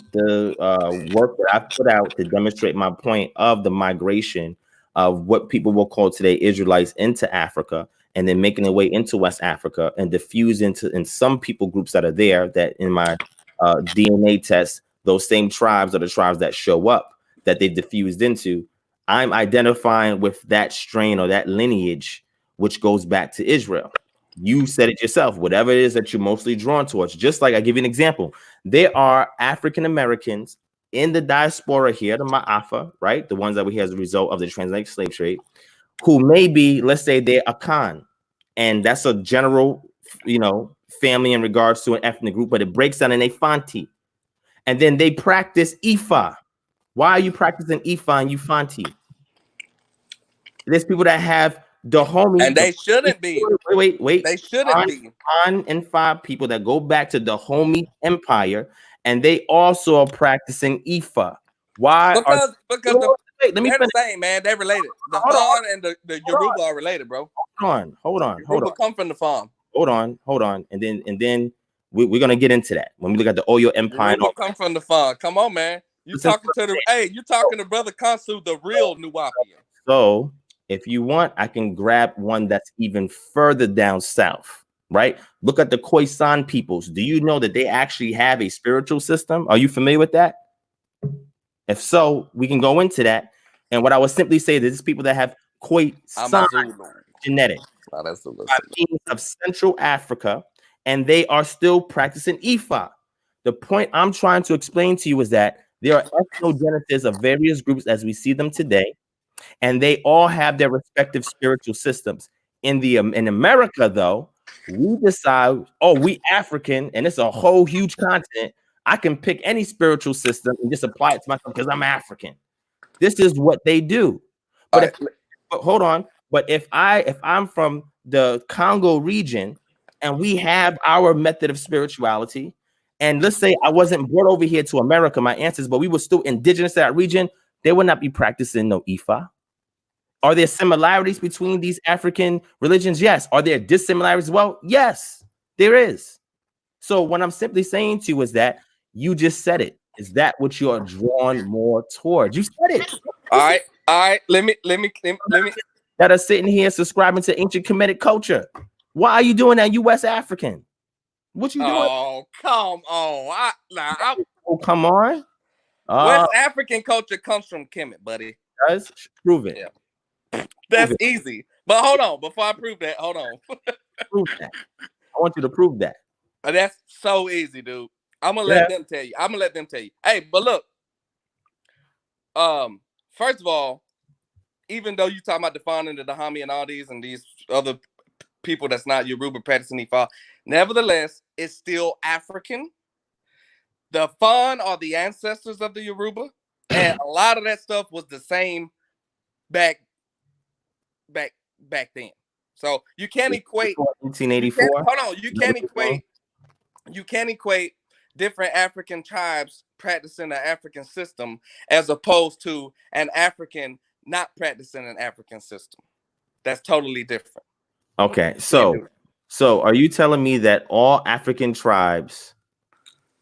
work that I put out to demonstrate my point of the migration of what people will call today Israelites into Africa, and then making their way into West Africa and diffuse in some people groups that are there, that in my DNA test, those same tribes are the tribes that show up that they diffused into. I'm identifying with that strain or that lineage, which goes back to Israel. You said it yourself, whatever it is that you're mostly drawn towards. Just like I give you an example, there are African Americans in the diaspora here, the Ma'afa, right? The ones that we hear as a result of the transatlantic slave trade, who may be, let's say they're a Khan, and that's a general, family in regards to an ethnic group, but it breaks down in a Fanti. And then they practice Ifa. Why are you practicing Ifa and you Fanti? There's people that have the homie, and they shouldn't be. Wait. They shouldn't be. On and 5 people that go back to the homie empire, and they also are practicing Ifa. Why? Because let me finish. The same, man. They're related. The Fawn and the Yoruba are related, bro. Hold on. Yoruba come from the farm. Hold on, and then we're gonna get into that when we look at the Oyo Empire. Yoruba come from the farm. Come on, man. You talking to Brother Kansu, the real Nuwapian. So if you want, I can grab one that's even further down south, right? Look at the Khoisan peoples. Do you know that they actually have a spiritual system? Are you familiar with that? If so, we can go into that. And what I would simply say, that these people that have Khoisan genetics of Central Africa, and they are still practicing Ifa. The point I'm trying to explain to you is that there are ethnogenesis of various groups as we see them today, and they all have their respective spiritual systems. In America, though, we decide, we African, and it's a whole huge continent. I can pick any spiritual system and just apply it to myself because I'm African. This is what they do. But hold on. But if I'm from the Congo region and we have our method of spirituality, and let's say I wasn't brought over here to America, my ancestors, but we were still indigenous to that region, they would not be practicing no Ifa. Are there similarities between these African religions? Yes. Are there dissimilarities? Well, yes, there is. So what I'm simply saying to you is that you just said it. Is that what you are drawn more towards? You said it. All right. Let me. That are sitting here subscribing to ancient Kemetic culture. Why are you doing that? You West African. What you doing? Oh, come on. Oh, come on. West African culture comes from Kemet, buddy. Does prove it. Yeah. That's easy. But hold on, before I prove that, hold on. Prove that. I want you to prove that. That's so easy, dude. I'm gonna let them tell you. I'm gonna let them tell you. Hey, but look. First of all, even though you talking about defining the Dahomey and all these and these other people that's not Yoruba practicing Ifa, nevertheless, it's still African. The Fon are the ancestors of the Yoruba, and a lot of that stuff was the same back then. So you can't equate 1884. Hold on, you can't equate different African tribes practicing the African system as opposed to an African not practicing an African system. That's totally different. Okay, so are you telling me that all African tribes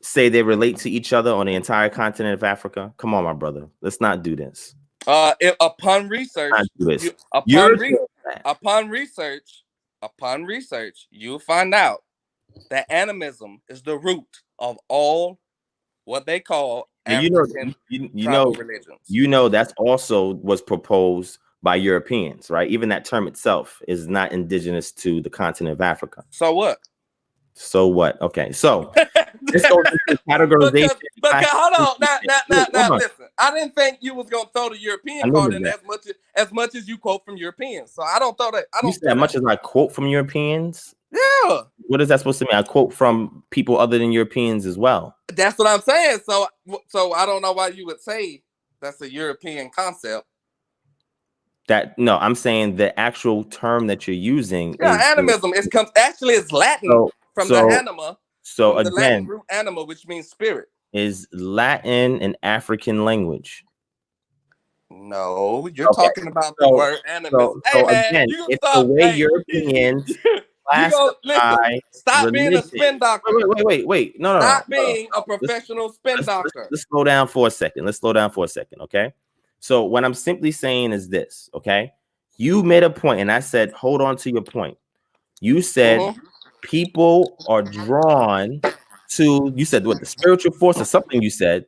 say they relate to each other on the entire continent of Africa? Come on, my brother. Let's not do this. Upon research, upon research, you'll find out that animism is the root of all what they call African tribal religions. You know that's also was proposed by Europeans, right? Even that term itself is not indigenous to the continent of Africa. So what? So what? Okay, so this goes into categorization. But hold on, now listen. I didn't think you was gonna throw the European card in as much as you quote from Europeans. So I don't throw that. I don't. You said as much as I quote from Europeans. Yeah. What is that supposed to mean? I quote from people other than Europeans as well. That's what I'm saying. So I don't know why you would say that's a European concept. No, I'm saying the actual term that you're using. Yeah, animism. It's Latin from the anima. So from again, the Latin root anima, which means spirit. Is Latin an African language? No, you're talking about the word animism. Hey man, again, it's the way Europeans classify. Stop being a spin doctor. Wait. No. Stop being a professional spin doctor. Let's slow down for a second. Okay. So what I'm simply saying is this, okay? You made a point, and I said, hold on to your point. You said people are drawn to, you said what, the spiritual force or something you said,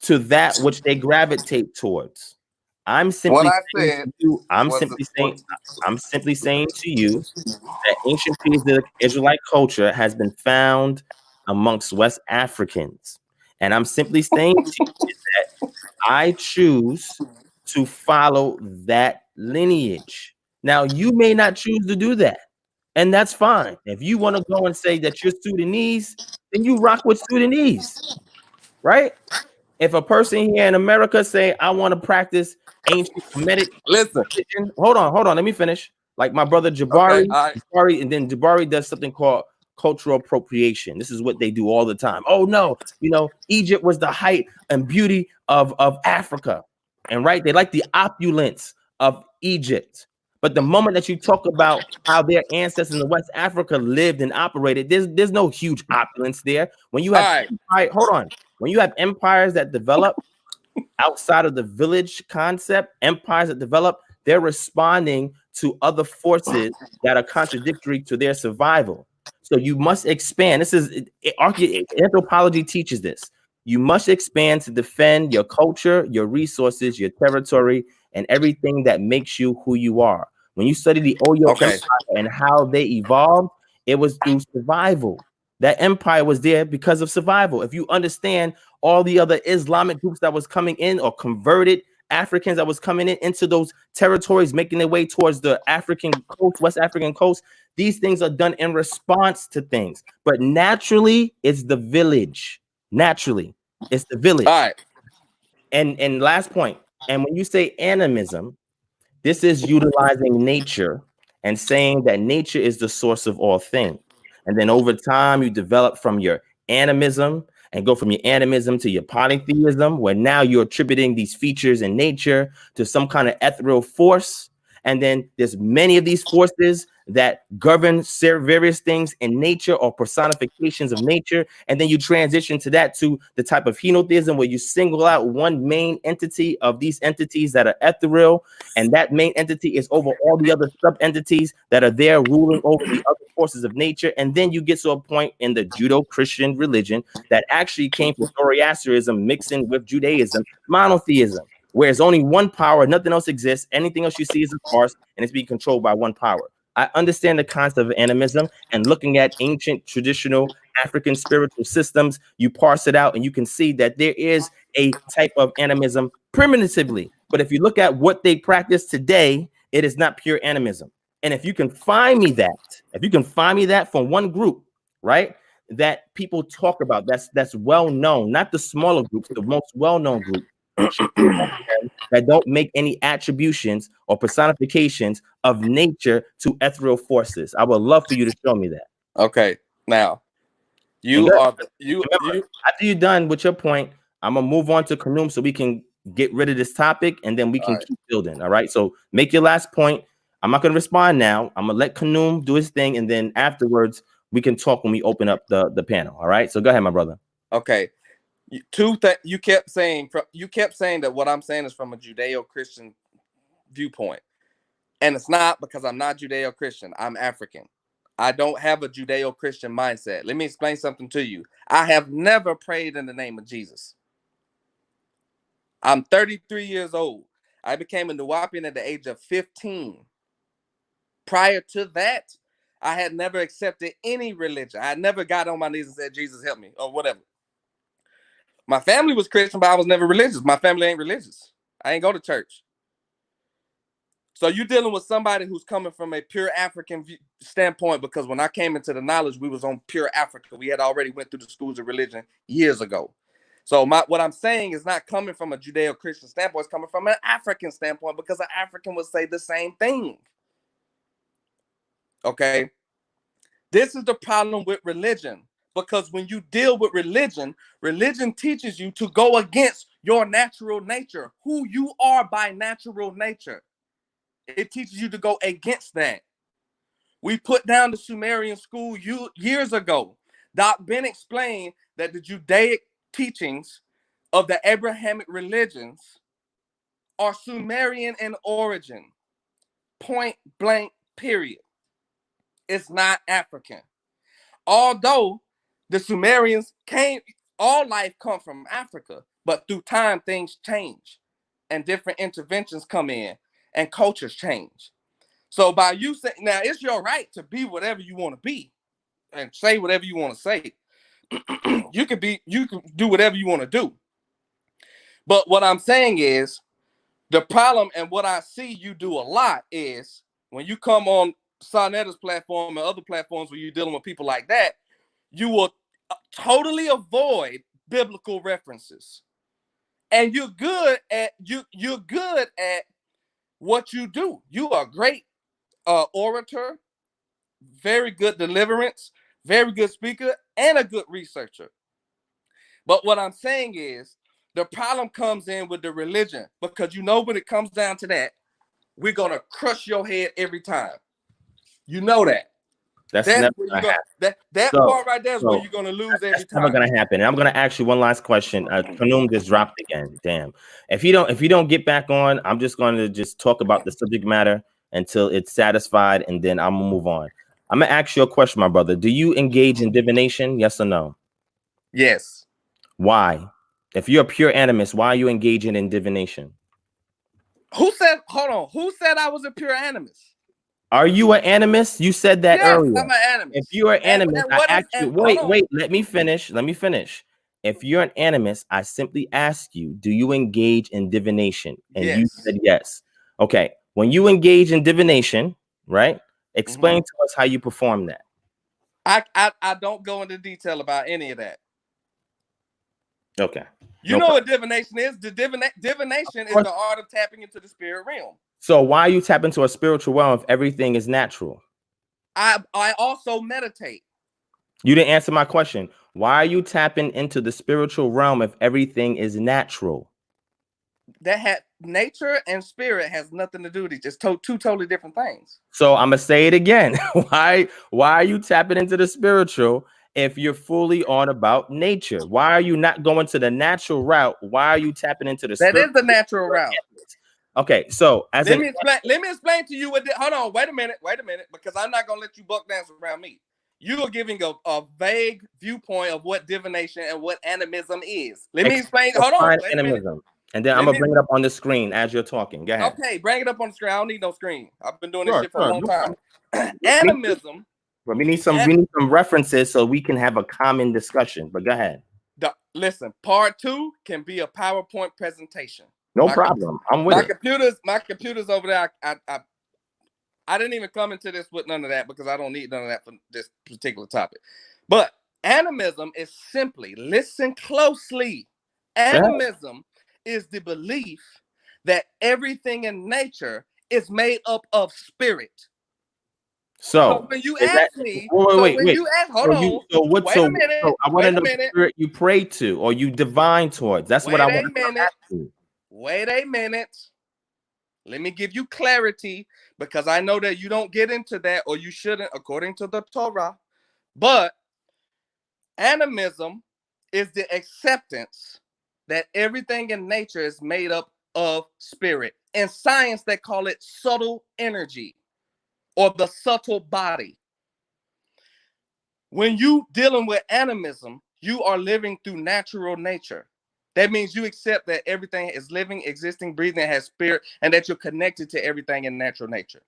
to that which they gravitate towards. I'm simply saying to you that ancient Israelite culture has been found amongst West Africans. And I'm simply saying to you that I choose to follow that lineage. Now, you may not choose to do that, and that's fine. If you want to go and say that you're Sudanese, then you rock with Sudanese, right? If a person here in America say, I want to practice ancient Kemetic religion, hold on, let me finish. Like my brother Jabari, and then Jabari does something called cultural appropriation. This is what they do all the time. Oh no, Egypt was the height and beauty of Africa, and right, they like the opulence of Egypt. But the moment that you talk about how their ancestors in West Africa lived and operated, there's no huge opulence there. When you have when you have empires that develop outside of the village concept, empires that develop, they're responding to other forces that are contradictory to their survival. So you must expand. This is anthropology teaches this. You must expand to defend your culture, your resources, your territory, and everything that makes you who you are. When you study the Oyo Empire and how they evolved, it was through survival. That empire was there because of survival. If you understand all the other Islamic groups that was coming in, or converted Africans that was coming into those territories, making their way towards the African coast, West African coast, these things are done in response to things. But naturally, it's the village. Naturally, it's the village. All right. And last point. And when you say animism, this is utilizing nature and saying that nature is the source of all things. And then over time, you develop from your animism and go from your animism to your polytheism, where now you're attributing these features in nature to some kind of ethereal force. And then there's many of these forces that govern various things in nature or personifications of nature. And then you transition to the type of henotheism where you single out one main entity of these entities that are ethereal. And that main entity is over all the other sub-entities that are there ruling over the other forces of nature. And then you get to a point in the Judeo-Christian religion that actually came from Zoroastrianism mixing with Judaism, monotheism, where it's only one power, nothing else exists. Anything else you see is a farce, and it's being controlled by one power. I understand the concept of animism, and looking at ancient traditional African spiritual systems, you parse it out and you can see that there is a type of animism primitively. But if you look at what they practice today, it is not pure animism. And if you can find me that from one group, right, that people talk about, that's well known, not the smaller groups, the most well-known group, that don't make any attributions or personifications of nature to ethereal forces. I would love for you to show me that. Okay, now After you're done with your point, I'm gonna move on to Kanum so we can get rid of this topic and then we can keep building. All right. So make your last point. I'm not gonna respond now. I'm gonna let Kanum do his thing, and then afterwards we can talk when we open up the panel. All right. So go ahead, my brother. Okay. You kept saying that what I'm saying is from a Judeo-Christian viewpoint, and it's not, because I'm not Judeo-Christian. I'm African. I don't have a Judeo-Christian mindset. Let me explain something to you. I have never prayed in the name of Jesus. I'm 33 years old. I became a Nuwapian at the age of 15. Prior to that, I had never accepted any religion. I never got on my knees and said, Jesus, help me, or whatever. My family was Christian, but I was never religious. My family ain't religious. I ain't go to church. So you're dealing with somebody who's coming from a pure African standpoint, because when I came into the knowledge, we was on pure Africa. We had already went through the schools of religion years ago. So what I'm saying is not coming from a Judeo-Christian standpoint. It's coming from an African standpoint, because an African would say the same thing. Okay? This is the problem with religion. Because when you deal with religion, religion teaches you to go against your natural nature, who you are by natural nature. It teaches you to go against that. We put down the Sumerian school years ago. Doc Ben explained that the Judaic teachings of the Abrahamic religions are Sumerian in origin. Point blank, period. It's not African. Although the Sumerians all life come from Africa, but through time things change and different interventions come in and cultures change. So by you saying, now it's your right to be whatever you want to be and say whatever you want to say. You can do whatever you want to do. But what I'm saying is, the problem, and what I see you do a lot, is when you come on Sonetta's platform and other platforms where you're dealing with people like that, you will totally avoid biblical references. And you're good at what you do. You are a great orator, very good deliverance, very good speaker, and a good researcher. But what I'm saying is, the problem comes in with the religion, because when it comes down to that, we're gonna crush your head every time. You know that. That's never gonna happen. That part right there is where you're gonna lose every time. Never gonna happen. And I'm gonna ask you one last question. Kanum just dropped again. Damn. If you don't get back on, I'm just gonna talk about the subject matter until it's satisfied, and then I'm gonna move on. I'm gonna ask you a question, my brother. Do you engage in divination? Yes or no? Yes. Why? If you're a pure animist, why are you engaging in divination? Hold on. Who said I was a pure animist? Are you an animist? You said that earlier. I'm an animist. If you are an animist, I asked you. Wait. Let me finish. If you're an animist, I simply ask you, do you engage in divination? And you said yes. Okay. When you engage in divination, right? Explain to us how you perform that. I don't go into detail about any of that. Okay. You know what divination is? Divination is the art of tapping into the spirit realm. So why you tap into a spiritual realm if everything is natural? I also meditate. You didn't answer my question. Why are you tapping into the spiritual realm if everything is natural? That nature and spirit has nothing to do with it. It's two totally different things. So I'm gonna say it again. Why are you tapping into the spiritual if you're fully on about nature? Why are you not going to the natural route? Why are you tapping into the That spiritual? is the natural route. Okay, so let me explain to you what hold on, wait a minute, because I'm not gonna let you buck dance around me. You are giving a vague viewpoint of what divination and what animism is. Let me explain. Hold on, wait animism. And then I'm gonna bring it up on the screen as you're talking. Go ahead. Okay, bring it up on the screen. I don't need no screen. I've been doing this shit for a long time. Animism. But we need some references so we can have a common discussion. But go ahead. Listen, part 2 can be a PowerPoint presentation. No problem. I'm with it. My computer's over there. I didn't even come into this with none of that because I don't need none of that for this particular topic. But animism is simply, listen closely. Animism is the belief that everything in nature is made up of spirit. So when you ask me, wait. You ask, hold on. Wait a minute. So I want to know the spirit you pray to or you divine towards. That's what I want to ask you. Wait a minute. Let me give you clarity because I know that you don't get into that or you shouldn't according to the Torah. But animism is the acceptance that everything in nature is made up of spirit. In science, they call it subtle energy or the subtle body. When you dealing with animism, you are living through natural nature. That means you accept that everything is living, existing, breathing, has spirit, and that you're connected to everything in natural nature.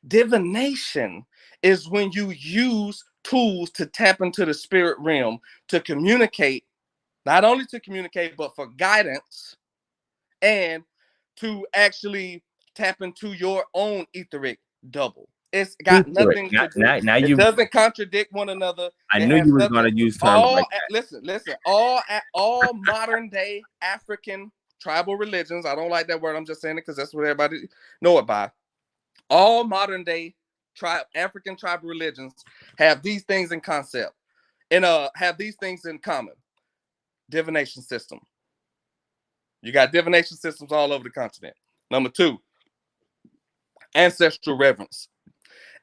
Divination is when you use tools to tap into the spirit realm to communicate, not only to communicate, but for guidance and to actually tap into your own etheric double. It's got nothing to do. It doesn't contradict one another. I knew you were going to use terms like that. Listen. All modern day African tribal religions. I don't like that word. I'm just saying it because that's what everybody know it by. All modern day African tribal religions have these things in concept and have these things in common. Divination system. You got divination systems all over the continent. Number 2, ancestral reverence.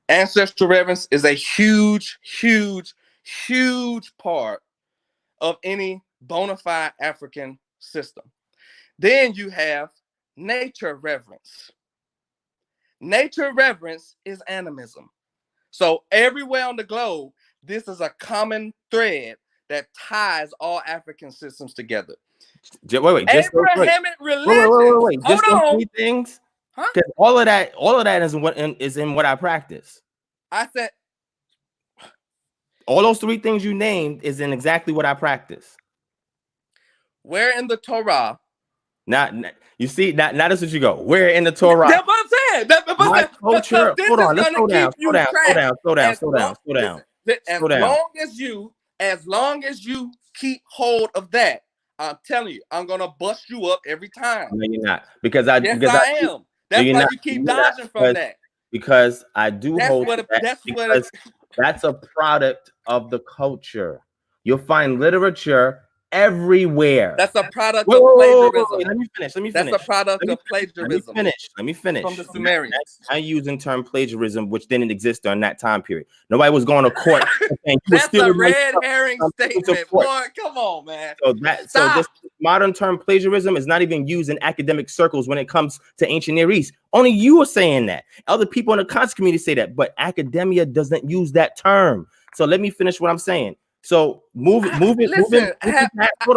Ancestral reverence is a huge part of any bona fide African system. Then you have nature reverence. Nature reverence is animism. So everywhere on the globe, this is a common thread that ties all African systems together. Wait. Abrahamic religion. Wait. Just those 3 things. Because all of that is in what I practice. I said all those 3 things you named is in exactly what I practice. Where in the Torah? Not you see, not that's what you go. Where in the Torah? That's what I'm saying. My culture. Hold on, let's slow down. As long as you keep hold of that, I'm telling you, I'm gonna bust you up every time. No, you're not. Because I am. That's why you keep dodging from that. Because I do hold that's a product of the culture. You'll find literature everywhere. That's a product of plagiarism. Let me finish. That's a product of plagiarism. Let me finish. From the Sumerians. I'm using term plagiarism, which didn't exist during that time period. Nobody was going to court. That's a red herring statement. Boy, come on, man. So this modern term plagiarism is not even used in academic circles when it comes to ancient Near East. Only you are saying that. Other people in the conscious community say that, but academia doesn't use that term. So let me finish what I'm saying. So moving past. Hold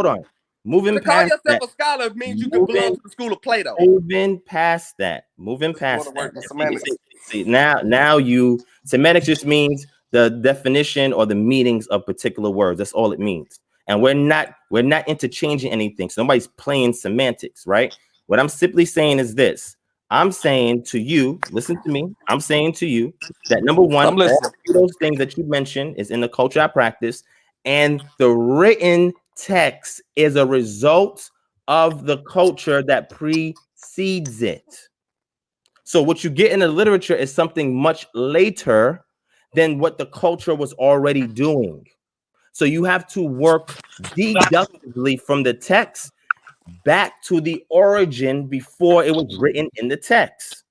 on. Moving to past call yourself a scholar means you can belong to the school of Plato. Moving past that. See, now semantics just means the definition or the meanings of particular words. That's all it means. And we're not interchanging anything. So nobody's playing semantics, right? What I'm simply saying is this. I'm saying to you, listen to me. I'm saying to you that number 1, all those things that you mentioned is in the culture I practice, and the written text is a result of the culture that precedes it. So what you get in the literature is something much later than what the culture was already doing. So you have to work deductively from the text back to the origin before it was written in the text.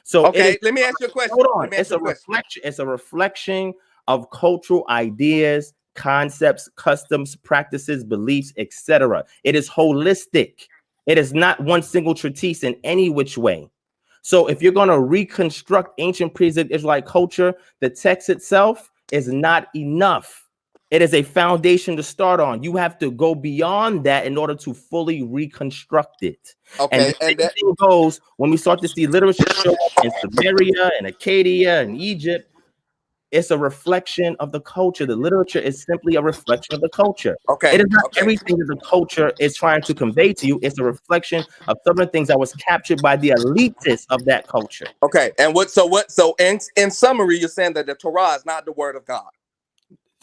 So okay, let me ask you a question. Hold on. Let me ask It's you a question. reflection. It's a reflection of cultural ideas, concepts, customs, practices, beliefs, etc. It is holistic. It is not one single treatise in any which way. So if you're going to reconstruct ancient pre-Israelite culture, the text itself is not enough. It is a foundation to start on. You have to go beyond that in order to fully reconstruct it. Okay, and the thing goes when we start to see literature show up in Samaria and Acadia and Egypt. It's a reflection of the culture. The literature is simply a reflection of the culture. okay, It is not okay. everything that the culture is trying to convey to you. It's a reflection of some of the things that was captured by the elitists of that culture. Okay, and so in summary, you're saying that the Torah is not the word of God.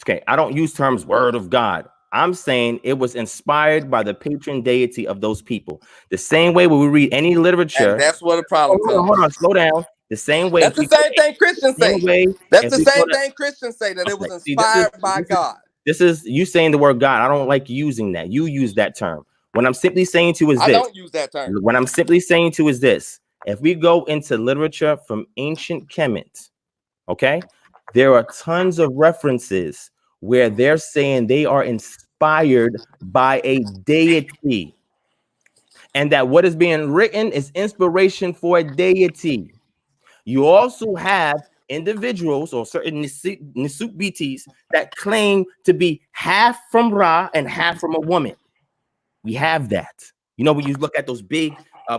Okay, I don't use terms word of God. I'm saying it was inspired by the patron deity of those people. The same way when we read any literature. And that's what the problem comes. Hold on, slow down. The same way. That's the same thing Christians say. That's the same thing Christians say, that it was inspired by God. This is you saying the word God. I don't like using that. You use that term. What I'm simply saying to is this. I don't use that term. What I'm simply saying to is this. If we go into literature from ancient Kemet, okay, there are tons of references where they're saying they are inspired by a deity, and that what is being written is inspiration for a deity. You also have individuals or certain Nisuk BTs that claim to be half from Ra and half from a woman. We have that. You know, when you look at those big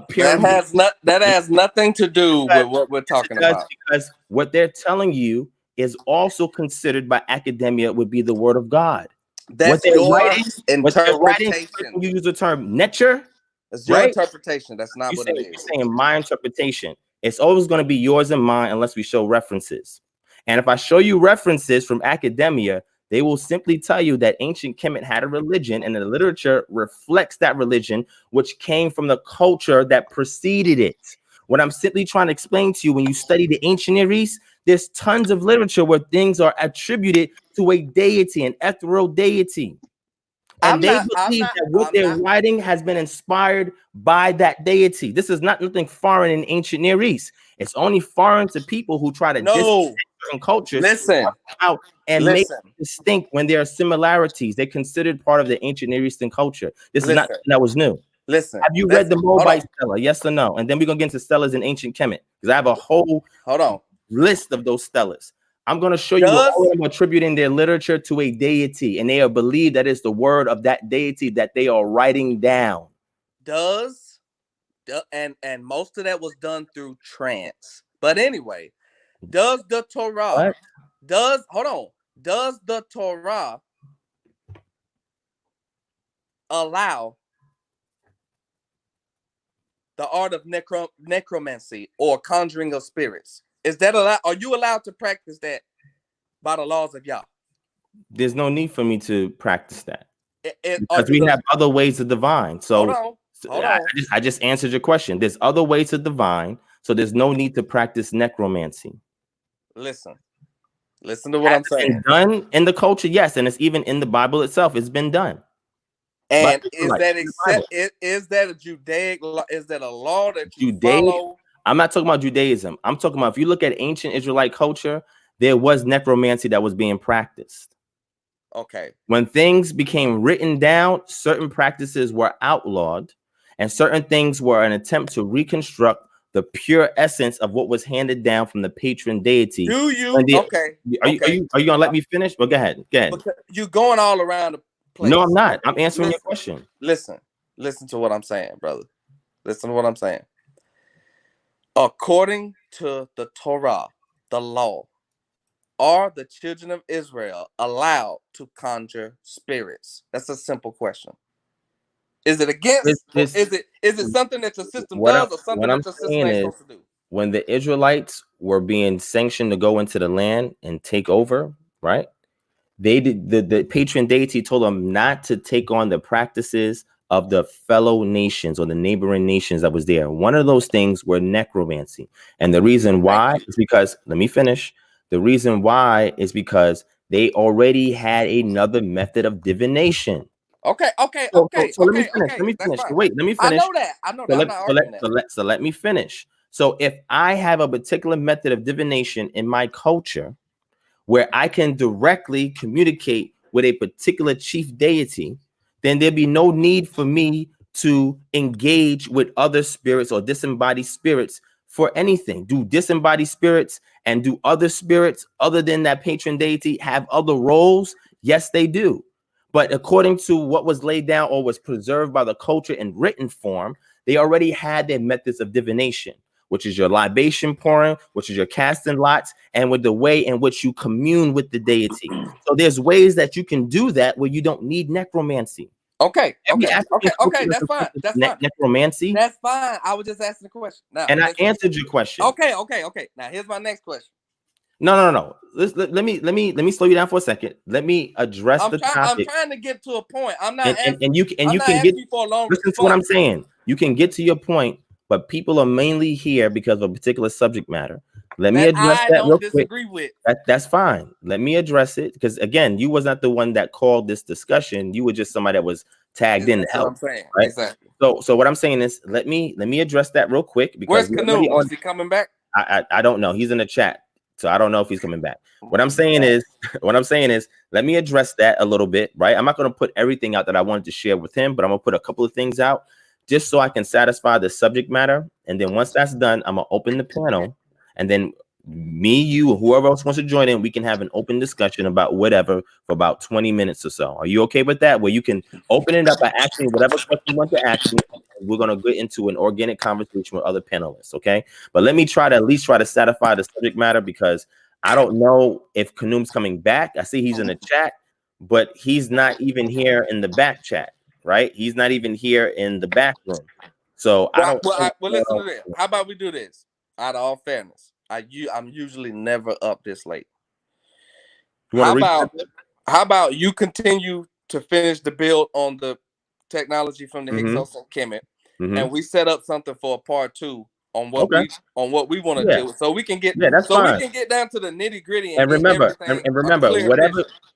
pyramids. That has nothing to do with what we're talking about. Because what they're telling you is also considered by academia would be the word of God. That's your interpretation. You use the term nature. It's your interpretation. That's not what it is. You're saying my interpretation. It's always going to be yours and mine unless we show references. And if I show you references from academia, they will simply tell you that ancient Kemet had a religion, and the literature reflects that religion, which came from the culture that preceded it. What I'm simply trying to explain to you, when you study the ancient Near East, there's tons of literature where things are attributed to a deity, an ethereal deity. And they believe that what they're writing has been inspired by that deity. This is not nothing foreign in ancient Near East. It's only foreign to people who try to distance certain cultures out and make it distinct when there are similarities. They considered part of the ancient Near Eastern culture. This is not something that was new. Have you read the Moabite stela? Yes or no? And then we're gonna get into stelas in ancient Kemet, because I have a whole list of those stelas. I'm going to show you all of them attributing their literature to a deity, and they are believed that it's the word of that deity that they are writing down. And most of that was done through trance. But anyway, does the Torah does the Torah allow the art of necromancy or conjuring of spirits? Is that allowed? Are you allowed to practice that by the laws of Yah? There's no need for me to practice that because we have other ways to divine. So I just answered your question. There's other ways to divine, so there's no need to practice necromancy. Listen to what I'm saying. It's been done in the culture, yes, and it's even in the Bible itself. It's been done. And is that a Judaic law? Is that a law that you follow? I'm not talking about Judaism. I'm talking about if you look at ancient Israelite culture, there was necromancy that was being practiced. Okay. When things became written down, certain practices were outlawed, and certain things were an attempt to reconstruct the pure essence of what was handed down from the patron deity. Do you? Are you gonna let me finish? Well, go ahead. You're going all around the place. No, I'm not. I'm answering your question. Listen to what I'm saying, brother. Listen to what I'm saying. According to the Torah, the law, are the children of Israel allowed to conjure spirits? That's a simple question. Is it against? Is it something that your system does, or something that your system ain't supposed to do? When the Israelites were being sanctioned to go into the land and take over, right? They did the patron deity told them not to take on the practices of the fellow nations or the neighboring nations that was there. One of those things were necromancy. And the reason why is because, let me finish. The reason why is because they already had another method of divination. Okay. So let me finish. Let me That's finish. fine. Wait, let me I finish. know that. I'm not arguing that. So let me finish. So if I have a particular method of divination in my culture where I can directly communicate with a particular chief deity, then there'd be no need for me to engage with other spirits or disembodied spirits for anything. Do disembodied spirits and do other spirits other than that patron deity have other roles? Yes, they do. But according to what was laid down or was preserved by the culture in written form, they already had their methods of divination, which is your libation pouring, which is your casting lots, and with the way in which you commune with the deity. So there's ways that you can do that where you don't need necromancy. Okay. That's That's fine. That's fine. Necromancy. That's fine. I was just asking the question. Now, and I answered your question. Okay. Now here's my next question. No. Let me slow you down for a second. Let me address the topic. I'm trying to get to a point. I'm not and you can get for a long listen response. to what I'm saying. You can get to your point, but people are mainly here because of a particular subject matter. Let me address that real quick. Disagree with. That's fine. Let me address it because again, you was not the one that called this discussion. You were just somebody that was tagged in to help. What I'm saying. Right? Exactly. So what I'm saying is, let me address that real quick because where's Canoe? Is he coming back? I don't know. He's in the chat, so I don't know if he's coming back. What I'm saying is, let me address that a little bit, right? I'm not going to put everything out that I wanted to share with him, but I'm going to put a couple of things out just so I can satisfy the subject matter. And then once that's done, I'm going to open the panel, and then me, you, or whoever else wants to join in, we can have an open discussion about whatever for about 20 minutes or so. Are you okay with that? Where you can open it up by asking whatever question you want to ask me. We're going to get into an organic conversation with other panelists, okay? But let me at least try to satisfy the subject matter because I don't know if Kanoom's coming back. I see he's in the chat, but he's not even here in the back chat, right? He's not even here in the back room. So I don't. Well, listen to this. How about we do this? Out of all fairness, I'm usually never up this late. How about you continue to finish the build on the technology from the Hyksos and Kemet, and we set up something for a part 2 on what we want to deal with, so we can get we can get down to the nitty gritty. And remember,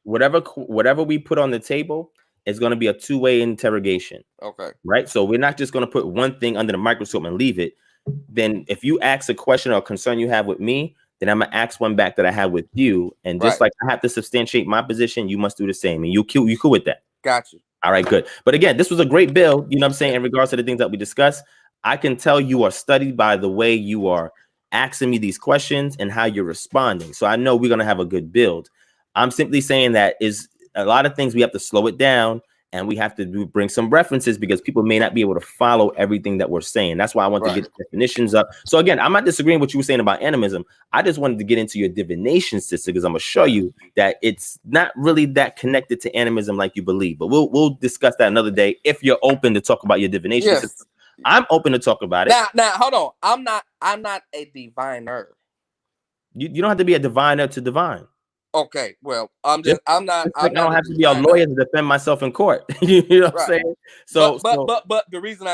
whatever we put on the table is going to be a two-way interrogation. Okay, right? So we're not just going to put one thing under the microscope and leave it. Then if you ask a question or concern you have with me, then I'm gonna ask one back that I have with you. And just like I have to substantiate my position, you must do the same. And you cool with that? Got you. All right, good. But again, this was a great build. You know what I'm saying? In regards to the things that we discussed, I can tell you are studied by the way you are asking me these questions and how you're responding. So I know we're gonna have a good build. I'm simply saying that is a lot of things we have to slow it down. And we have to bring some references because people may not be able to follow everything that we're saying. That's why I want to get definitions up. So again, I'm not disagreeing with what you were saying about animism. I just wanted to get into your divination system because I'm gonna show you that it's not really that connected to animism like you believe. But we'll discuss that another day if you're open to talk about your divination system. I'm open to talk about it. Now hold on. I'm not a diviner. You don't have to be a diviner to divine. Okay, well, I'm not. I don't have to be a lawyer to defend myself in court. You know what I'm saying? So, but the reason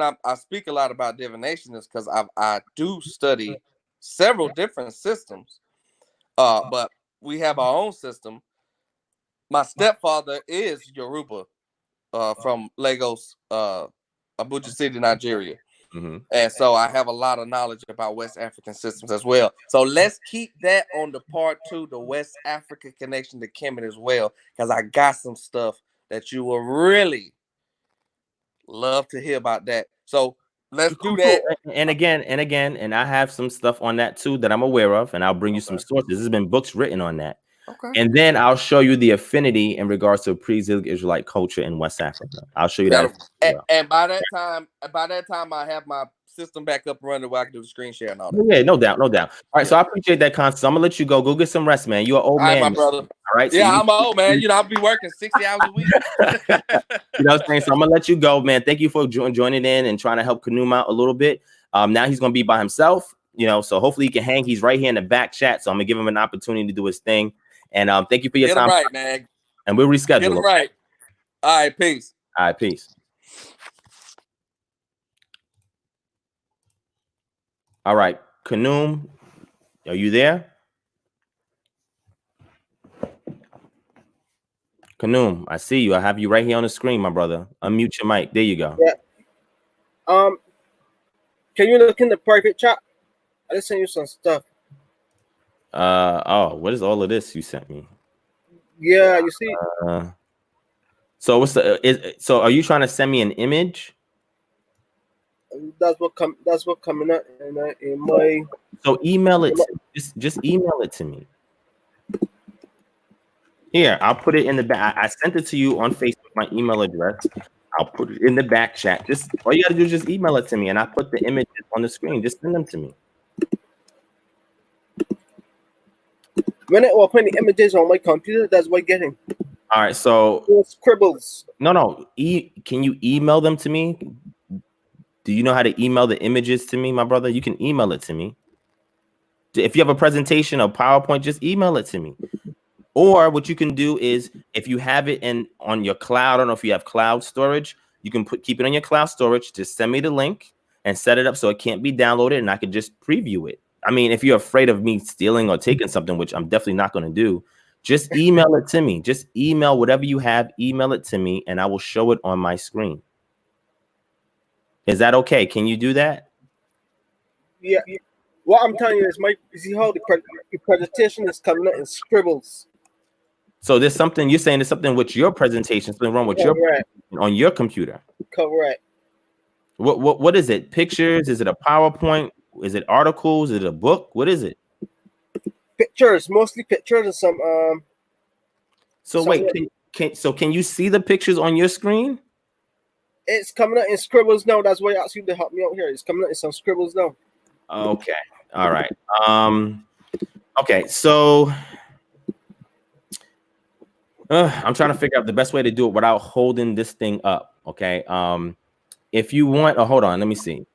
I speak a lot about divination is because I do study several different systems. But we have our own system. My stepfather is Yoruba, from Lagos, Abuja City, Nigeria. And so I have a lot of knowledge about West African systems as well. So let's keep that on the part 2, the West Africa connection to Kemet as well, because I got some stuff that you will really love to hear about that. So let's do that. And again, I have some stuff on that too that I'm aware of, and I'll bring you some sources. There's been books written on that. Okay. And then I'll show you the affinity in regards to pre-Exilic Israelite culture in West Africa. I'll show you that. And by that time, I have my system back up and running where I can do the screen share and all that. Yeah, no doubt. All right, so I appreciate that, Constance. I'm gonna let you go. Go get some rest, man. You're an old man, my brother. All right. Yeah, I'm an old man. You know, I'll be working 60 hours a week. You know what I'm saying? So I'm gonna let you go, man. Thank you for joining in and trying to help Kanoom out a little bit. Now he's gonna be by himself, you know, so hopefully he can hang. He's right here in the back chat, so I'm gonna give him an opportunity to do his thing. And thank you for your time. Right, man. And we'll reschedule. Get him right. All right, peace. All right, peace. All right, Kanoom, are you there? Kanum, I see you. I have you right here on the screen, my brother. Unmute your mic. There you go. Yeah. Can you look in the private chat? I just sent you some stuff. Oh, what is all of this you sent me? Yeah, you see. So what's the so are you trying to send me an image? That's what coming up in my. So email it. Just email it to me. Here, I'll put it in the back. I sent it to you on Facebook, my email address. I'll put it in the back chat. Just all you gotta do is just email it to me, and I put the images on the screen. Just send them to me. When I open the images on my computer, that's what I'm getting. All right, so scribbles. No. Can you email them to me? Do you know how to email the images to me, my brother? You can email it to me. If you have a presentation or PowerPoint, just email it to me. Or what you can do is, if you have it on your cloud, I don't know if you have cloud storage, you can keep it on your cloud storage. Just send me the link and set it up so it can't be downloaded, and I can just preview it. I mean, if you're afraid of me stealing or taking something, which I'm definitely not going to do, just email it to me. Just email whatever you have, email it to me, and I will show it on my screen. Is that okay? Can you do that? Yeah. What I'm telling you is, you see how the presentation is coming out in scribbles. So there's something you're saying. There's something with your presentation, something wrong with your on your computer. Correct. What is it? Pictures? Is it a PowerPoint? Is it articles? Is it a book? What is it? Pictures, mostly pictures and some. So wait, can you see the pictures on your screen? It's coming out in scribbles now. That's why I asked you to help me out here. It's coming out in some scribbles now. Okay. All right. Okay. So I'm trying to figure out the best way to do it without holding this thing up. Okay. If you want, hold on. Let me see.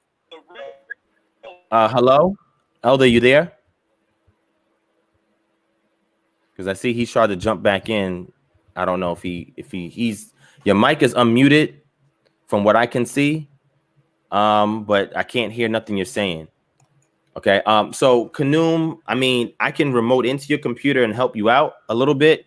Hello, Elder, you there? Because I see he's tried to jump back in. I don't know if he's your mic is unmuted from what I can see. But I can't hear nothing you're saying. Okay. So Kanum, I mean, I can remote into your computer and help you out a little bit.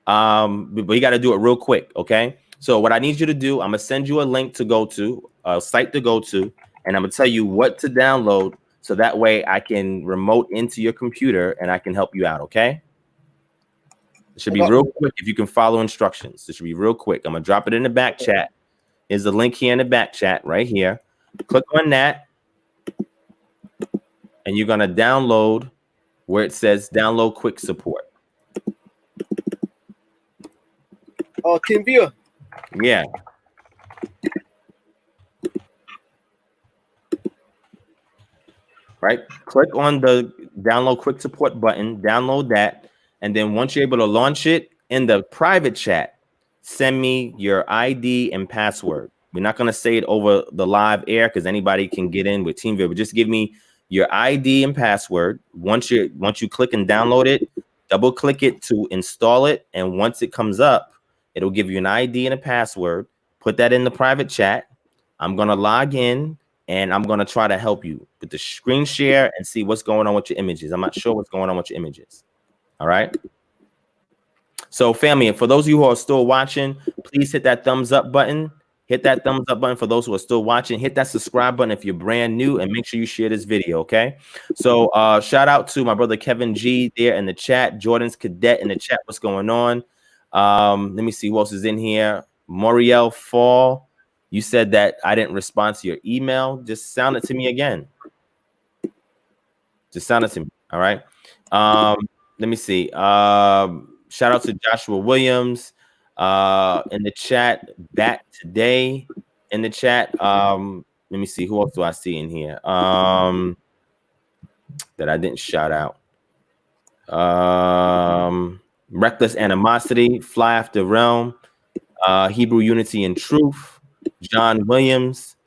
But you got to do it real quick. Okay. So what I need you to do, I'm gonna send you a link to go to, a site to go to, and I'm gonna tell you what to download, so that way I can remote into your computer and I can help you out. Okay. It should be real quick if you can follow instructions. It should be real quick. I'm gonna drop it in the back chat. Here's the link here in the back chat right here. Click on that, and you're gonna download where it says download quick support. Oh, TeamViewer. Yeah. Right. Click on the download quick support button, download that. And then once you're able to launch it in the private chat, send me your ID and password. We're not going to say it over the live air because anybody can get in with TeamViewer, but just give me your ID and password. Once you click and download it, double click it to install it. And once it comes up, it'll give you an ID and a password. Put that in the private chat. I'm going to log in and I'm going to try to help you with the screen share and see what's going on with your images. I'm not sure what's going on with your images. All right. So family, and for those of you who are still watching, please hit that thumbs up button. Hit that thumbs up button for those who are still watching. Hit that subscribe button if you're brand new, and make sure you share this video. Okay. So shout out to my brother Kevin G there in the chat. Jordan's Cadet in the chat. What's going on? Let me see who else is in here. Moriel Fall, you said that I didn't respond to your email. Just sound it to me again. Just sound it to me. All right. Let me see. Shout out to Joshua Williams in the chat. Back today in the chat. Let me see. Who else do I see in here that I didn't shout out? Reckless Animosity, Fly After Realm, Hebrew Unity and Truth, John Williams.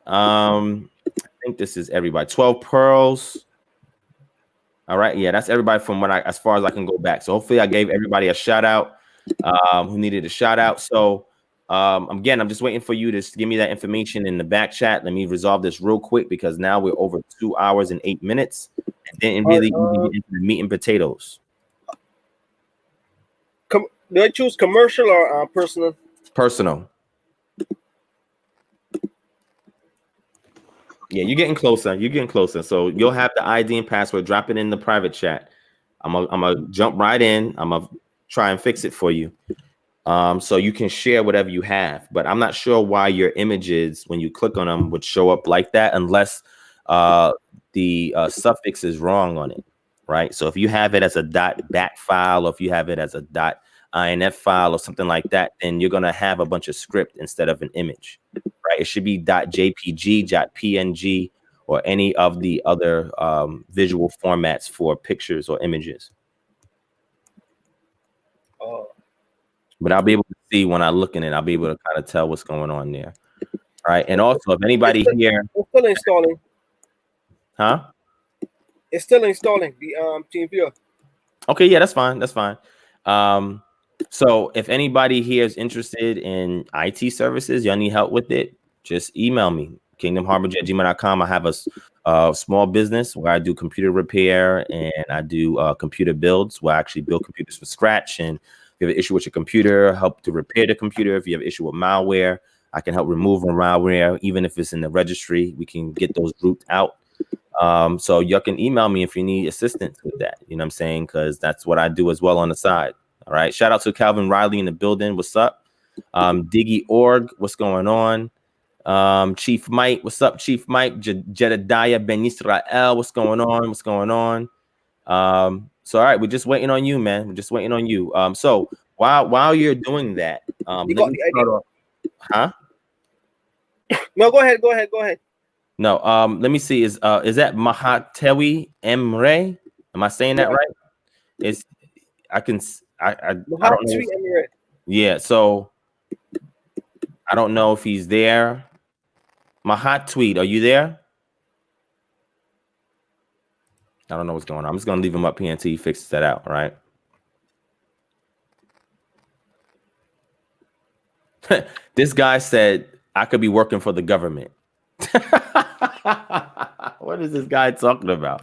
I think this is everybody. 12 Pearls. All right, yeah, that's everybody from as far as I can go back. So hopefully I gave everybody a shout out who needed a shout out. So again, I'm just waiting for you to give me that information in the back chat. Let me resolve this real quick because now we're over 2 hours and 8 minutes, and then really even get into the meat and potatoes. Do I choose commercial or personal? Personal. Yeah, you're getting closer. You're getting closer. So you'll have the ID and password. Drop it in the private chat. I'm gonna jump right in. I'm gonna try and fix it for you. So you can share whatever you have. But I'm not sure why your images, when you click on them, would show up like that unless the suffix is wrong on it, right? So if you have it as a .bat file, or if you have it as a .inf file or something like that, then you're gonna have a bunch of script instead of an image, right? It should be .jpg, .png, or any of the other visual formats for pictures or images. Oh. But I'll be able to see when I look in it. I'll be able to kind of tell what's going on there, right? And also, if anybody here, it's still installing. Huh? It's still installing the team viewer. Okay, yeah, that's fine. That's fine. So if anybody here is interested in IT services, y'all need help with it, just email me, kingdomharbor@gmail.com. I have a small business where I do computer repair and I do computer builds where I actually build computers from scratch. And if you have an issue with your computer, help to repair the computer. If you have an issue with malware, I can help remove malware. Even if it's in the registry, we can get those rooted out. So you can email me if you need assistance with that. You know what I'm saying? Because that's what I do as well on the side. All right. Shout out to Calvin Riley in the building. What's up? Diggy Org, what's going on? Chief Mike, what's up, Chief Mike? Jedediah Ben Israel, what's going on? What's going on? So all right, we're just waiting on you, man. We're just waiting on you. So while you're doing that, You got the idea. Huh? No, go ahead. No, let me see. Is that Mahatewi Emre? Am I saying that right? I don't know. Yeah, so I don't know if he's there. Mahat Tweet, are you there? I don't know what's going on. I'm just gonna leave him up here until he fixes that out, right? This guy said I could be working for the government. What is this guy talking about?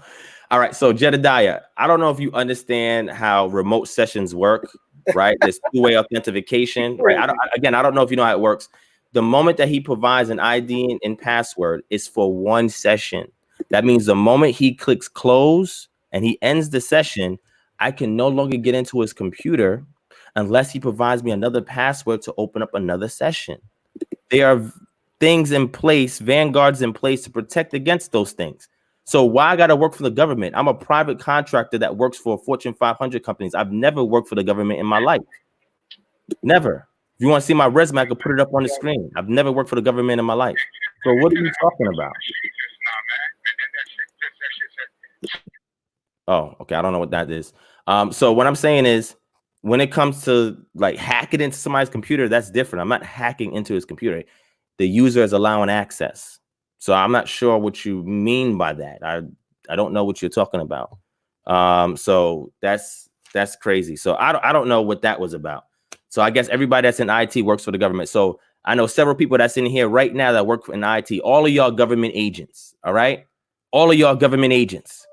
All right, so Jedediah, I don't know if you understand how remote sessions work, right? There's two-way authentication, right? I don't know if you know how it works. The moment that he provides an ID and password is for one session. That means the moment he clicks close and he ends the session, I can no longer get into his computer unless he provides me another password to open up another session. There are things in place, vanguards in place to protect against those things. So why I got to work for the government? I'm a private contractor that works for Fortune 500 companies. I've never worked for the government in my life. Never. If you want to see my resume, I can put it up on the screen. I've never worked for the government in my life. So what are you talking about? Oh, okay. I don't know what that is. So what I'm saying is, when it comes to like hacking into somebody's computer, that's different. I'm not hacking into his computer. The user is allowing access. So I'm not sure what you mean by that. I don't know what you're talking about. So that's crazy. So I don't know what that was about. So I guess everybody that's in IT works for the government. So I know several people that's in here right now that work in IT. All of y'all government agents. All right. All of y'all government agents.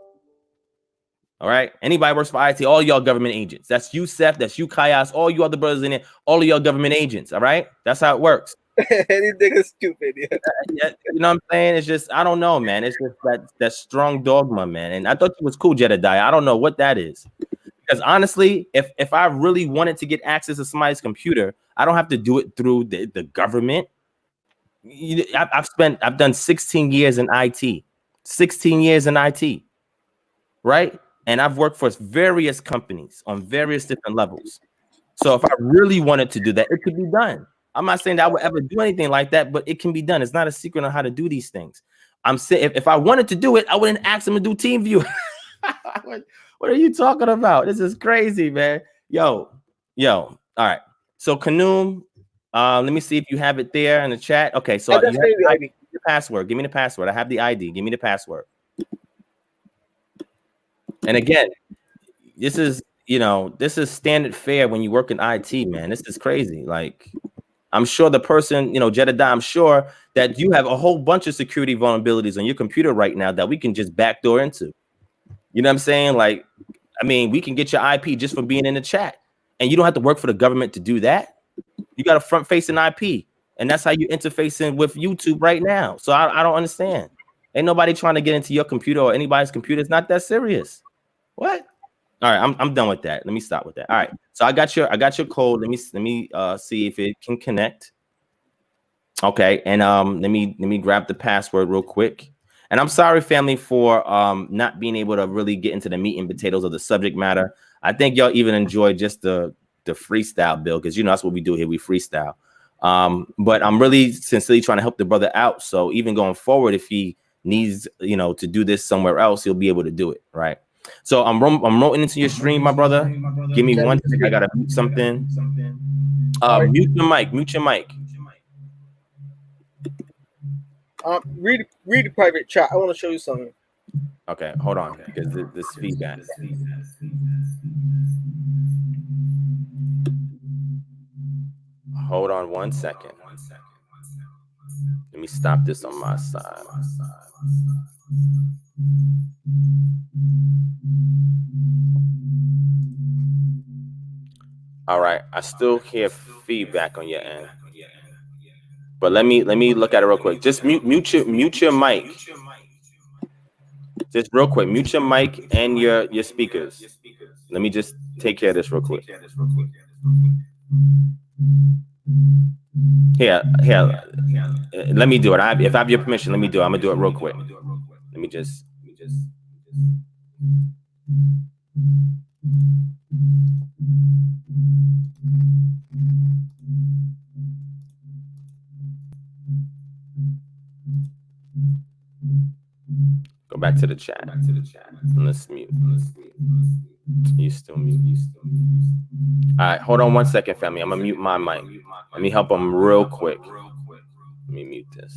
All right. Anybody works for IT, all y'all government agents. That's you, Seth. That's you, Kaias. All you other brothers in it. All of y'all government agents. All right. That's how it works. These niggas stupid. Yeah. You know what I'm saying? It's just, I don't know, man. It's just that strong dogma, man. And I thought you was cool, Jedediah. I don't know what that is. Because honestly, if I really wanted to get access to somebody's computer, I don't have to do it through the government. I've done 16 years in IT. 16 years in IT. Right? And I've worked for various companies on various different levels. So if I really wanted to do that, it could be done. I'm not saying that I would ever do anything like that, but it can be done. It's not a secret on how to do these things. I'm saying if I wanted to do it, I wouldn't ask them to do TeamViewer. What are you talking about? This is crazy, man. Yo. All right. So Kanoom, let me see if you have it there in the chat. Okay, so you have the ID. The password. Give me the password. I have the ID. Give me the password. And again, this is standard fare when you work in IT, man. This is crazy. Like, I'm sure the person, Jedediah, I'm sure that you have a whole bunch of security vulnerabilities on your computer right now that we can just backdoor into. You know what I'm saying? Like, I mean, we can get your IP just from being in the chat. and you don't have to work for the government to do that. You got a front-facing IP, and that's how you interfacing with YouTube right now. So I don't understand. Ain't nobody trying to get into your computer or anybody's computer. It's not that serious. What? All right, I'm done with that. Let me stop with that. All right, so I got your code. Let me see if it can connect. Okay, and let me grab the password real quick. And I'm sorry, family, for not being able to really get into the meat and potatoes of the subject matter. I think y'all even enjoy just the freestyle build, because you know that's what we do here. We freestyle. But I'm really sincerely trying to help the brother out. So even going forward, if he needs, you know, to do this somewhere else, he'll be able to do it, right? So I'm rolling into your stream, my brother. Give me one second. I gotta mute something. Mute your mic. Mute your mic. Read the private chat. I want to show you something. Okay, hold on, because this feedback. Hold on 1 second. Let me stop this on my side. All right, I still hear feedback on your end, but let me look at it real quick. Just mute your mic. Just real quick, mute your mic and your speakers. Let me just take care of this real quick. Here. Let me do it. If I have your permission, let me do it. I'm gonna do it real quick. Let me just. Go back to the chat. Let's mute. You still mute. All right, hold on 1 second, family. I'm gonna mute my mic. Let me help them real quick. Let me mute this.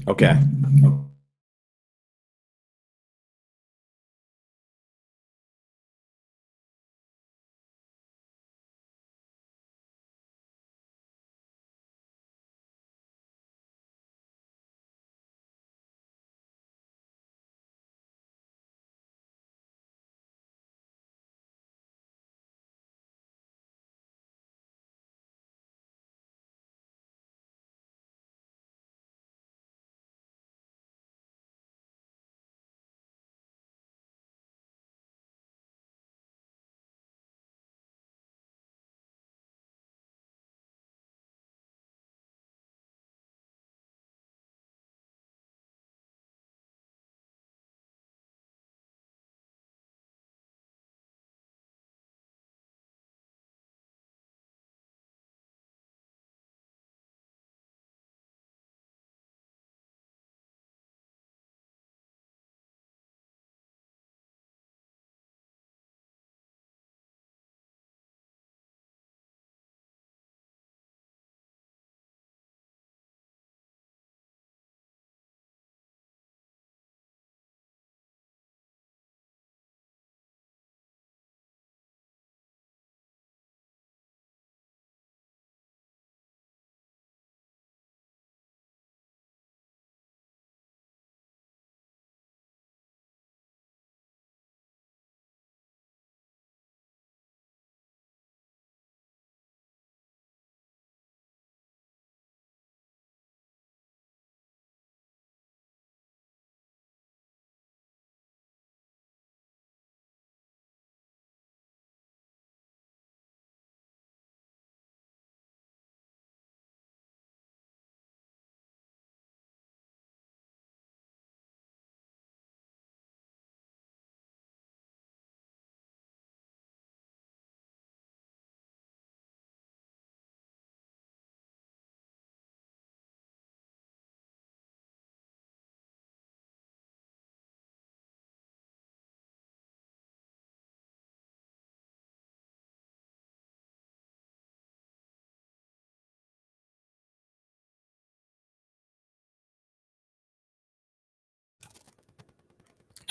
Okay.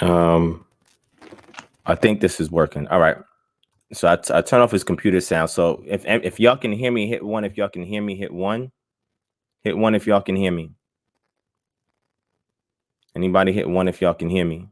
I think this is working. All right. So I turn off his computer sound. So if y'all can hear me, hit 1. If y'all can hear me, hit 1. Hit 1 if y'all can hear me. Anybody hit 1 if y'all can hear me?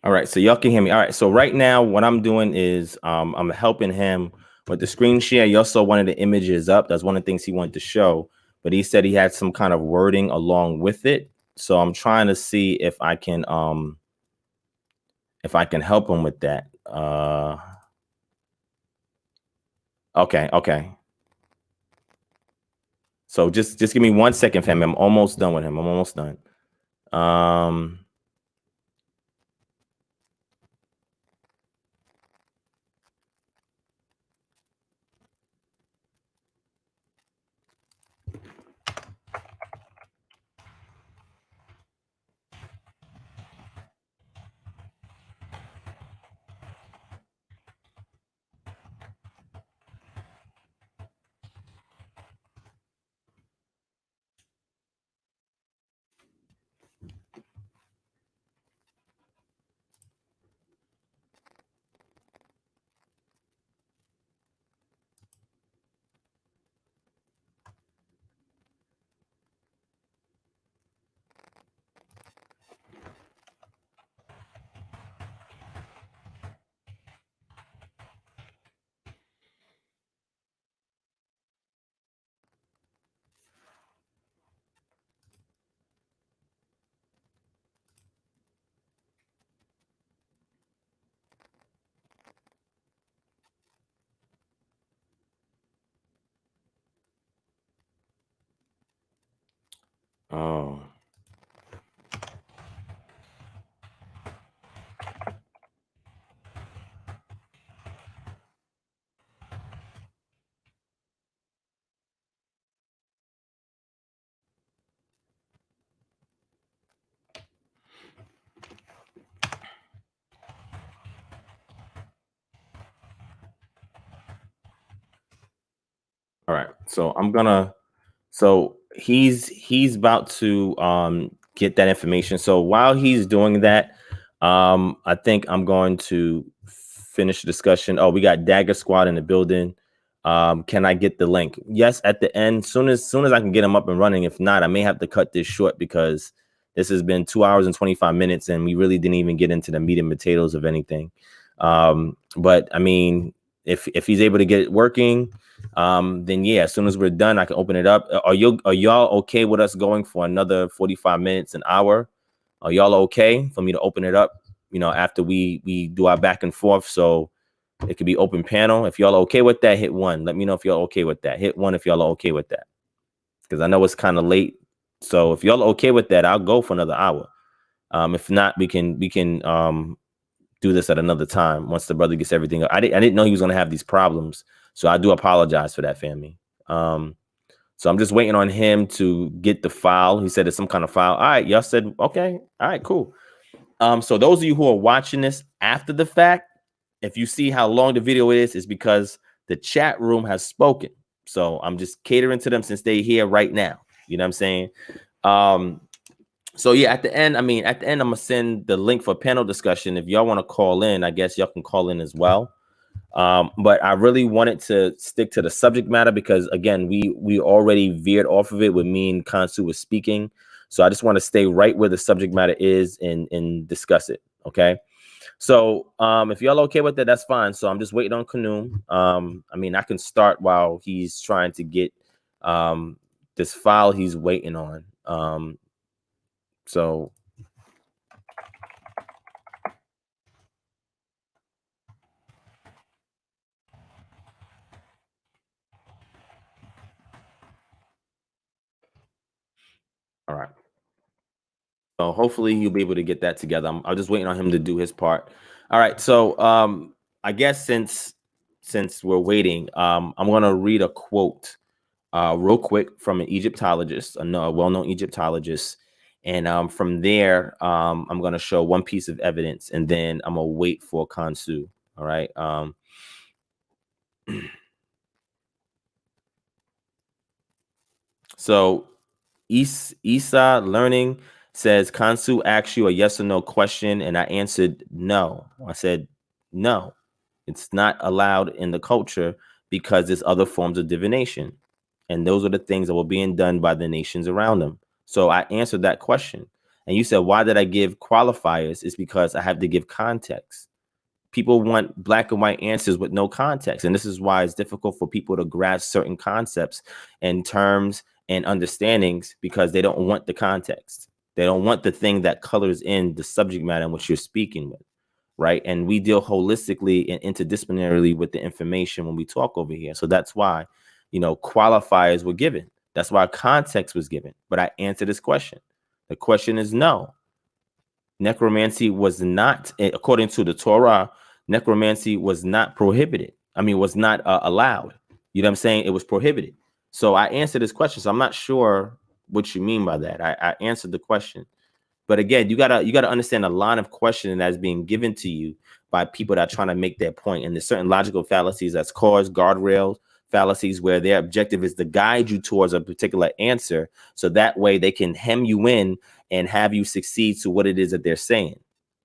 All right, so y'all can hear me. All right, so right now what I'm doing is I'm helping him with the screen share. You also wanted the images up. That's one of the things he wanted to show, but he said he had some kind of wording along with it. So I'm trying to see if I can help him with that. Okay. So just give me 1 second, fam. I'm almost done with him. I'm almost done. Oh. All right, so he's about to get that information. So while he's doing that, I think I'm going to finish the discussion. Oh, we got Dagger Squad in the building. Can I get the link? Yes, at the end, soon as I can get him up and running. If not, I may have to cut this short because this has been 2 hours and 25 minutes and we really didn't even get into the meat and potatoes of anything. But I mean, if he's able to get it working, then yeah, as soon as we're done, I can open it up. Are y'all okay with us going for another 45 minutes, an hour? Are y'all okay for me to open it up, after we do our back and forth? So it could be open panel. If y'all are okay with that, hit 1. Let me know if y'all okay with that. Hit 1 if y'all are okay with that. Because I know it's kind of late. So if y'all are okay with that, I'll go for another hour. If not, we can do this at another time once the brother gets everything up. I didn't know he was gonna have these problems. So I do apologize for that, family. So I'm just waiting on him to get the file. He said it's some kind of file. All right, y'all said, okay. All right, cool. So those of you who are watching this after the fact, if you see how long the video is, it's because the chat room has spoken. So I'm just catering to them since they're here right now. You know what I'm saying? So yeah, at the end, I'm gonna send the link for panel discussion. If y'all want to call in, I guess y'all can call in as well. But I really wanted to stick to the subject matter because again, we already veered off of it with me and Kansu was speaking. So I just want to stay right where the subject matter is and discuss it. Okay. So if y'all okay with that, that's fine. So I'm just waiting on Kanum. I can start while he's trying to get this file he's waiting on. So all right. So hopefully he'll be able to get that together. I'm just waiting on him to do his part. All right. So I guess since we're waiting, I'm gonna read a quote real quick from an Egyptologist, a well-known Egyptologist. And from there, I'm gonna show one piece of evidence, and then I'm gonna wait for Kansu. All right. So Isa Learning says, Kansu asked you a yes or no question, and I answered no. I said, no, it's not allowed in the culture because there's other forms of divination. And those are the things that were being done by the nations around them. So I answered that question. And you said, why did I give qualifiers? It's because I have to give context. People want black and white answers with no context. And this is why it's difficult for people to grasp certain concepts and terms and understandings because they don't want the context. They don't want the thing that colors in the subject matter in which you're speaking with, right? And we deal holistically and interdisciplinarily with the information when we talk over here. So that's why, qualifiers were given. That's why context was given. But I answered this question. The question is no. Necromancy was not, according to the Torah, necromancy was not prohibited. Was not allowed. You know what I'm saying? It was prohibited. So I answered this question. So I'm not sure what you mean by that. I answered the question. But again, you gotta understand a line of questioning that's being given to you by people that are trying to make their point. And there's certain logical fallacies that's caused, guardrails, fallacies where their objective is to guide you towards a particular answer. So that way they can hem you in and have you succeed to what it is that they're saying.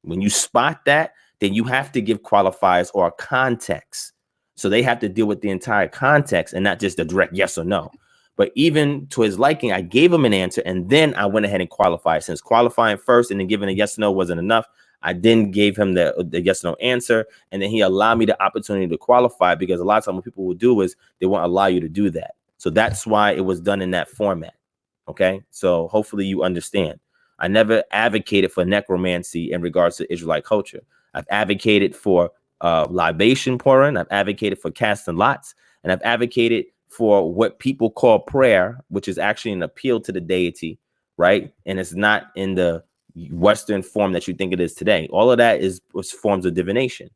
When you spot that, then you have to give qualifiers or context. So they have to deal with the entire context and not just a direct yes or no. But even to his liking, I gave him an answer, and then I went ahead and qualified. Since qualifying first and then giving a yes or no wasn't enough, I then gave him the yes or no answer, and then he allowed me the opportunity to qualify, because a lot of times what people will do is they won't allow you to do that. So that's why it was done in that format. Okay, so hopefully you understand. I never advocated for necromancy in regards to Israelite culture. I've advocated for libation pouring. I've advocated for casting lots, and I've advocated for what people call prayer, which is actually an appeal to the deity, right? And it's not in the Western form that you think it is today. All of that was forms of divination,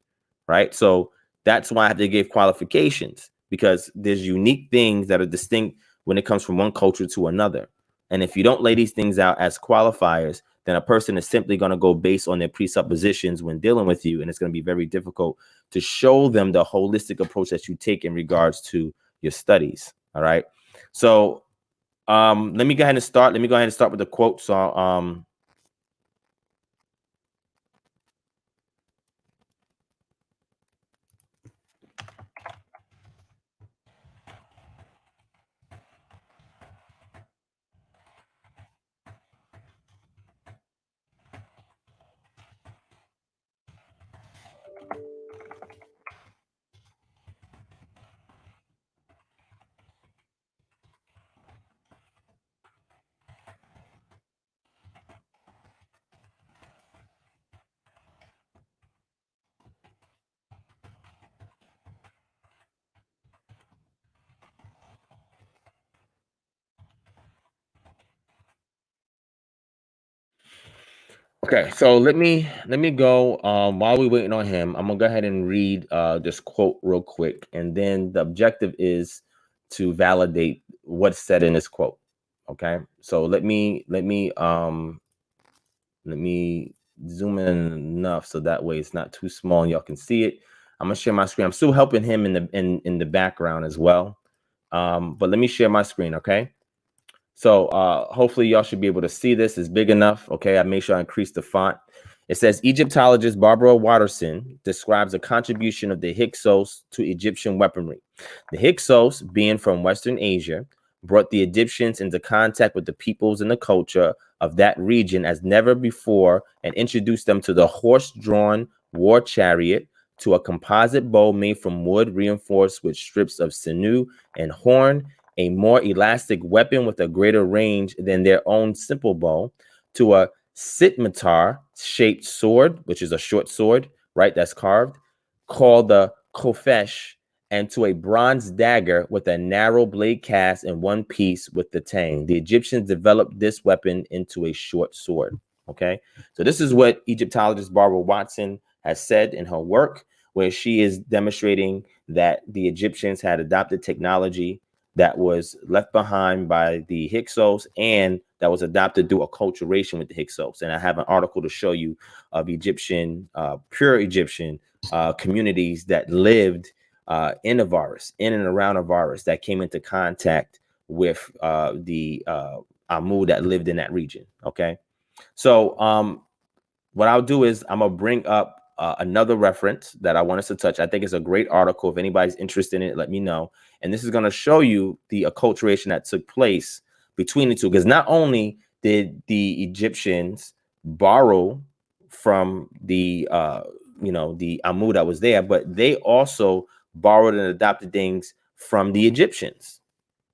right? So that's why I have to give qualifications, because there's unique things that are distinct when it comes from one culture to another. And if you don't lay these things out as qualifiers, then a person is simply going to go based on their presuppositions when dealing with you. And it's going to be very difficult to show them the holistic approach that you take in regards to your studies. All right. So let me go ahead and start. Let me go ahead and start with the quote. So okay, so let me go while we're waiting on him. I'm gonna go ahead and read this quote real quick, and then the objective is to validate what's said in this quote. Okay, so let me zoom in enough so that way it's not too small and y'all can see it. I'm gonna share my screen. I'm still helping him in the background as well. But let me share my screen, okay? So hopefully y'all should be able to see this. It's big enough. Okay, I made sure I increase the font. It says Egyptologist Barbara Watterson describes a contribution of the Hyksos to Egyptian weaponry. The Hyksos, being from Western Asia, brought the Egyptians into contact with the peoples and the culture of that region as never before and introduced them to the horse-drawn war chariot, to a composite bow made from wood reinforced with strips of sinew and horn, a more elastic weapon with a greater range than their own simple bow, to a scimitar-shaped sword, which is a short sword, right, that's carved, called the kofesh, and to a bronze dagger with a narrow blade cast in one piece with the tang. The Egyptians developed this weapon into a short sword. Okay, so this is what Egyptologist Barbara Watson has said in her work, where she is demonstrating that the Egyptians had adopted technology that was left behind by the Hyksos and that was adopted through acculturation with the Hyksos. And I have an article to show you of Egyptian, pure Egyptian communities that lived in Avaris, in and around Avaris, that came into contact with the Amu that lived in that region. Okay, so what I'll do is I'm gonna bring up another reference that I want us to touch. I think it's a great article. If anybody's interested in it, let me know. And this is going to show you the acculturation that took place between the two, because not only did the Egyptians borrow from the the Amu that was there, but they also borrowed and adopted things from the Egyptians,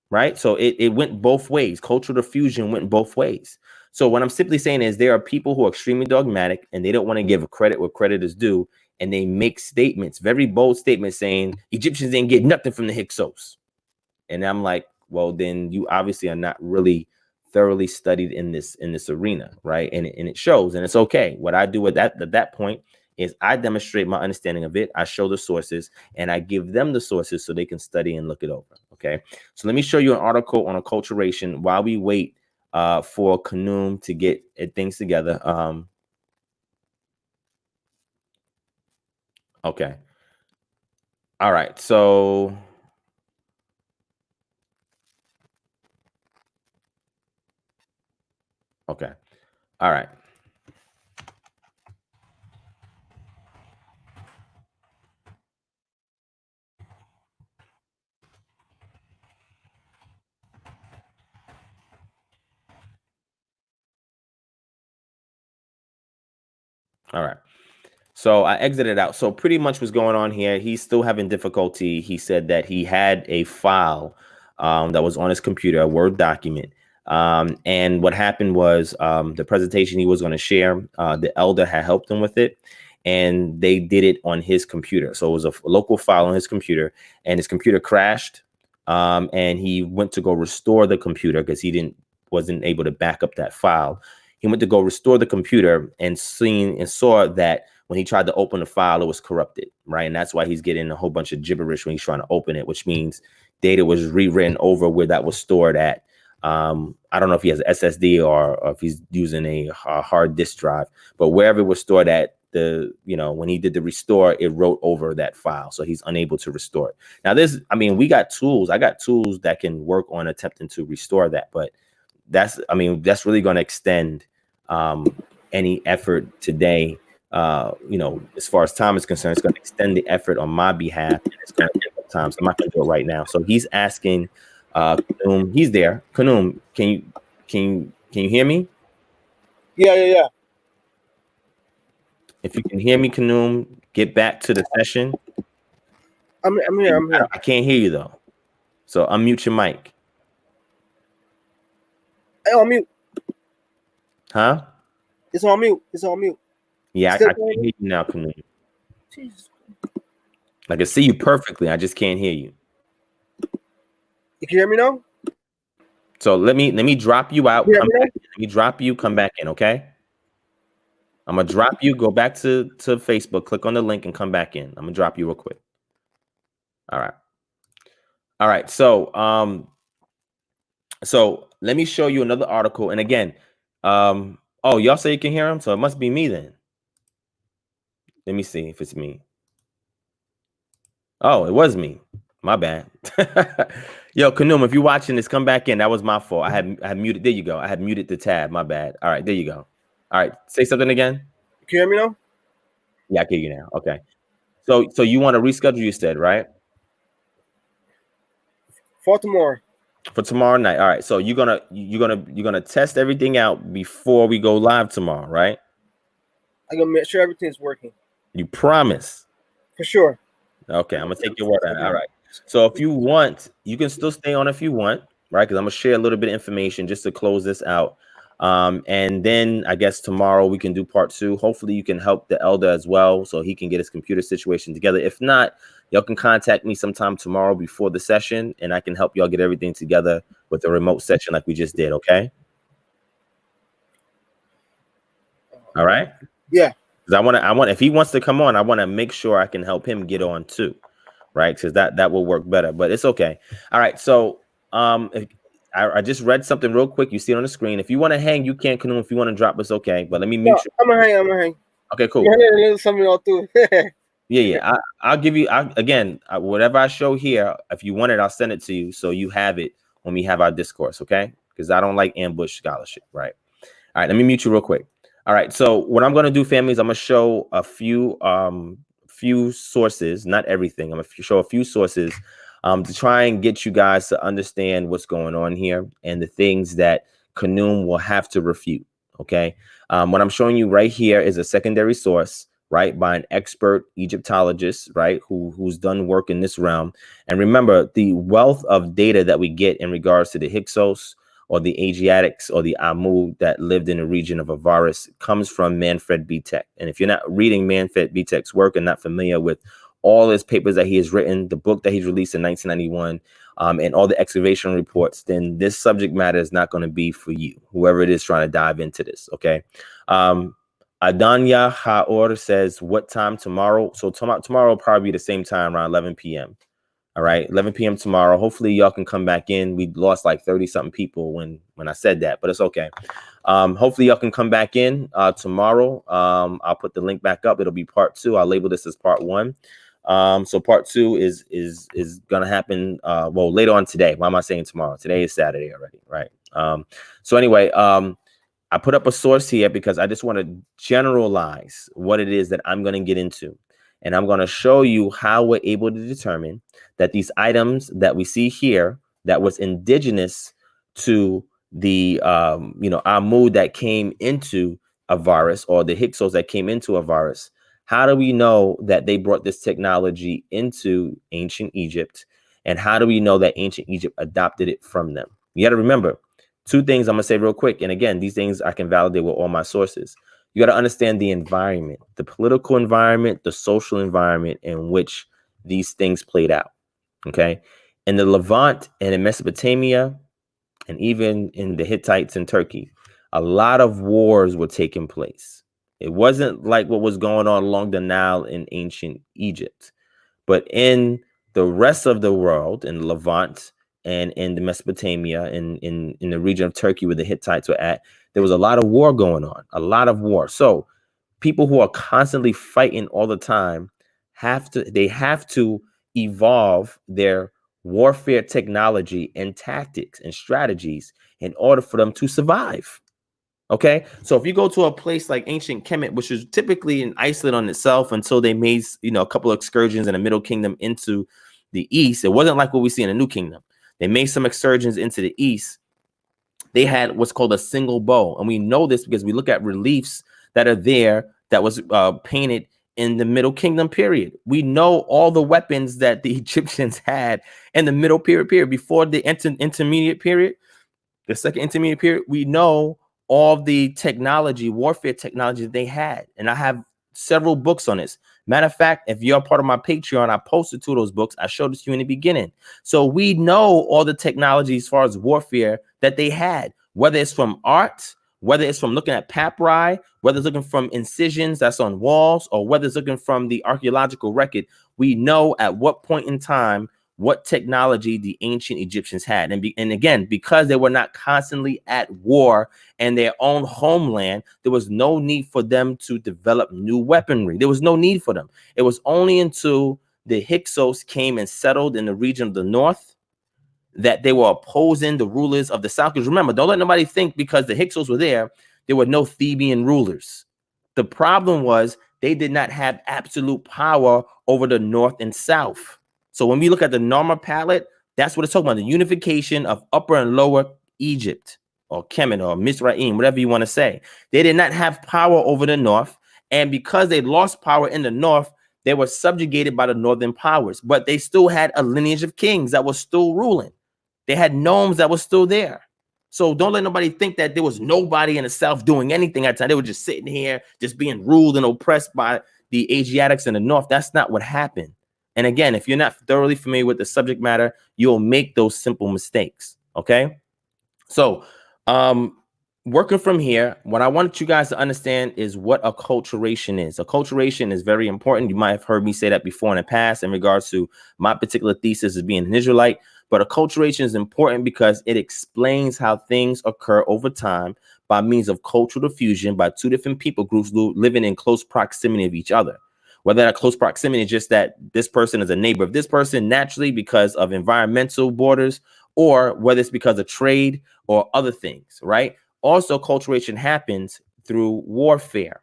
right? So it went both ways. Cultural fusion went both ways. So what I'm simply saying is there are people who are extremely dogmatic and they don't want to give credit where credit is due. And they make statements, very bold statements saying Egyptians didn't get nothing from the Hyksos. And I'm like, well, then you obviously are not really thoroughly studied in this arena, right? And it shows, and it's okay. What I do at that point is I demonstrate my understanding of it. I show the sources and I give them the sources so they can study and look it over. Okay. So let me show you an article on acculturation while we wait for Khnum to get things together. Okay. All right. So okay. All right. All right. So I exited out. So pretty much what's going on here, he's still having difficulty. He said that he had a file that was on his computer, a Word document. And what happened was the presentation he was going to share, the elder had helped him with it. And they did it on his computer. So it was a local file on his computer, and his computer crashed. And he went to go restore the computer because he wasn't able to back up that file. He went to go restore the computer and saw that when he tried to open the file, it was corrupted, right? And that's why he's getting a whole bunch of gibberish when he's trying to open it, which means data was rewritten over where that was stored at. I don't know if he has an SSD or if he's using a hard disk drive, but wherever it was stored at, when he did the restore, it wrote over that file. So he's unable to restore it. Now we got tools. I got tools that can work on attempting to restore that, but that's really going to extend any effort today. As far as time is concerned, it's going to extend the effort on my behalf. And it's going to take up time. So I'm not going to do it right now. So he's asking, Khnum, he's there. Khnum, can you hear me? Yeah. If you can hear me, Khnum, get back to the session. I'm here. I can't hear you though. So unmute your mic. Hey, on mute. Huh? It's on mute. Yeah, I can't hear you now, Khnum. Jesus. I can see you perfectly. I just can't hear you. You can hear me now? So let me drop you out. Yeah, Come back. Let me drop you. Come back in, okay? I'm gonna drop you. Go back to Facebook. Click on the link and come back in. I'm gonna drop you real quick. All right. So So let me show you another article. And again, oh, y'all say you can hear him, so it must be me then. Let me see if it's me. Oh, it was me. My bad. Yo, Kanum, if you're watching this, come back in. That was my fault. I had muted. There you go. I had muted the tab. My bad. All right, there you go. All right, say something again. Can you hear me now? Yeah, I can hear you now. Okay. So you want to reschedule? You said, right? For tomorrow. For tomorrow night. All right. So you're gonna test everything out before we go live tomorrow, right? I'm gonna make sure everything's working. You promise? For sure. Okay, I'm gonna take your word on it. All right. So if you want, you can still stay on if you want, right? Because I'm gonna share a little bit of information just to close this out. And then I guess tomorrow we can do part 2. Hopefully you can help the elder as well, so he can get his computer situation together. If not, y'all can contact me sometime tomorrow before the session, and I can help y'all get everything together with a remote session like we just did. Okay. All right. Yeah. Because I want if he wants to come on, I want to make sure I can help him get on too, right? Because that will work better. But it's okay. All right. So I just read something real quick. You see it on the screen. If you want to hang, you can. Canoe. If you want to drop, it's okay. But let me make sure. I'm gonna hang. Okay, cool. Something all through. Yeah. I'll give you. Whatever I show here, if you want it, I'll send it to you so you have it when we have our discourse. Okay? Because I don't like ambush scholarship, right? All right. Let me mute you real quick. All right. So what I'm going to do, families, I'm going to show a few sources, not everything. I'm going to show a few sources to try and get you guys to understand what's going on here and the things that Kanum will have to refute. Okay. What I'm showing you right here is a secondary source, right, by an expert Egyptologist, right, who's done work in this realm. And remember, the wealth of data that we get in regards to the Hyksos or the Asiatics or the Amu that lived in the region of Avaris comes from Manfred Bitek. And if you're not reading Manfred Bitek's work and not familiar with all his papers that he has written, the book that he's released in 1991, and all the excavation reports, then this subject matter is not going to be for you, whoever it is trying to dive into this, okay? Adanya Haor says, what time tomorrow? So tomorrow will probably be the same time, around 11 p.m. All right, 11 p.m. tomorrow. Hopefully y'all can come back in. We lost like 30-something people when I said that, but it's okay. Hopefully y'all can come back in tomorrow. I'll put the link back up. It'll be part 2. I'll label this as part 1. So part 2 is gonna happen well later on today. Why am I saying tomorrow? Today is Saturday already, right? So anyway, I put up a source here because I just want to generalize what it is that I'm going to get into. And I'm going to show you how we're able to determine that these items that we see here that was indigenous to the, Amu that came into Avaris, or the Hyksos that came into Avaris, how do we know that they brought this technology into ancient Egypt? And how do we know that ancient Egypt adopted it from them? You got to remember, 2 things I'm going to say real quick. And again, these things I can validate with all my sources. You got to understand the environment, the political environment, the social environment in which these things played out. Okay. In the Levant and in Mesopotamia, and even in the Hittites in Turkey, a lot of wars were taking place. It wasn't like what was going on along the Nile in ancient Egypt, but in the rest of the world, in Levant and in the Mesopotamia, in the region of Turkey where the Hittites were at, there was a lot of war going on, a lot of war. So people who are constantly fighting all the time have to evolve their warfare technology and tactics and strategies in order for them to survive. Okay, so if you go to a place like ancient Kemet, which is typically an island on itself until they made, a couple of excursions in the Middle Kingdom into the east, it wasn't like what we see in the New Kingdom. They made some excursions into the east. They had what's called a single bow. And we know this because we look at reliefs that are there that was painted in the Middle Kingdom period. We know all the weapons that the Egyptians had in the Middle period before the intermediate period, the second intermediate period. We know all the technology, warfare technology that they had. And I have several books on this. Matter of fact, if you're part of my Patreon, I posted 2 of those books. I showed it to you in the beginning. So we know all the technology as far as warfare that they had, whether it's from art, whether it's from looking at papyri, whether it's looking from incisions that's on walls, or whether it's looking from the archaeological record. We know at what point in time what technology the ancient Egyptians had. And again, because they were not constantly at war in their own homeland, there was no need for them to develop new weaponry. There was no need for them. It was only until the Hyksos came and settled in the region of the north that they were opposing the rulers of the south. Because remember, don't let nobody think because the Hyksos were there were no Theban rulers. The problem was they did not have absolute power over the north and south. So when we look at the Norma palette, that's what it's talking about, the unification of Upper and Lower Egypt, or Kemet, or Mizraim, whatever you want to say. They did not have power over the north, and because they lost power in the north, they were subjugated by the northern powers, but they still had a lineage of kings that was still ruling. They had nomes that were still there. So don't let nobody think that there was nobody in the south doing anything at the time. They were just sitting here, just being ruled and oppressed by the Asiatics in the north. That's not what happened. And again, if you're not thoroughly familiar with the subject matter, you'll make those simple mistakes. Okay. So working from here, what I want you guys to understand is what acculturation is. Acculturation is very important. You might have heard me say that before in the past in regards to my particular thesis as being an Israelite. But acculturation is important because it explains how things occur over time by means of cultural diffusion by two different people groups living in close proximity of each other. Whether that close proximity is just that this person is a neighbor of this person naturally because of environmental borders, or whether it's because of trade or other things, right? Also, acculturation happens through warfare.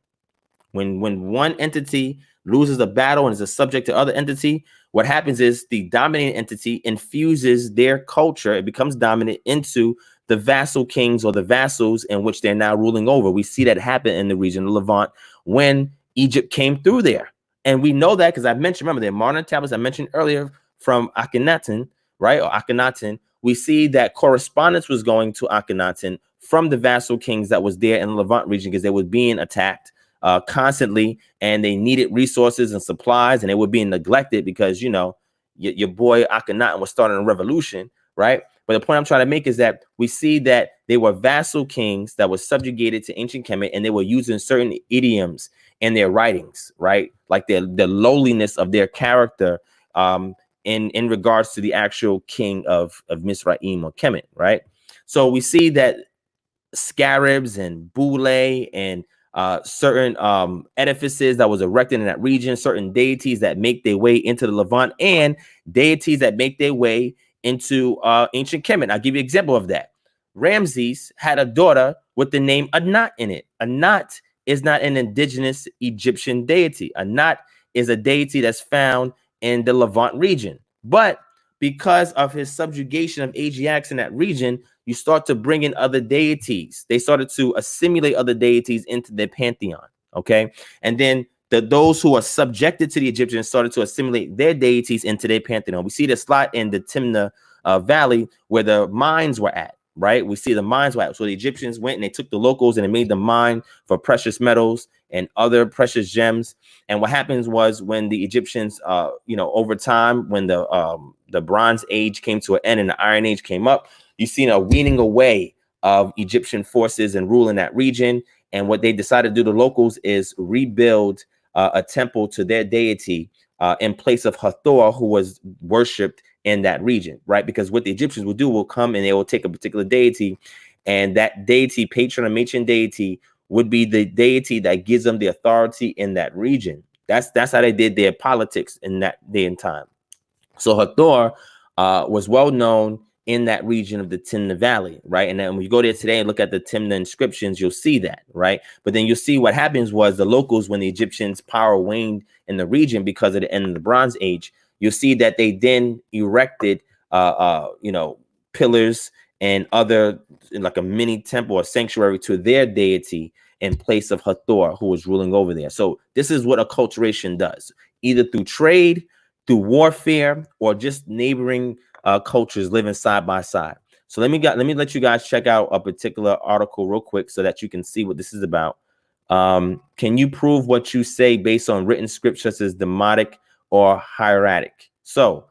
When one entity loses a battle and is a subject to other entity, what happens is the dominating entity infuses their culture. It becomes dominant into the vassal kings or the vassals in which they're now ruling over. We see that happen in the region of Levant when Egypt came through there. And we know that because I mentioned, remember, the modern tablets I mentioned earlier from Akhenaten, right? Or Akhenaten, we see that correspondence was going to Akhenaten from the vassal kings that was there in the Levant region because they were being attacked constantly, and they needed resources and supplies, and they were being neglected because, you know, your boy Akhenaten was starting a revolution, right? But the point I'm trying to make is that we see that they were vassal kings that were subjugated to ancient Kemet, and they were using certain idioms in their writings, right? Like the lowliness of their character in regards to the actual king of Mizraim or Kemet, right? So we see that scarabs and boule and certain edifices that was erected in that region, certain deities that make their way into the Levant, and deities that make their way into ancient Kemet. I'll give you an example of that. Ramses had a daughter with the name Anat in it. Anat is not an indigenous Egyptian deity. Anat is a deity that's found in the Levant region. But because of his subjugation of Asiatics in that region, you start to bring in other deities. They started to assimilate other deities into their pantheon, okay? And then those who are subjected to the Egyptians started to assimilate their deities into their pantheon. We see the slot in the Timna Valley where the mines were at, right? We see the mines were at. So the Egyptians went and they took the locals and they made the mine for precious metals and other precious gems. And what happens was when the Egyptians, over time, when the Bronze Age came to an end and the Iron Age came up, you've seen a weaning away of Egyptian forces and rule in that region. And what they decided to do, the locals, is rebuild a temple to their deity in place of Hathor, who was worshipped in that region, right? Because what the Egyptians will do will come and they will take a particular deity, and that deity, patron or matron deity, would be the deity that gives them the authority in that region. That's how they did their politics in that day and time. So Hathor was well known in that region of the Timna Valley, right? And then when you go there today and look at the Timna inscriptions, you'll see that, right? But then you'll see what happens was the locals, when the Egyptians' power waned in the region because of the end of the Bronze Age, you'll see that they then erected, pillars and other, like a mini temple or sanctuary to their deity in place of Hathor, who was ruling over there. So this is what acculturation does, either through trade, through warfare, or just neighboring cultures living side by side. So let me let you guys check out a particular article real quick so that you can see what this is about. Can you prove what you say based on written scriptures as demotic or hieratic? So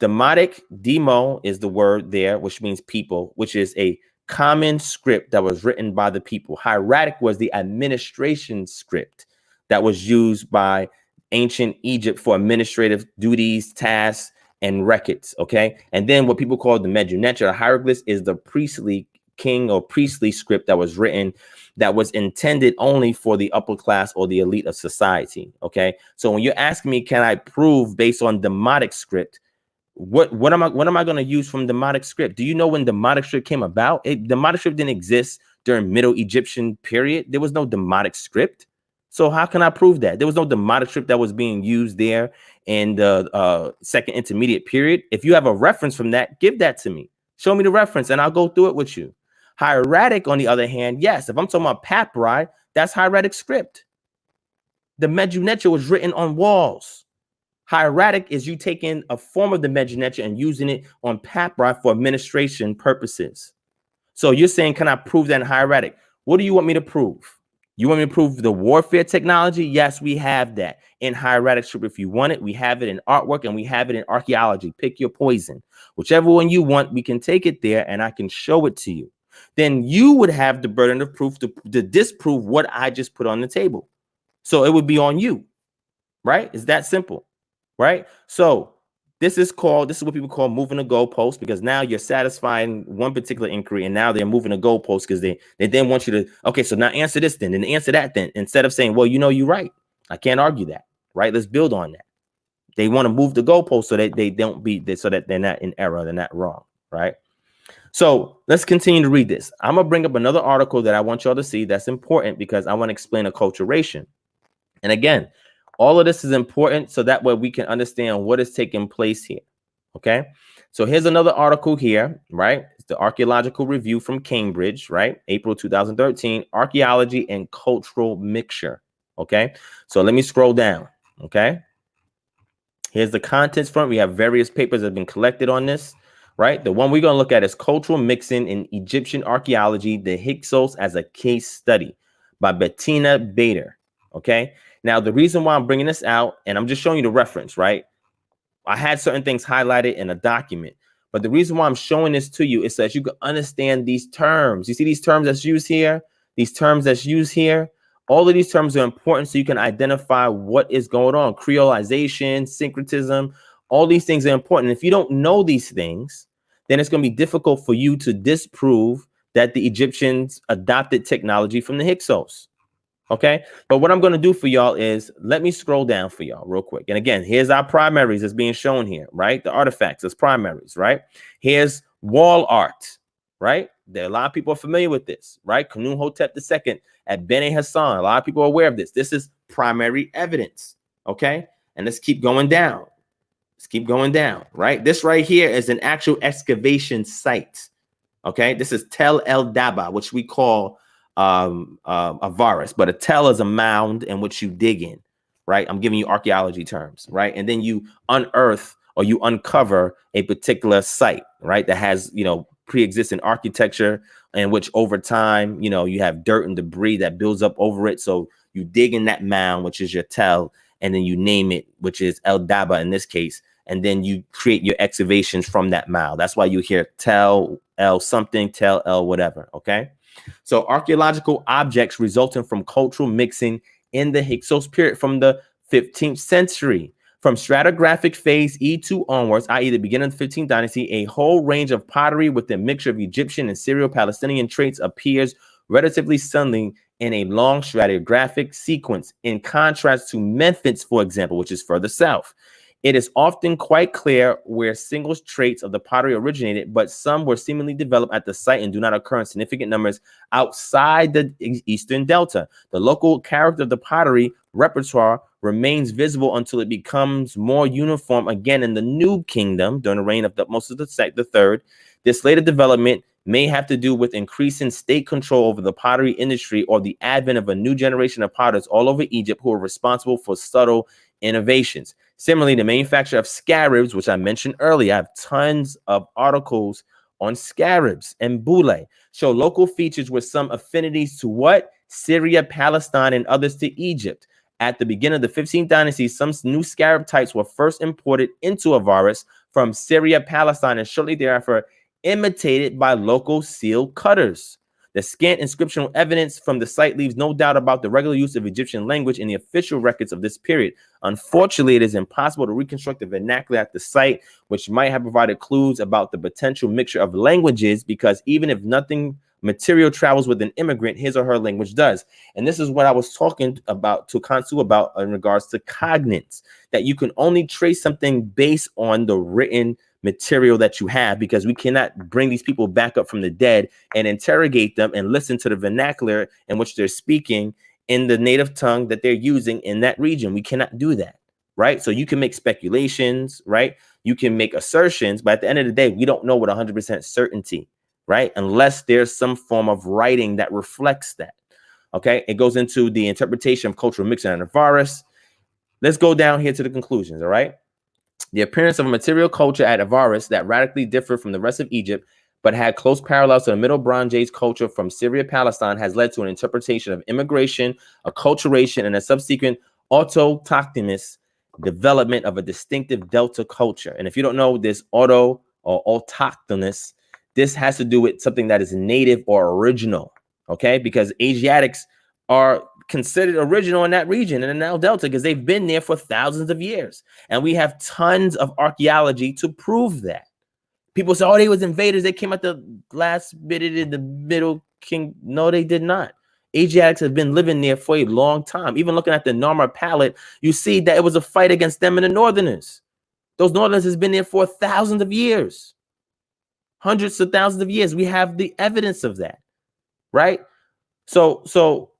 demotic, demo is the word there, which means people, which is a common script that was written by the people. Hieratic was the administration script that was used by ancient Egypt for administrative duties, tasks, and records. Okay. And then what people call the Medunetia, the hieroglyphs, is the priestly king or priestly script that was written, that was intended only for the upper class or the elite of society. Okay. So when you're asking me, can I prove based on Demotic script, what am I going to use from Demotic script? Do you know when Demotic script came about? Demotic script didn't exist during Middle Egyptian period. There was no Demotic script. So how can I prove that? There was no Demotic script that was being used there in the second intermediate period. If you have a reference from that, give that to me. Show me the reference and I'll go through it with you. Hieratic, on the other hand, yes, if I'm talking about papyri, that's hieratic script. The Medunetia was written on walls. Hieratic is you taking a form of the Medunetia and using it on papyri for administration purposes. So you're saying, can I prove that in hieratic? What do you want me to prove? You want me to prove the warfare technology? Yes, we have that in hieratic script. If you want it, we have it in artwork and we have it in archaeology. Pick your poison. Whichever one you want, we can take it there and I can show it to you. Then you would have the burden of proof to disprove what I just put on the table. So it would be on you, right? It's that simple, right? So this is what people call moving the goalpost, because now you're satisfying one particular inquiry and now they're moving the goalpost because they then want you to, okay, so now answer this then and answer that then, instead of saying, well, you know, you're right. I can't argue that, right? Let's build on that. They want to move the goalpost so that they don't be, so that they're not in error, they're not wrong, right? So let's continue to read this. I'm going to bring up another article that I want y'all to see that's important because I want to explain acculturation. And again, all of this is important so that way we can understand what is taking place here. Okay. So here's another article here, right? It's the Archaeological Review from Cambridge, right? April 2013, Archaeology and Cultural Mixture. Okay. So let me scroll down. Okay. Here's the contents front. We have various papers that have been collected on this, right? The one we're going to look at is Cultural Mixing in Egyptian Archaeology, the Hyksos as a Case Study by Bettina Bader. Okay. Now, the reason why I'm bringing this out, and I'm just showing you the reference, right? I had certain things highlighted in a document, but the reason why I'm showing this to you is so that you can understand these terms. You see these terms that's used here, these terms that's used here. All of these terms are important so you can identify what is going on. Creolization, syncretism, all these things are important. And if you don't know these things, then it's going to be difficult for you to disprove that the Egyptians adopted technology from the Hyksos. Okay, but what I'm going to do for y'all is let me scroll down for y'all real quick. And again, here's our primaries that's being shown here, right? The artifacts as primaries, right? Here's wall art, right? There are a lot of people are familiar with this, right? Khnumhotep II at Bene Hassan. A lot of people are aware of this. This is primary evidence. Okay, and let's keep going down. Let's keep going down, right? This right here is an actual excavation site. Okay, this is Tel El Daba, which we call Avaris, but a tell is a mound in which you dig in, right? I'm giving you archaeology terms, right? And then you unearth or you uncover a particular site, right? That has, you know, pre-existing architecture in which over time, you know, you have dirt and debris that builds up over it. So you dig in that mound, which is your tell, and then you name it, which is El Daba in this case. And then you create your excavations from that mound. That's why you hear tell El something, tell El whatever, okay? So archaeological objects resulting from cultural mixing in the Hyksos period from the 15th century. From stratigraphic phase E2 onwards, i.e. the beginning of the 15th dynasty, a whole range of pottery with a mixture of Egyptian and Syro-Palestinian traits appears relatively suddenly in a long stratigraphic sequence, in contrast to Memphis, for example, which is further south. It is often quite clear where single traits of the pottery originated, but some were seemingly developed at the site and do not occur in significant numbers outside the Eastern Delta. The local character of the pottery repertoire remains visible until it becomes more uniform again in the New Kingdom during the reign of Thutmose III. This later development may have to do with increasing state control over the pottery industry or the advent of a new generation of potters all over Egypt who are responsible for subtle innovations. Similarly, the manufacture of scarabs, which I mentioned earlier, I have tons of articles on scarabs and boule, show local features with some affinities to what? Syria, Palestine, and others to Egypt. At the beginning of the 15th dynasty, some new scarab types were first imported into Avaris from Syria, Palestine, and shortly thereafter imitated by local seal cutters. The scant inscriptional evidence from the site leaves no doubt about the regular use of Egyptian language in the official records of this period. Unfortunately, it is impossible to reconstruct the vernacular at the site, which might have provided clues about the potential mixture of languages, because even if nothing material travels with an immigrant, his or her language does. And this is what I was talking about to Kansu about in regards to cognates, that you can only trace something based on the written material that you have, because we cannot bring these people back up from the dead and interrogate them and listen to the vernacular in which they're speaking in the native tongue that they're using in that region. We cannot do that, right? So you can make speculations, right? You can make assertions, but at the end of the day, we don't know with 100% certainty, right? Unless there's some form of writing that reflects that. Okay, it goes into the interpretation of cultural mixing and Avaris. Let's go down here to the conclusions. All right, the appearance of a material culture at Avaris that radically differed from the rest of Egypt, but had close parallels to the Middle Bronze Age culture from Syria, Palestine, has led to an interpretation of immigration, acculturation, and a subsequent autochthonous development of a distinctive Delta culture. And if you don't know this auto or autochthonous, this has to do with something that is native or original, okay? Because Asiatics are considered original in that region, in the Nile Delta, because they've been there for thousands of years. And we have tons of archaeology to prove that. People say, oh, they was invaders. They came at the last bit of the Middle King. No, they did not. Asiatics have been living there for a long time. Even looking at the Narmer palette, you see that it was a fight against them and the Northerners. Those Northerners has been there for thousands of years. Hundreds of thousands of years. We have the evidence of that, right? So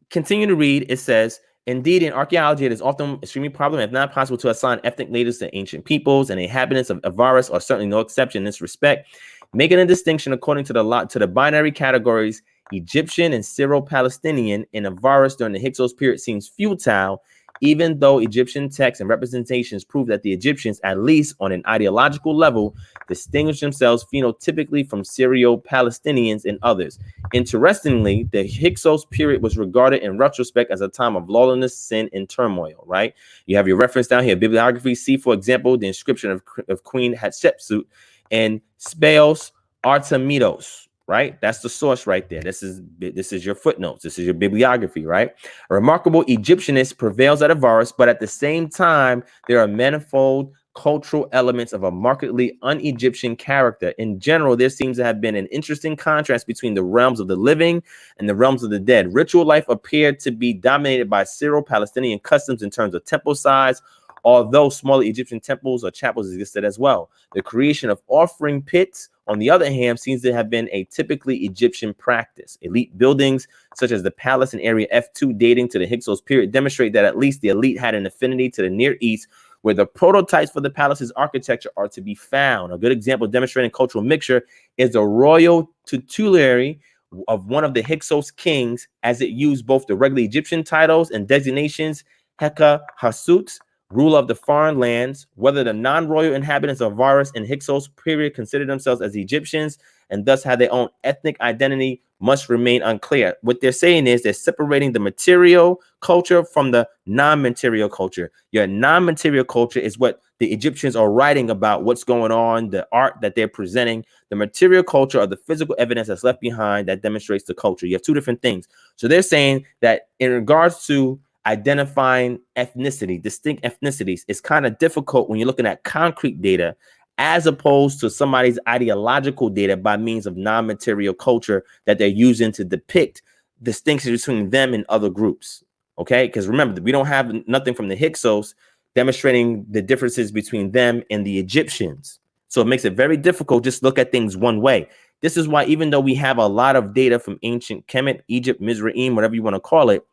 continue to read. It says, indeed, in archaeology, it is often extremely problematic, if not possible, to assign ethnic natives to ancient peoples, and the inhabitants of Avaris are certainly no exception in this respect. Making a distinction according to the binary categories Egyptian and Syro-Palestinian in Avaris during the Hyksos period seems futile, even though Egyptian texts and representations prove that the Egyptians, at least on an ideological level, distinguish themselves phenotypically from Syro-Palestinians and others. Interestingly, the Hyksos period was regarded in retrospect as a time of lawlessness, sin, and turmoil, right? You have your reference down here, bibliography. See, for example, the inscription of Queen Hatshepsut and Speos Artemidos, right? That's the source right there. This is your footnotes. This is your bibliography, right? A remarkable Egyptianist prevails at Avaris, but at the same time, there are manifold cultural elements of a markedly un-Egyptian character. In general, there seems to have been an interesting contrast between the realms of the living and the realms of the dead. Ritual life appeared to be dominated by Syro-Palestinian customs in terms of temple size, although smaller Egyptian temples or chapels existed as well. The creation of offering pits, on the other hand, seems to have been a typically Egyptian practice. Elite buildings, such as the palace in Area F2 dating to the Hyksos period, demonstrate that at least the elite had an affinity to the Near East, where the prototypes for the palace's architecture are to be found. A good example demonstrating cultural mixture is the royal tutelary of one of the Hyksos kings, as it used both the regular Egyptian titles and designations, Heka Hasut, ruler of the foreign lands. Whether the non-royal inhabitants of Avaris and Hyksos period consider themselves as Egyptians and thus have their own ethnic identity must remain unclear. What they're saying is they're separating the material culture from the non-material culture. Your non-material culture is what the Egyptians are writing about, what's going on, the art that they're presenting. The material culture, or the physical evidence that's left behind that demonstrates the culture. You have two different things. So they're saying that in regards to identifying ethnicity, distinct ethnicities, is kind of difficult when you're looking at concrete data as opposed to somebody's ideological data by means of non-material culture that they're using to depict distinctions between them and other groups. Okay, because remember, we don't have nothing from the Hyksos demonstrating the differences between them and the Egyptians. So it makes it very difficult just look at things one way. This is why, even though we have a lot of data from ancient Kemet, Egypt, Mizraim, whatever you want to call it,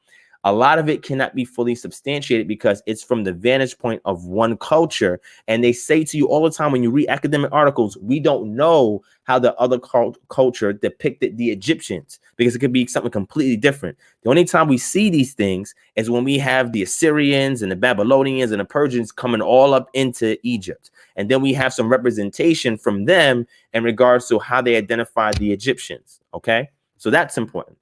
a lot of it cannot be fully substantiated because it's from the vantage point of one culture. And they say to you all the time when you read academic articles, we don't know how the other culture depicted the Egyptians, because it could be something completely different. The only time we see these things is when we have the Assyrians and the Babylonians and the Persians coming all up into Egypt. And then we have some representation from them in regards to how they identify the Egyptians. Okay, so that's important.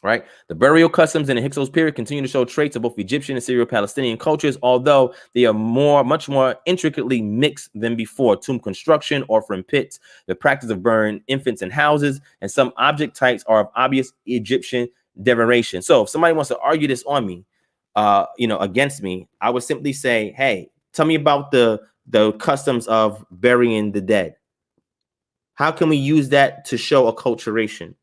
Right? The burial customs in the Hyksos period continue to show traits of both Egyptian and Syro-Palestinian cultures, although they are much more intricately mixed than before. Tomb construction, orphan pits, the practice of burning infants in houses, and some object types are of obvious Egyptian derivation. So if somebody wants to argue this on me, against me, I would simply say, hey, tell me about the customs of burying the dead. How can we use that to show acculturation?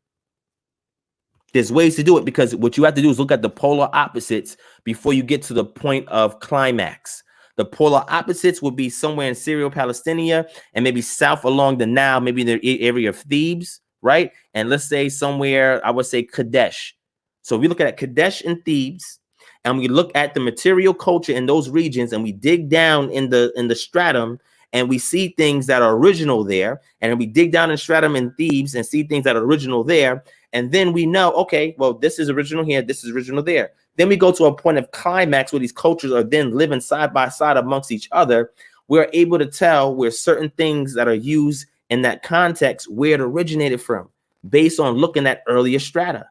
There's ways to do it, because what you have to do is look at the polar opposites before you get to the point of climax. The polar opposites would be somewhere in Syro-Palestina and maybe south along the Nile, maybe in the area of Thebes, right? And let's say somewhere, I would say Kadesh. So if we look at Kadesh and Thebes, and we look at the material culture in those regions, and we dig down in the stratum, and we see things that are original there, and then we dig down in stratum in Thebes and see things that are original there, and then we know, okay, well, this is original here, this is original there. Then we go to a point of climax where these cultures are then living side by side amongst each other. We're able to tell where certain things that are used in that context, where it originated from, based on looking at earlier strata.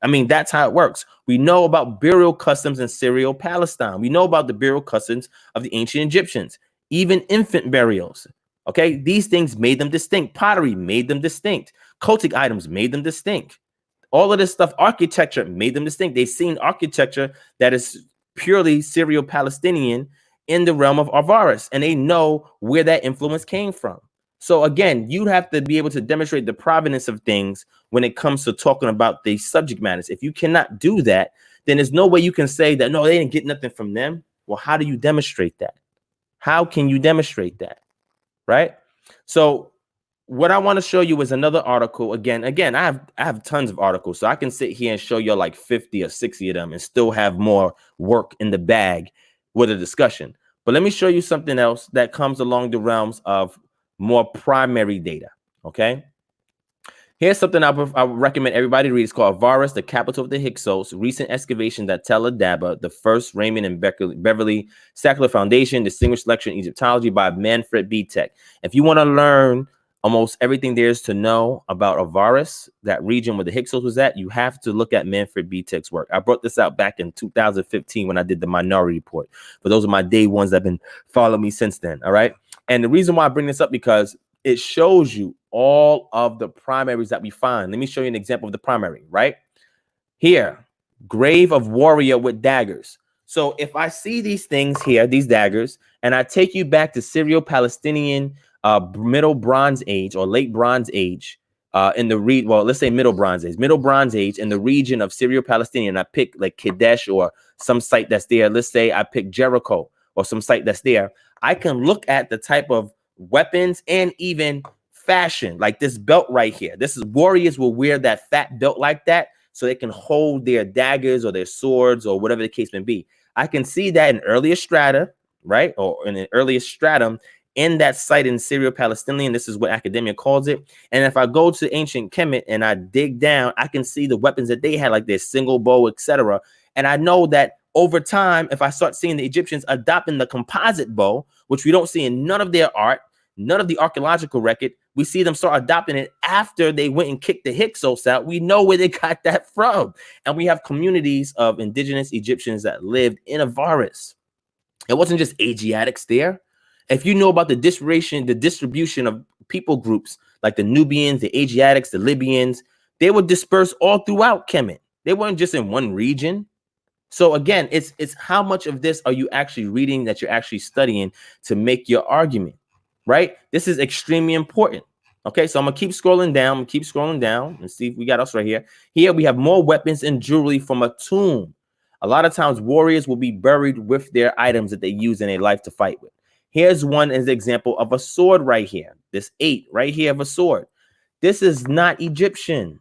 I mean, that's how it works. We know about burial customs in Syro-Palestine. We know about the burial customs of the ancient Egyptians, even infant burials. Okay, these things made them distinct. Pottery made them distinct. Cultic items made them distinct. All of this stuff, architecture made them distinct. They've seen architecture that is purely Syro-Palestinian in the realm of Avaris, and they know where that influence came from. So again, you have to be able to demonstrate the provenance of things when it comes to talking about the subject matters. If you cannot do that, then there's no way you can say that, no, they didn't get nothing from them. Well, how do you demonstrate that? How can you demonstrate that? Right? So what I want to show you is another article. Again, I have tons of articles, so I can sit here and show you like 50 or 60 of them and still have more work in the bag with a discussion. But let me show you something else that comes along the realms of more primary data. Okay. Here's something I would recommend everybody read. It's called Avaris, the capital of the Hyksos, recent excavations at Tel Adaba, the first Raymond and Beverly Sackler Foundation, distinguished lecture in Egyptology by Manfred B. Tech. If you want to learn almost everything there is to know about Avaris, that region where the Hyksos was at, you have to look at Manfred B. Tech's work. I brought this out back in 2015 when I did the Minority Report. For those of my day ones that have been following me since then. All right. And the reason why I bring this up, because it shows you all of the primaries that we find. Let me show you an example of the primary, right? Here, grave of warrior with daggers. So if I see these things here, these daggers, and I take you back to Syro-Palestinian Middle Bronze Age or Late Bronze Age in the let's say Middle Bronze Age in the region of Syro-Palestinian, I pick like Kadesh or some site that's there. Let's say I pick Jericho or some site that's there. I can look at the type of weapons and even fashion, like this belt right here. This is warriors will wear that fat belt like that so they can hold their daggers or their swords or whatever the case may be. I can see that in earlier strata, right? Or in an earlier stratum in that site in Syro-Palestinian. This is what academia calls it. And if I go to ancient Kemet and I dig down, I can see the weapons that they had, like their single bow, etc. And I know that over time, if I start seeing the Egyptians adopting the composite bow, which we don't see in none of their art, none of the archaeological record, we see them start adopting it after they went and kicked the Hyksos out. We know where they got that from. And we have communities of indigenous Egyptians that lived in Avaris. It wasn't just Asiatics there. If you know about the distribution of people groups like the Nubians, the Asiatics, the Libyans, they were dispersed all throughout Kemet. They weren't just in one region. So again, it's how much of this are you actually reading, that you're actually studying to make your argument, right? This is extremely important. Okay, so I'm gonna keep scrolling down, and see if we got us right here. Here we have more weapons and jewelry from a tomb. A lot of times warriors will be buried with their items that they use in their life to fight with. Here's one as an example of a sword right here. This 8 right here of a sword. This is not Egyptian.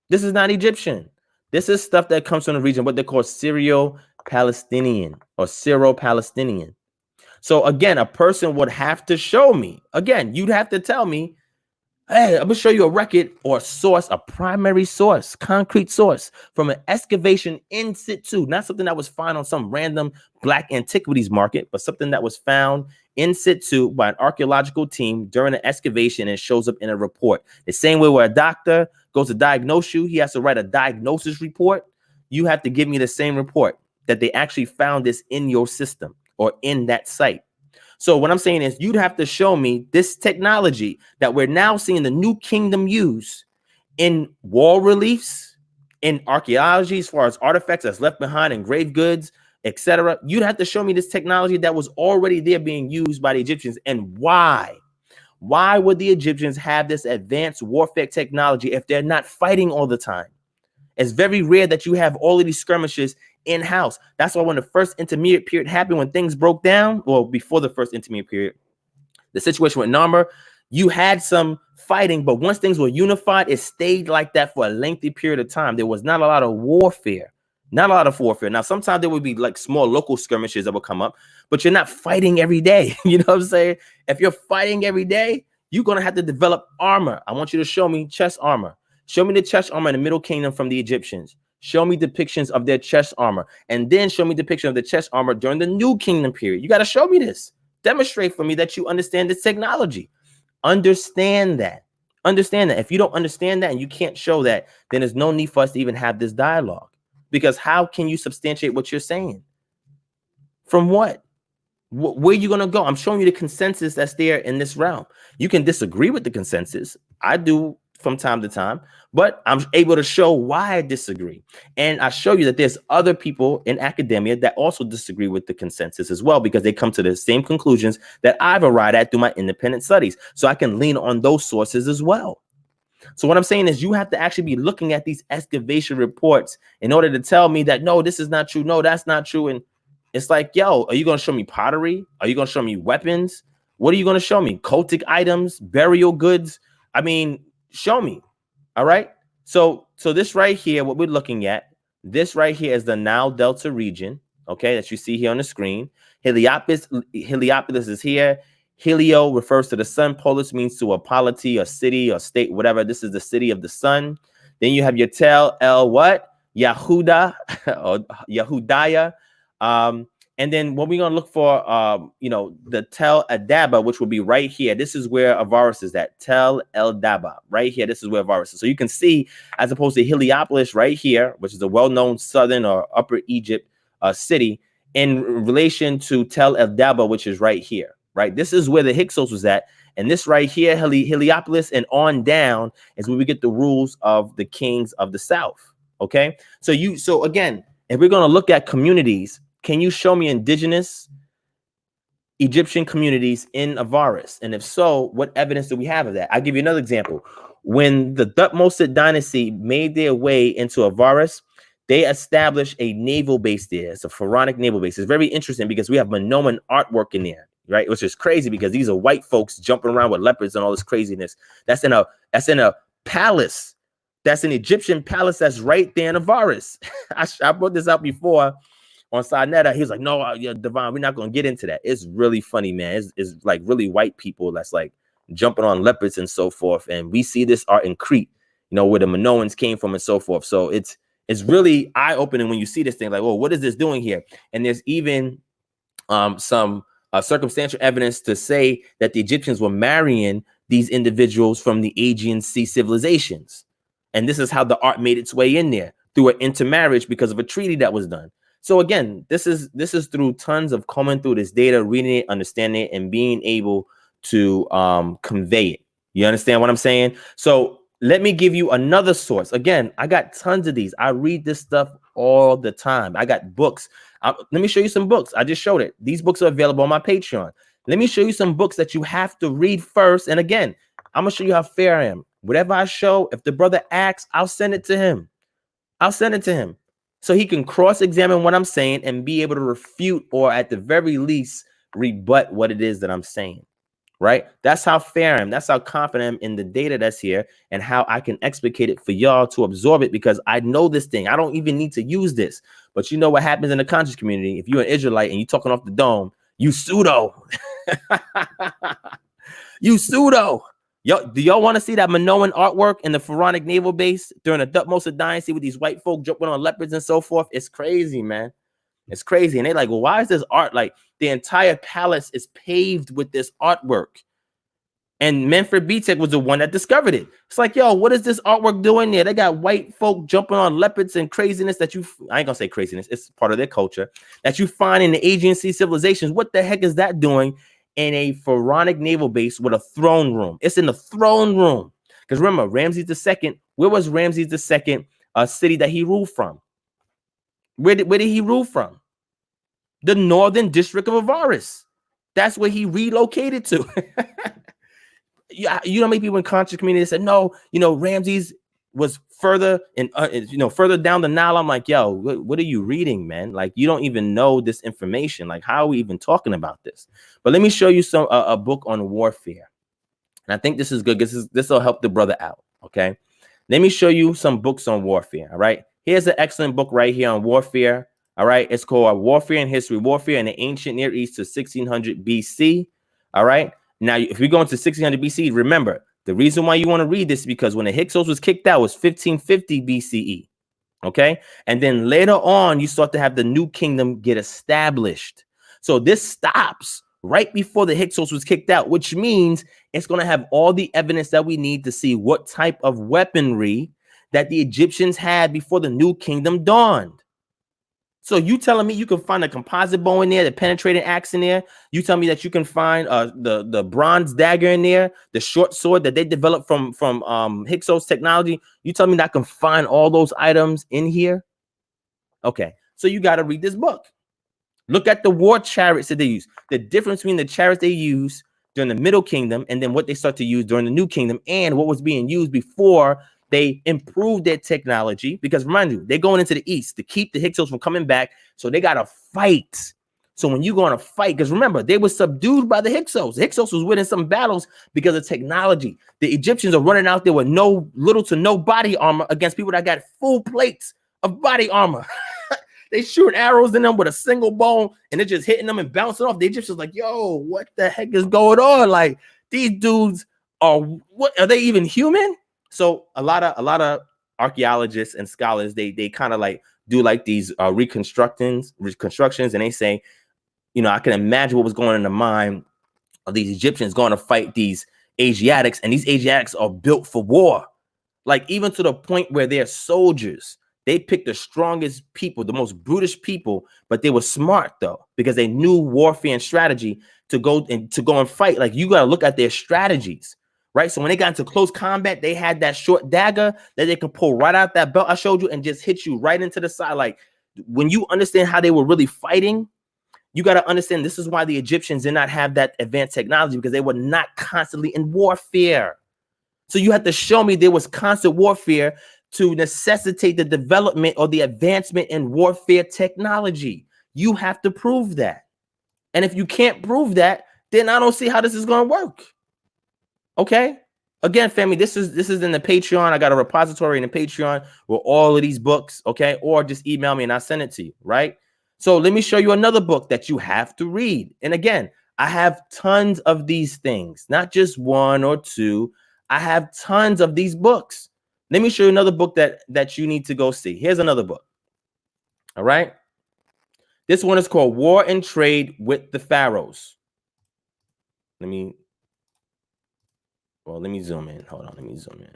This is not Egyptian. This is stuff that comes from the region, what they call Syro-Palestinian or Syro-Palestinian. So again, a person would have to show me, again, you'd have to tell me Hey, I'm gonna show you a record or a source, a primary source, concrete source from an excavation in situ, not something that was found on some random black antiquities market, but something that was found in situ by an archaeological team during an excavation and shows up in a report. The same way where a doctor goes to diagnose you, he has to write a diagnosis report. You have to give me the same report that they actually found this in your system or in that site. So what I'm saying is you'd have to show me this technology that we're now seeing the new kingdom use in wall reliefs, in archaeology, as far as artifacts that's left behind, engraved goods, etc. You'd have to show me this technology that was already there being used by the Egyptians. And why? Why would the Egyptians have this advanced warfare technology if they're not fighting all the time? It's very rare that you have all of these skirmishes in-house. That's why when the first intermediate period happened, when things broke down, or before the first intermediate period, the situation with Narmer, you had some fighting, but once things were unified, it stayed like that for a lengthy period of time. There was not a lot of warfare. Not a lot of warfare. Now, sometimes there would be like small local skirmishes that would come up, but you're not fighting every day. You know what I'm saying? If you're fighting every day, you're going to have to develop armor. I want you to show me chest armor. Show me the chest armor in the Middle Kingdom from the Egyptians. Show me depictions of their chest armor. And then show me depiction of the chest armor during the New Kingdom period. You got to show me this. Demonstrate for me that you understand this technology. Understand that. Understand that. If you don't understand that and you can't show that, then there's no need for us to even have this dialogue. Because how can you substantiate what you're saying? From what? Where are you going to go? I'm showing you the consensus that's there in this realm. You can disagree with the consensus. I do from time to time, but I'm able to show why I disagree. And I show you that there's other people in academia that also disagree with the consensus as well, because they come to the same conclusions that I've arrived at through my independent studies. So I can lean on those sources as well. So what I'm saying is you have to actually be looking at these excavation reports in order to tell me that, no, this is not true. No, that's not true. And it's like, yo, are you going to show me pottery? Are you going to show me weapons? What are you going to show me? Cultic items, burial goods? I mean, show me. All right. So this right here, what we're looking at, this right here is the Nile Delta region. Okay. That you see here on the screen. Heliopolis is here. Helio refers to the sun. Polis means to a polity, a city, or state, whatever. This is the city of the sun. Then you have your Tel El what? Yehuda or Yehudiah. And then what we're going to look for, the Tel Adaba, which will be right here. This is where Avaris is at. Tel El Daba, right here. This is where Avaris is. So you can see, as opposed to Heliopolis right here, which is a well-known southern or upper Egypt city, in relation to Tel El Daba, which is right here, right? This is where the Hyksos was at. And this right here, Heliopolis and on down, is where we get the rules of the kings of the south. Okay. So again, if we're going to look at communities, can you show me indigenous Egyptian communities in Avaris? And if so, what evidence do we have of that? I'll give you another example. When the Thutmose dynasty made their way into Avaris, they established a naval base there. It's a pharaonic naval base. It's very interesting because we have Minoan artwork in there, right? Which is crazy because these are white folks jumping around with leopards and all this craziness. That's in a palace. That's an Egyptian palace that's right there in Avaris. I brought this out before on Sinetta. He was like, no, Divine, we're not going to get into that. It's really funny, man. It's like really white people that's like jumping on leopards and so forth. And we see this art in Crete, where the Minoans came from and so forth. So it's really eye-opening when you see this thing like, oh, what is this doing here? And there's even some circumstantial evidence to say that the Egyptians were marrying these individuals from the Aegean Sea civilizations. And this is how the art made its way in there, through an intermarriage because of a treaty that was done. So again, this is through tons of combing through this data, reading it, understanding it, and being able to convey it. You understand what I'm saying? So let me give you another source. Again, I got tons of these. I read this stuff all the time. I got books. Let me show you some books. I just showed it. These books are available on my Patreon. Let me show you some books that you have to read first. And again, I'm going to show you how fair I am. Whatever I show, if the brother asks, I'll send it to him. I'll send it to him so he can cross-examine what I'm saying and be able to refute, or at the very least, rebut what it is that I'm saying, right? That's how fair I am. That's how confident I am in the data that's here and how I can explicate it for y'all to absorb it, because I know this thing. I don't even need to use this. But you know what happens in the conscious community? If you're an Israelite and you're talking off the dome, you pseudo. You pseudo. Yo, do y'all want to see that Minoan artwork in the Pharaonic naval base during the Thutmose dynasty with these white folk jumping on leopards and so forth? It's crazy, man. It's crazy. And they're like, well, why is this art? Like, the entire palace is paved with this artwork. And Manfred Bitek was the one that discovered it. It's like, yo, what is this artwork doing there? They got white folk jumping on leopards and craziness that you, I ain't gonna say craziness, it's part of their culture, that you find in the Aegean Sea civilizations. What the heck is that doing in a Pharaonic naval base with a throne room? It's in the throne room. Because remember, Ramses II, where was Ramses II, a city that he ruled from? Where did he rule from? The northern district of Avaris. That's where he relocated to. You know, maybe people in conscious community said, no, you know, Ramses was further and further down the Nile. I'm like, yo, what are you reading, man? Like, you don't even know this information. Like, how are we even talking about this? But let me show you some a book on warfare. And I think this is good because this will help the brother out. Okay, let me show you some books on warfare. All right, here's an excellent book right here on warfare. All right, it's called Warfare and History, Warfare in the Ancient Near East to 1600 BC. All right. Now, if we go into 1600 BC, remember, the reason why you want to read this is because when the Hyksos was kicked out was 1550 BCE, okay? And then later on, you start to have the new kingdom get established. So this stops right before the Hyksos was kicked out, which means it's going to have all the evidence that we need to see what type of weaponry that the Egyptians had before the new kingdom dawned. So you telling me you can find a composite bow in there, the penetrating axe in there? You tell me that you can find the bronze dagger in there, the short sword that they developed from Hyksos technology? You tell me that I can find all those items in here? Okay, so you got to read this book. Look at the war chariots that they use. The difference between the chariots they use during the Middle Kingdom and then what they start to use during the New Kingdom and what was being used before they improved their technology. Because remind you, they're going into the East to keep the Hyksos from coming back. So they got to fight. So when you go on a fight, because remember, they were subdued by the Hyksos. The Hyksos was winning some battles because of technology. The Egyptians are running out there with little to no body armor against people that got full plates of body armor. They shoot arrows in them with a single bow and they're just hitting them and bouncing off. The Egyptians like, yo, what the heck is going on? Like, these dudes what are they even human? So a lot of archaeologists and scholars, they kind of like do like these reconstructions, and they say, you know, I can imagine what was going on in the mind of these Egyptians going to fight these Asiatics, and these Asiatics are built for war. Like, even to the point where they're soldiers. They picked the strongest people, the most brutish people, but they were smart though, because they knew warfare and strategy to go and fight. Like, you got to look at their strategies. Right. So when they got into close combat, they had that short dagger that they could pull right out that belt I showed you and just hit you right into the side. Like, when you understand how they were really fighting, you got to understand this is why the Egyptians did not have that advanced technology, because they were not constantly in warfare. So you have to show me there was constant warfare to necessitate the development or the advancement in warfare technology. You have to prove that. And if you can't prove that, then I don't see how this is going to work. Okay. Again, family, this is in the Patreon. I got a repository in the Patreon with all of these books. Okay. Or just email me and I'll send it to you. Right. So let me show you another book that you have to read. And again, I have tons of these things, not just one or two. I have tons of these books. Let me show you another book that you need to go see. Here's another book. All right. This one is called War and Trade with the Pharaohs. Let me zoom in. Hold on. Let me zoom in.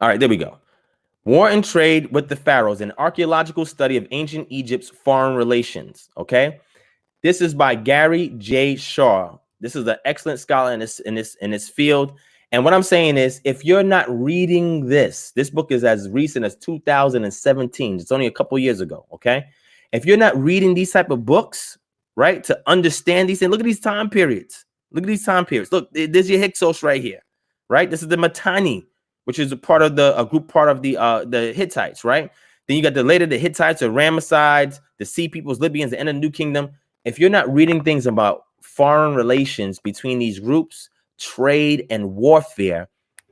All right, there we go. War and Trade with the Pharaohs, an archaeological study of ancient Egypt's foreign relations. Okay. This is by Gary J. Shaw. This is an excellent scholar in this field. And what I'm saying is, if you're not reading this book is as recent as 2017. It's only a couple years ago. Okay. If you're not reading these type of books, right, to understand these things, look at these time periods. Look, there's your Hyksos right here, right? This is the Mitanni, which is a group part of the Hittites, right? Then you got the Hittites, the Ramessides, the Sea Peoples, Libyans, the end of the New Kingdom. If you're not reading things about foreign relations between these groups, trade and warfare,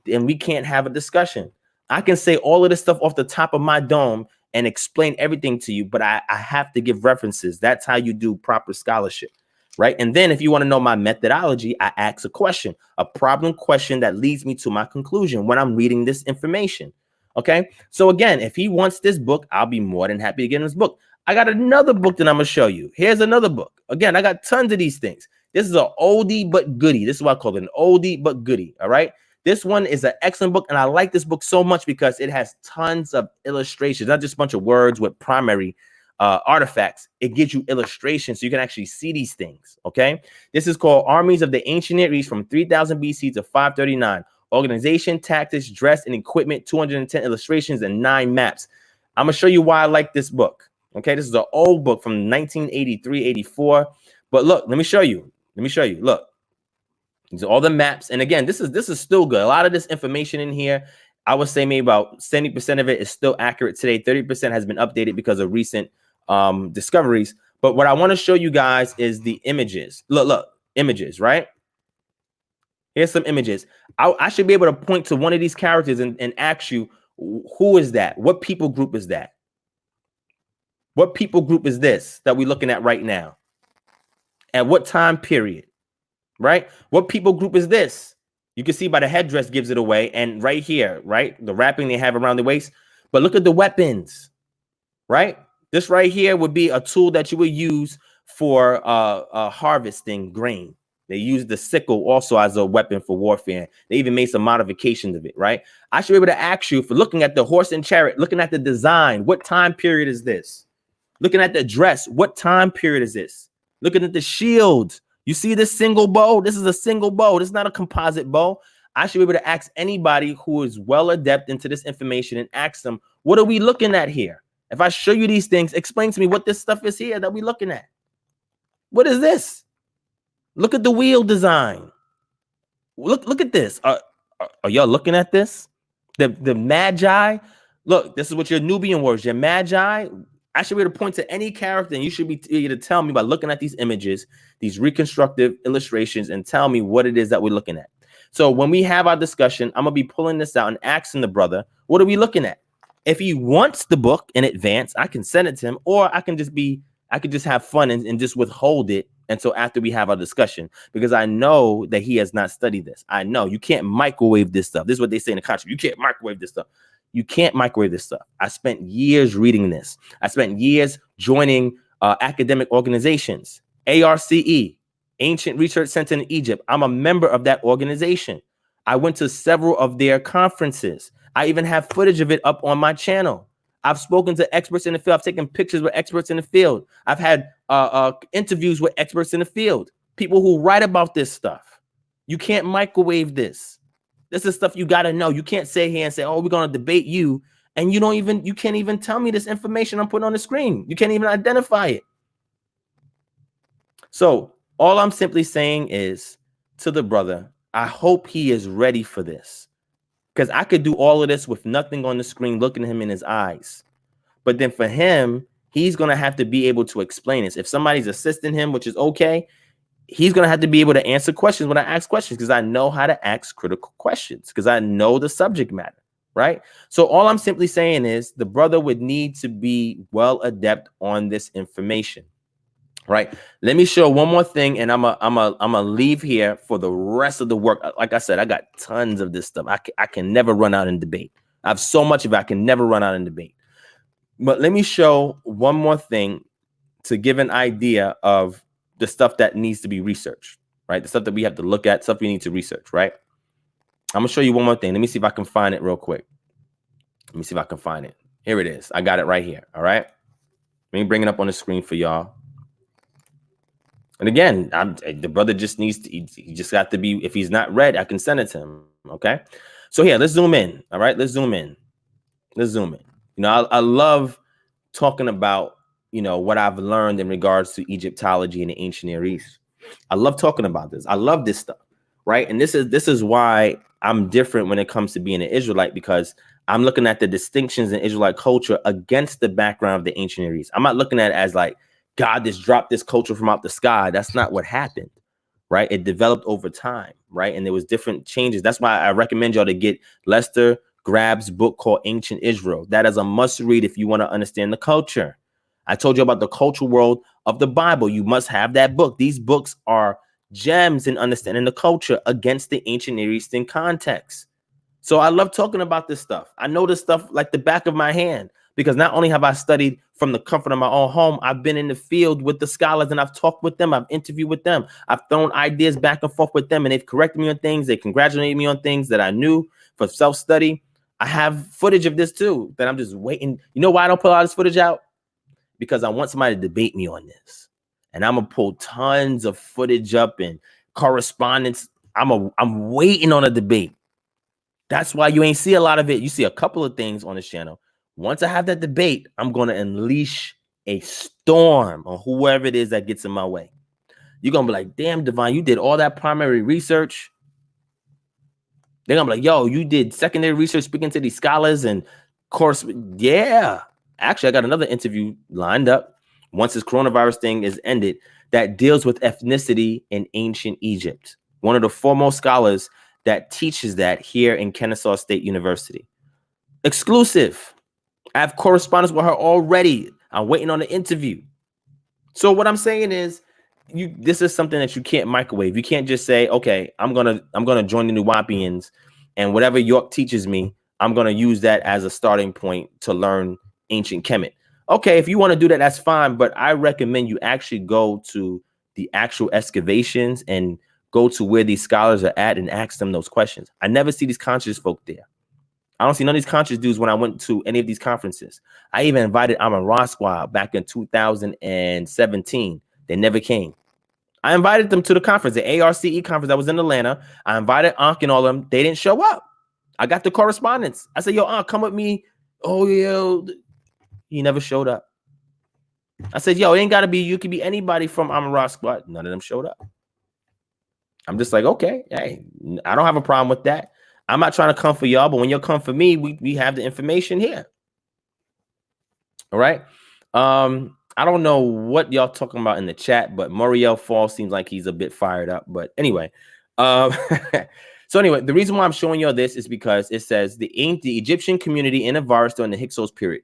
then we can't have a discussion. I can say all of this stuff off the top of my dome and explain everything to you, but I have to give references. That's how you do proper scholarship. right? And then if you want to know my methodology, I ask a question, a problem question that leads me to my conclusion when I'm reading this information. Okay. So again, if he wants this book, I'll be more than happy to get him this book. I got another book that I'm going to show you. Here's another book. Again, I got tons of these things. This is an oldie but goodie. This is what I call it, an oldie but goodie. All right. This one is an excellent book. And I like this book so much because it has tons of illustrations, not just a bunch of words with primary artifacts. It gives you illustrations so you can actually see these things. Okay. This is called Armies of the Ancient Near East from 3000 BC to 539. Organization, tactics, dress, and equipment, 210 illustrations, and 9 maps. I'm going to show you why I like this book. Okay, this is an old book from 1983, 84. But look, let me show you. Let me show you. Look, these are all the maps. And again, this is still good. A lot of this information in here, I would say maybe about 70% of it is still accurate today. 30% has been updated because of recent discoveries. But what I want to show you guys is the images. Look, images, right? Here's some images. I should be able to point to one of these characters and ask you, who is that? What people group is that? What people group is this that we're looking at right now? At what time period? Right? What people group is this? You can see by the headdress gives it away. And right here, right? The wrapping they have around the waist. But look at the weapons, right? This right here would be a tool that you would use for harvesting grain. They use the sickle also as a weapon for warfare. They even made some modifications of it, right? I should be able to ask you, for looking at the horse and chariot, looking at the design, what time period is this? Looking at the dress, what time period is this? Looking at the shield, you see this single bow? This is a single bow. This is not a composite bow. I should be able to ask anybody who is well adept into this information and ask them, what are we looking at here? If I show you these things, explain to me what this stuff is here that we're looking at. What is this? Look at the wheel design. Look at this. Are y'all looking at this? The magi. Look, this is what your Nubian words. Your magi. I should be able to point to any character, and you should be able to tell me by looking at these images, these reconstructive illustrations, and tell me what it is that we're looking at. So when we have our discussion, I'm gonna be pulling this out and asking the brother, what are we looking at? If he wants the book in advance, I can send it to him, or I can just have fun and just withhold it until after we have our discussion, because I know that he has not studied this. I know you can't microwave this stuff. This is what they say in the country. You can't microwave this stuff. You can't microwave this stuff. I spent years reading this. I spent years joining academic organizations, ARCE, Ancient Research Center in Egypt. I'm a member of that organization. I went to several of their conferences. I even have footage of it up on my channel. I've spoken to experts in the field. I've taken pictures with experts in the field. I've had interviews with experts in the field, people who write about this stuff. You can't microwave this. This is stuff you got to know. You can't sit here and say, oh, we're going to debate you. And you can't even tell me this information I'm putting on the screen. You can't even identify it. So all I'm simply saying is to the brother, I hope he is ready for this. Because I could do all of this with nothing on the screen, looking at him in his eyes. But then for him, he's going to have to be able to explain this. If somebody's assisting him, which is okay, he's going to have to be able to answer questions when I ask questions, because I know how to ask critical questions, because I know the subject matter, right? So all I'm simply saying is the brother would need to be well adept on this information. Right. Let me show one more thing, and I'm a leave here for the rest of the work. Like I said, I got tons of this stuff. I can never run out in debate. I have so much of it. I can never run out in debate. But let me show one more thing to give an idea of the stuff that needs to be researched. Right. The stuff that we have to look at, stuff we need to research. Right. I'm going to show you one more thing. Let me see if I can find it real quick. Let me see if I can find it. Here it is. I got it right here. All right. Let me bring it up on the screen for y'all. And again, the brother just needs to, he just got to be, if he's not read, I can send it to him. Okay. So here, let's zoom in. All right. Let's zoom in. Let's zoom in. You know, I love talking about, you know, what I've learned in regards to Egyptology and the ancient Near East. I love talking about this. I love this stuff. Right. And this is why I'm different when it comes to being an Israelite, because I'm looking at the distinctions in Israelite culture against the background of the ancient Near East. I'm not looking at it as like, God just dropped this culture from out the sky. That's not what happened, right? It developed over time, right? And there was different changes. That's why I recommend y'all to get Lester Grabb's book called Ancient Israel. That is a must read if you want to understand the culture. I told you about the cultural world of the Bible. You must have that book. These books are gems in understanding the culture against the ancient Near Eastern context. So I love talking about this stuff. I know this stuff like the back of my hand, because not only have I studied from the comfort of my own home, I've been in the field with the scholars and I've talked with them. I've interviewed with them. I've thrown ideas back and forth with them, and they've corrected me on things. They congratulated me on things that I knew for self-study. I have footage of this too that I'm just waiting. You know why I don't put all this footage out? Because I want somebody to debate me on this. And I'm going to pull tons of footage up and correspondence. I'm waiting on a debate. That's why you ain't see a lot of it. You see a couple of things on this channel. Once I have that debate, I'm going to unleash a storm on whoever it is that gets in my way. You're going to be like, damn, Divine, you did all that primary research. They're going to be like, yo, you did secondary research speaking to these scholars and course. Yeah. Actually, I got another interview lined up once this coronavirus thing is ended that deals with ethnicity in ancient Egypt. One of the foremost scholars that teaches that here in Kennesaw State University. Exclusive. I have correspondence with her already. I'm waiting on the interview. So what I'm saying is, this is something that you can't microwave. You can't just say, okay, I'm gonna join the Nuwapians, and whatever York teaches me, I'm gonna use that as a starting point to learn ancient Kemet. Okay, if you want to do that, that's fine. But I recommend you actually go to the actual excavations and go to where these scholars are at and ask them those questions. I never see these conscious folk there. I don't see none of these conscious dudes when I went to any of these conferences. I even invited Amon Rosquah back in 2017. They never came. I invited them to the conference, the ARCE conference that was in Atlanta. I invited Ankh and all of them. They didn't show up. I got the correspondence. I said, yo, Ankh, come with me. Oh, yeah. He never showed up. I said, yo, it ain't got to be, you could be anybody from Amon Rosquah. None of them showed up. I'm just like, okay, hey, I don't have a problem with that. I'm not trying to come for y'all, but when you come for me, we have the information here. All right. I don't know what y'all talking about in the chat, but Muriel Fall seems like he's a bit fired up. But anyway, so anyway, the reason why I'm showing y'all this is because it says the Egyptian community in Avaris during the Hyksos period.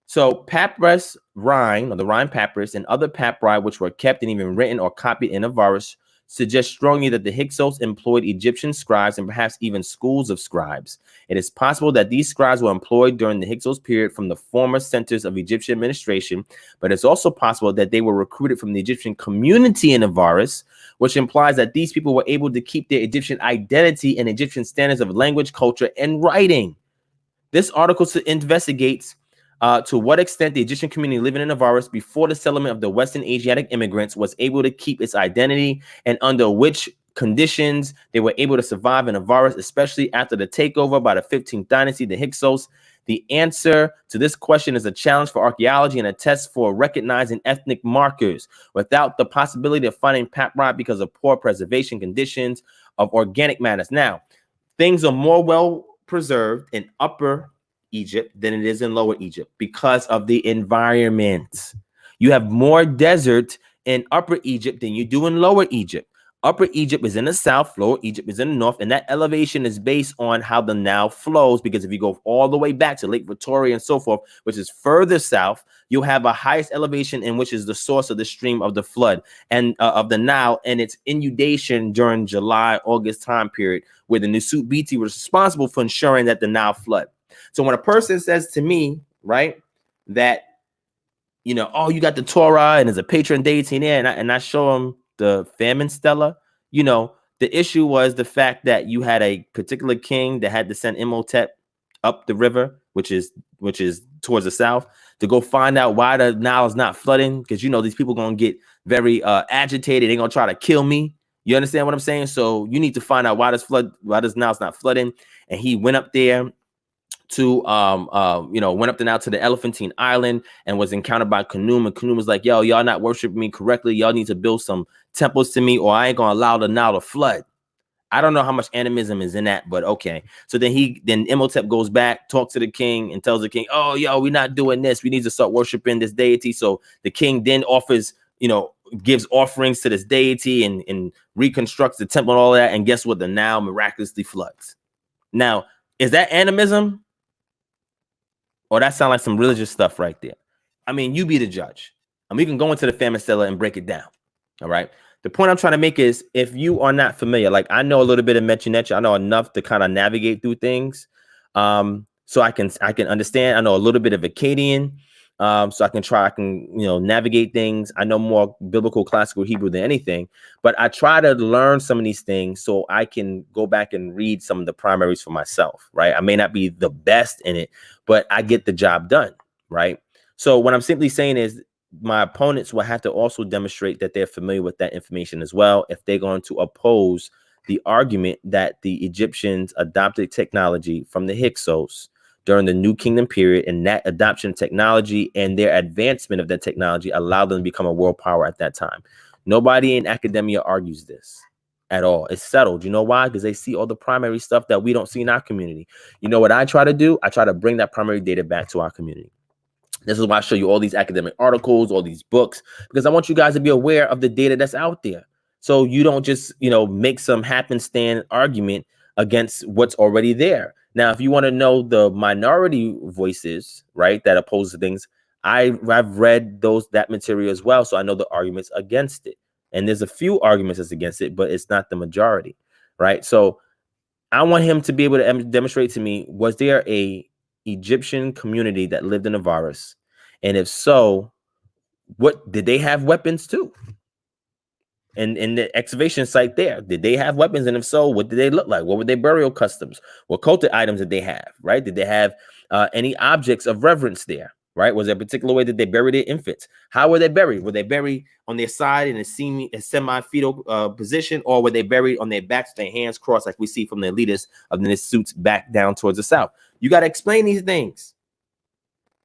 So papyrus Rhine, or the Rhine papyrus, and other papyri which were kept and even written or copied in Avaris suggest strongly that the Hyksos employed Egyptian scribes and perhaps even schools of scribes. It is possible that these scribes were employed during the Hyksos period from the former centers of Egyptian administration, but it's also possible that they were recruited from the Egyptian community in Avaris, which implies that these people were able to keep their Egyptian identity and Egyptian standards of language, culture, and writing. This article investigates to what extent the Egyptian community living in Avaris before the settlement of the Western Asiatic immigrants was able to keep its identity, and under which conditions they were able to survive in Avaris, especially after the takeover by the 15th dynasty, the Hyksos. The answer to this question is a challenge for archaeology and a test for recognizing ethnic markers without the possibility of finding papyri because of poor preservation conditions of organic matters. Now, things are more well preserved in Upper Egypt than it is in Lower Egypt because of the environment. You have more desert in Upper Egypt than you do in Lower Egypt. Upper Egypt is in the south, Lower Egypt is in the north, and that elevation is based on how the Nile flows, because if you go all the way back to Lake Victoria and so forth, which is further south, you'll have a highest elevation in which is the source of the stream of the flood and of the Nile, and its inundation during July, August time period, where the Nuwapians was responsible for ensuring that the Nile flood. So when a person says to me, right, that, you know, oh, you got the Torah and there's a patron deity in there, and I show them the famine stela, you know, the issue was the fact that you had a particular king that had to send Imhotep up the river, which is towards the south, to go find out why the Nile is not flooding, because, you know, these people going to get very agitated. They're going to try to kill me. You understand what I'm saying? So you need to find out why this Nile's not flooding. And he went up there to went up the Nile to the Elephantine Island and was encountered by Khnum, and Khnum was like, yo, y'all not worshiping me correctly. Y'all need to build some temples to me, or I ain't gonna allow the Nile to flood. I don't know how much animism is in that, but okay. So then Imhotep goes back, talks to the king, and tells the king, oh, yo, we're not doing this. We need to start worshiping this deity. So the king then offers, gives offerings to this deity and reconstructs the temple and all that. And guess what? The Nile miraculously floods. Now, is that animism? Or that sounds like some religious stuff right there. I mean, you be the judge. And we can go into the famine stela and break it down. All right. The point I'm trying to make is, if you are not familiar, like I know a little bit of Mechinetia, I know enough to kind of navigate through things. So I can understand. I know a little bit of Akkadian. So I can navigate things. I know more biblical classical Hebrew than anything, but I try to learn some of these things so I can go back and read some of the primaries for myself, right? I may not be the best in it, but I get the job done, right? So what I'm simply saying is, my opponents will have to also demonstrate that they're familiar with that information as well, if they're going to oppose the argument that the Egyptians adopted technology from the Hyksos during the New Kingdom period, and that adoption of technology and their advancement of that technology allowed them to become a world power at that time. Nobody in academia argues this at all. It's settled. You know why? Because they see all the primary stuff that we don't see in our community. You know what I try to do? I try to bring that primary data back to our community. This is why I show you all these academic articles, all these books, because I want you guys to be aware of the data that's out there. So you don't just, make some happenstance argument against what's already there. Now, if you want to know the minority voices, right, that oppose things, I've read that material as well. So I know the arguments against it. And there's a few arguments that's against it, but it's not the majority, right? So I want him to be able to demonstrate to me, was there a Egyptian community that lived in Avaris? And if so, what did they have weapons too? And in the excavation site there, did they have weapons? And if so, what did they look like? What were their burial customs? What cultic items did they have, right? Did they have any objects of reverence there, right? Was there a particular way that they buried their infants? How were they buried? Were they buried on their side in a semi-fetal position, or were they buried on their backs, their hands crossed, like we see from the leaders of the suits back down towards the south? You got to explain these things.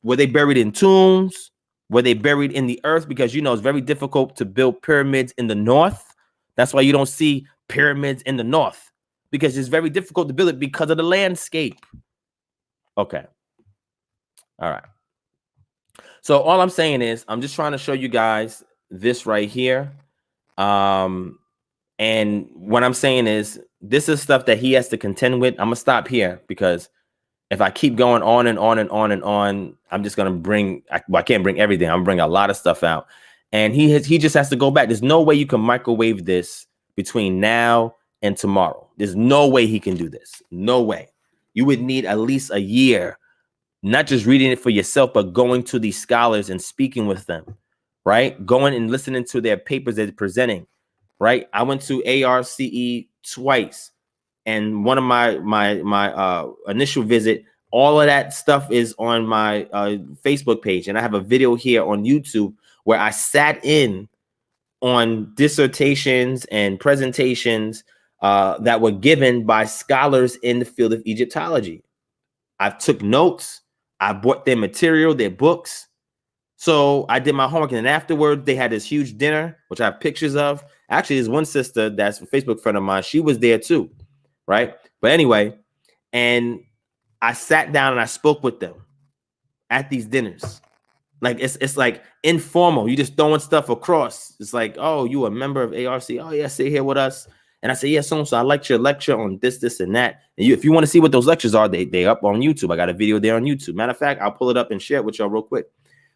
Were they buried in tombs? Were they buried in the earth? Because, it's very difficult to build pyramids in the north. That's why you don't see pyramids in the north, because it's very difficult to build it because of the landscape. Okay. All right. So all I'm saying is, I'm just trying to show you guys this right here. And what I'm saying is, this is stuff that he has to contend with. I'm going to stop here, because if I keep going on and on and on and on, I'm just going to bring, I can't bring everything. I'm bringing a lot of stuff out. And he just has to go back. There's no way you can microwave this between now and tomorrow. There's no way he can do this. No way. You would need at least a year, not just reading it for yourself, but going to these scholars and speaking with them, right? Going and listening to their papers they're presenting, right? I went to ARCE twice. And one of my initial visit, all of that stuff is on my Facebook page. And I have a video here on YouTube where I sat in on dissertations and presentations that were given by scholars in the field of Egyptology. I took notes. I bought their material, their books. So I did my homework. And then afterwards, they had this huge dinner, which I have pictures of. Actually, there's one sister that's a Facebook friend of mine. She was there too. Right. But anyway, and I sat down and I spoke with them at these dinners. Like it's like informal. You just throwing stuff across. It's like, oh, you a member of ARC? Oh, yeah, sit here with us. And I say, yeah, so I liked your lecture on this, and that. And if you want to see what those lectures are, they up on YouTube. I got a video there on YouTube. Matter of fact, I'll pull it up and share it with y'all real quick.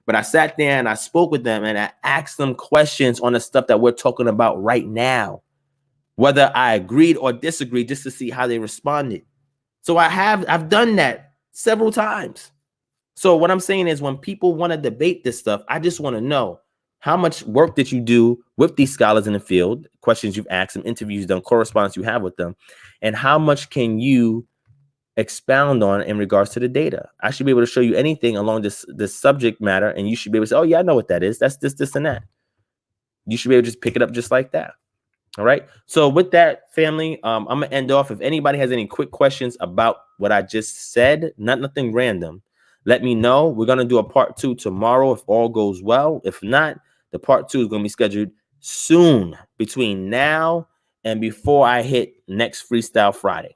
But I sat there and I spoke with them and I asked them questions on the stuff that we're talking about right now, whether I agreed or disagreed, just to see how they responded. So I've done that several times. So what I'm saying is, when people want to debate this stuff, I just want to know, how much work did you do with these scholars in the field, questions you've asked them, interviews done, correspondence you have with them, and how much can you expound on in regards to the data? I should be able to show you anything along this subject matter, and you should be able to say, oh yeah, I know what that is. That's this, and that. You should be able to just pick it up just like that. All right. So with that, family, I'm going to end off. If anybody has any quick questions about what I just said, nothing random, let me know. We're going to do a part 2 tomorrow if all goes well. If not, the part 2 is going to be scheduled soon, between now and before I hit next Freestyle Friday.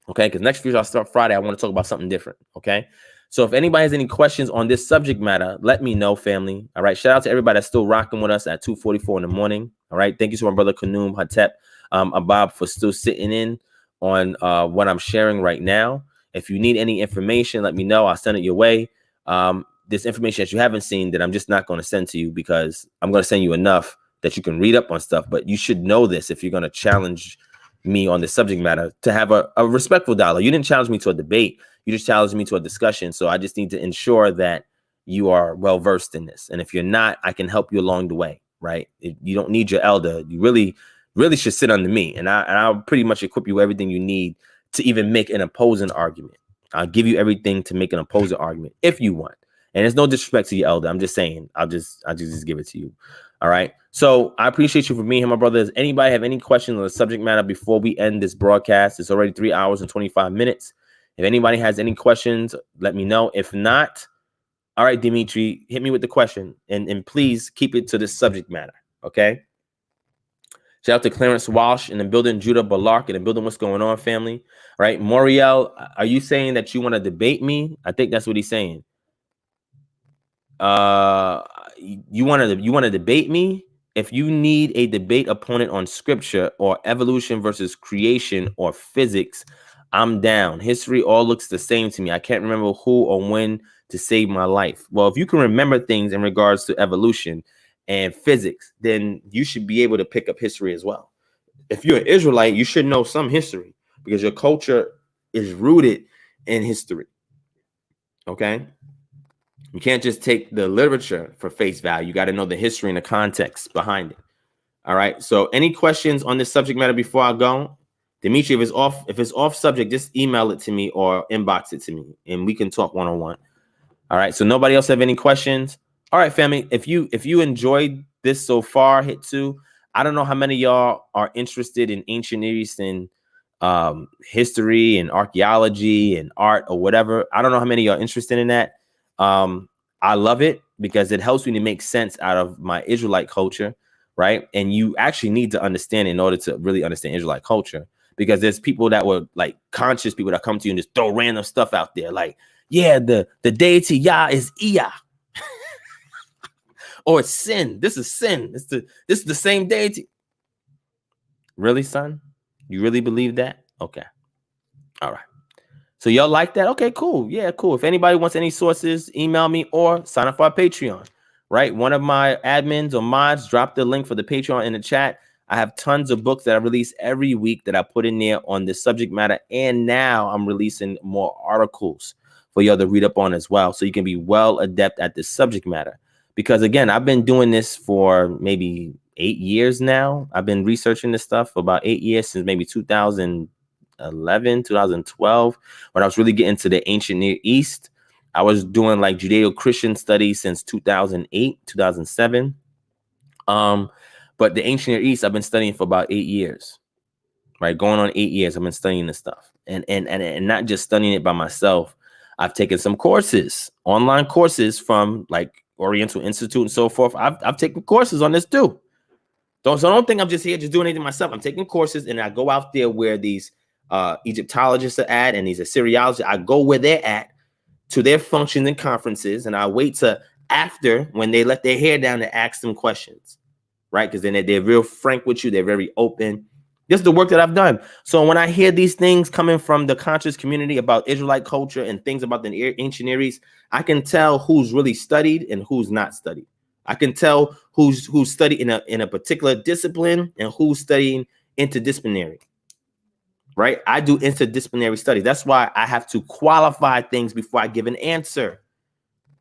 Okay. Because next Freestyle Friday, I want to talk about something different. Okay. So if anybody has any questions on this subject matter, let me know, family. All right. Shout out to everybody that's still rocking with us at 2:44 in the morning. All right. Thank you to my brother Kanum Hatep, Abab, for still sitting in on what I'm sharing right now. If you need any information, let me know. I'll send it your way. there's information that you haven't seen that I'm just not going to send to you, because I'm going to send you enough that you can read up on stuff. But you should know this if you're going to challenge me on the subject matter, to have a respectful dialogue. You didn't challenge me to a debate. You just challenged me to a discussion. So I just need to ensure that you are well versed in this. And if you're not, I can help you along the way, right? You don't need your elder. You really should sit under me, and I'll pretty much equip you with everything you need to even make an opposing argument. I'll give you everything to make an opposing argument if you want. And there's no disrespect to your elder. I'm just saying, I'll just give it to you. All right. So I appreciate you for being here, my brother. Does anybody have any questions on the subject matter before we end this broadcast? It's already 3 hours and 25 minutes. If anybody has any questions, let me know. If not, all right, Dimitri, hit me with the question, and please keep it to this subject matter. Okay. Shout out to Clarence Walsh in the building, Judah Balark in the building. What's going on, family? All right. Moriel, are you saying that you want to debate me? I think that's what he's saying. You want to debate me? If you need a debate opponent on scripture or evolution versus creation or physics, I'm down. History all looks the same to me. I can't remember who or when to save my life. Well, if you can remember things in regards to evolution and physics, then you should be able to pick up history as well. If you're an Israelite, you should know some history, because your culture is rooted in history. Okay? You can't just take the literature for face value. You got to know the history and the context behind it. All right. So any questions on this subject matter before I go? Dimitri, if it's off subject, just email it to me or inbox it to me, and we can talk one-on-one. All right. So nobody else have any questions? All right, family. If you enjoyed this so far, Hyksos, I don't know how many of y'all are interested in ancient Near Eastern history and archaeology and art or whatever. I don't know how many of y'all are interested in that. I love it because it helps me to make sense out of my Israelite culture, right? And you actually need to understand in order to really understand Israelite culture, because there's people that were like conscious people that come to you and just throw random stuff out there. Like, yeah, the deity Yah is Iyah. Or it's sin. This is sin. This is the same deity. Really, son? You really believe that? Okay. All right. So y'all like that? Okay, cool. Yeah, cool. If anybody wants any sources, email me or sign up for our Patreon, right? One of my admins or mods dropped the link for the Patreon in the chat. I have tons of books that I release every week that I put in there on this subject matter. And now I'm releasing more articles for y'all to read up on as well, so you can be well adept at this subject matter. Because again, I've been doing this for maybe 8 years now. I've been researching this stuff for about 8 years, since maybe 2011, 2012, when I was really getting to the ancient Near East. I was doing like Judeo-Christian studies since 2008, 2007. But the ancient Near East, I've been studying for about 8 years, right? Going on 8 years, I've been studying this stuff, and not just studying it by myself. I've taken some courses, online courses from like Oriental Institute and so forth. I've taken courses on this too. Don't think I'm just here just doing anything myself. I'm taking courses, and I go out there where these Egyptologists are at and these Assyriologists. I go where they're at to their functions and conferences, and I wait to after when they let their hair down to ask them questions, right? Because then they're real frank with you. They're very open. This is the work that I've done. So when I hear these things coming from the conscious community about Israelite culture and things about the ancient Near East, I can tell who's really studied and who's not studied. I can tell who's studied in a particular discipline and who's studying interdisciplinary, right? I do interdisciplinary studies. That's why I have to qualify things before I give an answer,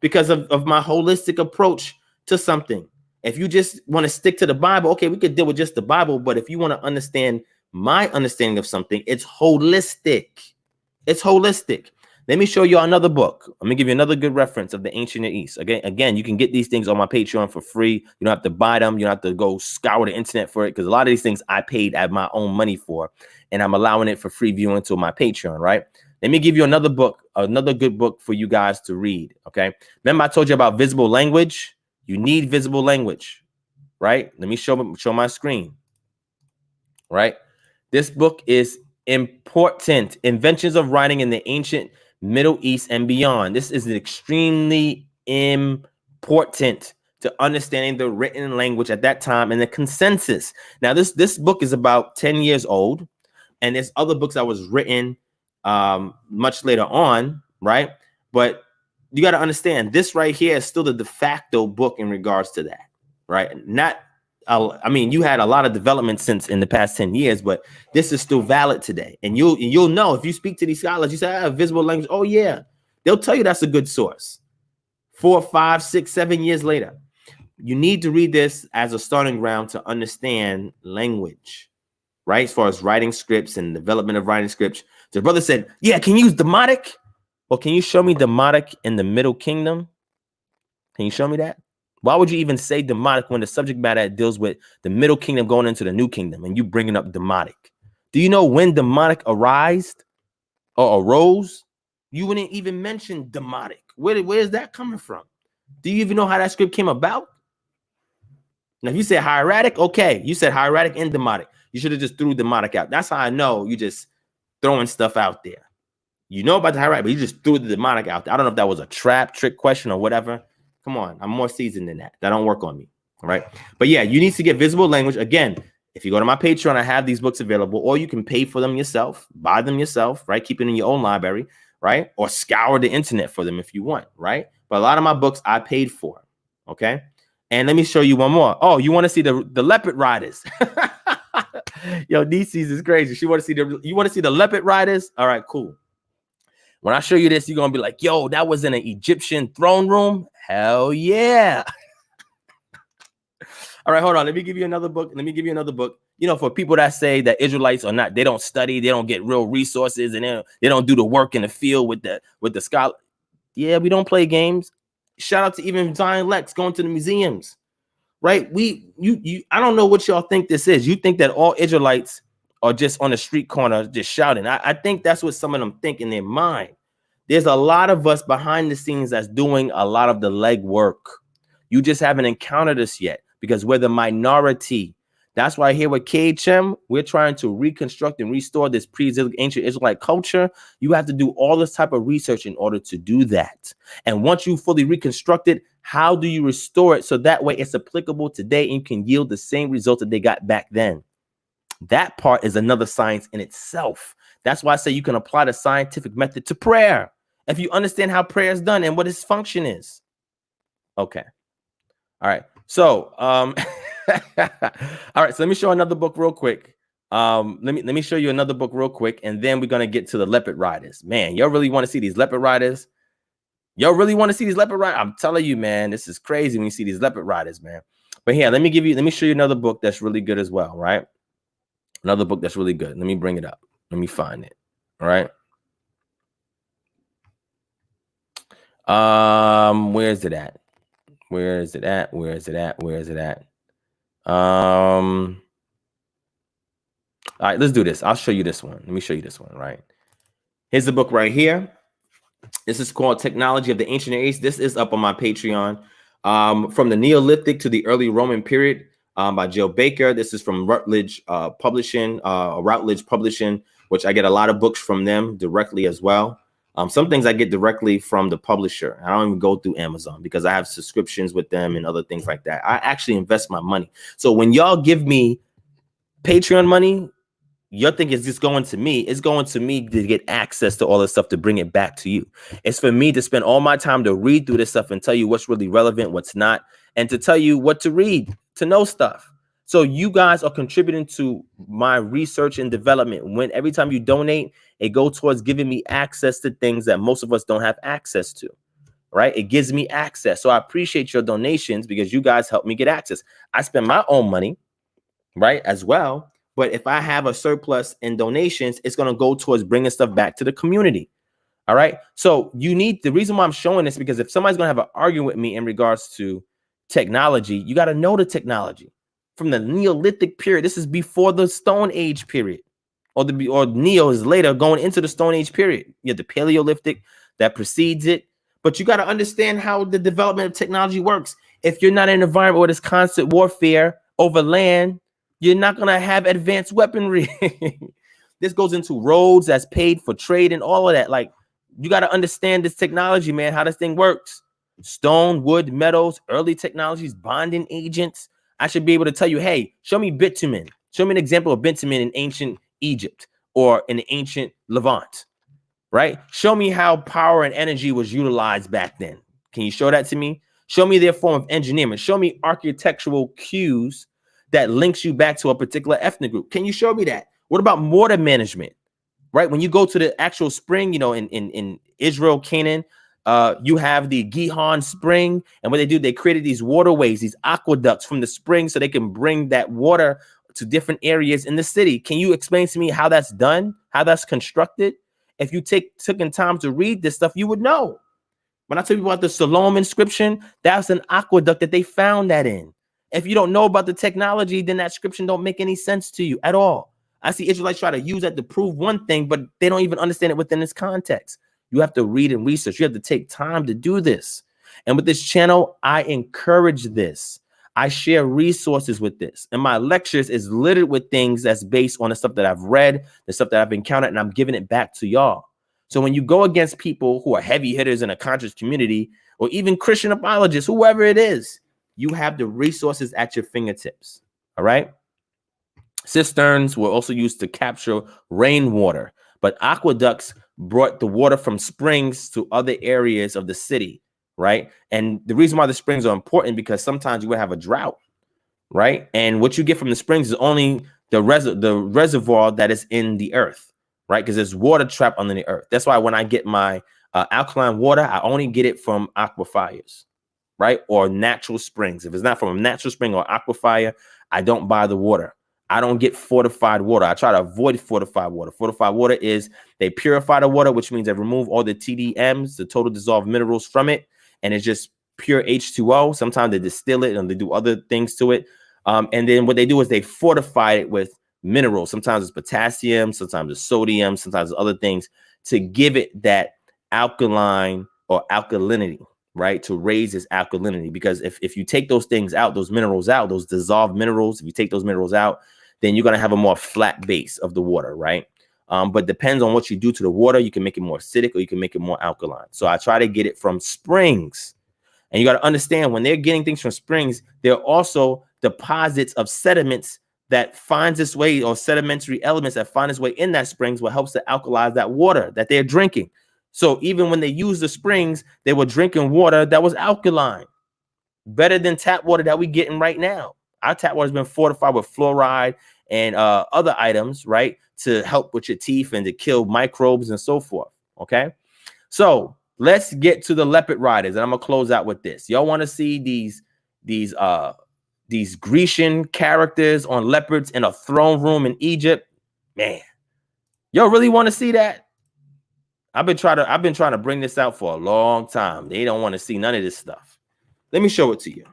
because of my holistic approach to something. If you just want to stick to the Bible, okay, we could deal with just the Bible. But if you want to understand my understanding of something, it's holistic. It's holistic. Let me show you another book. Let me give you another good reference of the ancient Near East. Again, you can get these things on my Patreon for free. You don't have to buy them. You don't have to go scour the internet for it, because a lot of these things I paid at my own money for, and I'm allowing it for free viewing to my Patreon, right? Let me give you another book, another good book for you guys to read, okay? Remember I told you about visible language? You need visible language, right? Let me show my screen, right? This book is important. Inventions of Writing in the Ancient Middle East and Beyond. This is extremely important to understanding the written language at that time and the consensus. Now, this book is about 10 years old, and there's other books that was written much later on, right? But you got to understand this right here is still the de facto book in regards to that, right? Not, I mean, you had a lot of development since in the past 10 years, but this is still valid today. And you'll know if you speak to these scholars, you say, visible language. Oh yeah, they'll tell you that's a good source. 4, 5, 6, 7 years later, you need to read this as a starting ground to understand language, right? As far as writing scripts and development of writing scripts. The brother said, yeah, can you use demotic? Well, can you show me demotic in the Middle Kingdom? Can you show me that? Why would you even say demotic when the subject matter deals with the Middle Kingdom going into the New Kingdom and you bringing up demotic? Do you know when demotic arose? You wouldn't even mention demotic. Where is that coming from? Do you even know how that script came about? Now, if you said hieratic, okay, you said hieratic and demotic. You should have just threw demotic out. That's how I know you just throwing stuff out there. You know about the hieratic, but you just threw the demonic out there. I don't know if that was a trick question or whatever. Come on, I'm more seasoned than that. That don't work on me, all right? But yeah, you need to get visible language. Again, if you go to my Patreon, I have these books available, or you can pay for them yourself, buy them yourself, right? Keep it in your own library, right? Or scour the internet for them if you want, right? But a lot of my books I paid for, okay? And let me show you one more. Oh, you want to see the leopard riders? Yo, DC's is crazy. You want to see the leopard riders? All right, cool. When I show you this, you're going to be like, yo, that was in an Egyptian throne room? Hell yeah. All right, hold on. Let me give you another book. You know, for people that say that Israelites are not, they don't study, they don't get real resources, and they don't do the work in the field with the scholar. Yeah, we don't play games. Shout out to even Zion Lex going to the museums, right? I don't know what y'all think this is. You think that all Israelites are just on the street corner just shouting. I think that's what some of them think in their mind. There's a lot of us behind the scenes that's doing a lot of the legwork. You just haven't encountered us yet because we're the minority. That's why here with KHM, we're trying to reconstruct and restore this ancient Israelite culture. You have to do all this type of research in order to do that. And once you fully reconstruct it, how do you restore it so that way it's applicable today and you can yield the same result that they got back then? That part is another science in itself. That's why I say you can apply the scientific method to prayer if you understand how prayer is done and what its function is. Okay. All right. So, all right. So let me show another book real quick. Let me show you another book real quick, and then we're gonna get to the leopard riders. Man, y'all really want to see these leopard riders? I'm telling you, man, this is crazy when you see these leopard riders, man. But here, let me show you another book that's really good as well, right? Another book that's really good. Let me bring it up. Let me find it. All right. Where is it at? All right, let's do this. I'll show you this one. Let me show you this one, right? Here's the book right here. This is called Technology of the Ancient Near East. This is up on my Patreon. From the Neolithic to the Early Roman Period, by Jill Baker. This is from Routledge Publishing, which I get a lot of books from them directly as well. Some things I get directly from the publisher. I don't even go through Amazon because I have subscriptions with them and other things like that. I actually invest my money. So when y'all give me Patreon money, your thing is just going to me. It's going to me to get access to all this stuff to bring it back to you. It's for me to spend all my time to read through this stuff and tell you what's really relevant, what's not, and to tell you what to read, to know stuff. So you guys are contributing to my research and development. When every time you donate, it goes towards giving me access to things that most of us don't have access to, right? It gives me access. So I appreciate your donations because you guys help me get access. I spend my own money, right, as well. But if I have a surplus in donations, it's going to go towards bringing stuff back to the community. All right. So the reason why I'm showing this, because if somebody's going to have an argument with me in regards to technology, you got to know the technology from the Neolithic period. This is before the Stone Age period, or Neo is later going into the Stone Age period. You have the Paleolithic that precedes it. But you got to understand how the development of technology works. If you're not in an environment where there's constant warfare over land, you're not going to have advanced weaponry. This goes into roads that's paid for trade and all of that. Like, you got to understand this technology, man, how this thing works. Stone, wood, metals, early technologies, bonding agents. I should be able to tell you, hey, show me bitumen. Show me an example of bitumen in ancient Egypt or in the ancient Levant. right? Show me how power and energy was utilized back then. Can you show that to me? Show me their form of engineering. Show me architectural cues that links you back to a particular ethnic group. Can you show me that? What about water management, right? When you go to the actual spring, you know, in Israel, Canaan, you have the Gihon spring. And what they do, they created these waterways, these aqueducts from the spring so they can bring that water to different areas in the city. Can you explain to me how that's done, how that's constructed? If you took time to read this stuff, you would know. When I tell you about the Siloam inscription, that's an aqueduct that they found that in. If you don't know about the technology, then that inscription don't make any sense to you at all. I see Israelites try to use that to prove one thing, but they don't even understand it within its context. You have to read and research. You have to take time to do this. And with this channel, I encourage this. I share resources with this. And my lectures is littered with things that's based on the stuff that I've read, the stuff that I've encountered, and I'm giving it back to y'all. So when you go against people who are heavy hitters in a conscious community, or even Christian apologists, whoever it is, you have the resources at your fingertips. All right. Cisterns were also used to capture rainwater, but aqueducts brought the water from springs to other areas of the city. Right. And the reason why the springs are important, because sometimes you would have a drought. Right. And what you get from the springs is only the reservoir that is in the earth. Right, because there's water trapped under the earth. That's why when I get my alkaline water, I only get it from aquifers, right, or natural springs. If it's not from a natural spring or aquifer, I don't buy the water. I don't get fortified water. I try to avoid fortified water. Fortified water is they purify the water, which means they remove all the TDMs, the total dissolved minerals from it, and it's just pure H2O. Sometimes they distill it and they do other things to it. And then what they do is they fortify it with minerals. Sometimes it's potassium, sometimes it's sodium, sometimes it's other things to give it that alkaline or alkalinity, right? To raise its alkalinity. Because if you take those things out, those minerals out, those dissolved minerals, if you take those minerals out, then you're going to have a more flat base of the water, right? But depends on what you do to the water. You can make it more acidic or you can make it more alkaline. So I try to get it from springs. And you got to understand, when they're getting things from springs, they're also deposits of sediments that finds its way, or sedimentary elements that find its way in that springs, what helps to alkalize that water that they're drinking. So even when they use the springs, they were drinking water that was alkaline, better than tap water that we getting right now. Our tap water has been fortified with fluoride and other items, right, to help with your teeth and to kill microbes and so forth. Okay, so let's get to the leopard riders, and I'm gonna close out with this. Y'all want to see these Grecian characters on leopards in a throne room in Egypt? Man, y'all really want to see that? I've been trying to bring this out for a long time. They don't want to see none of this stuff. Let me show it to you.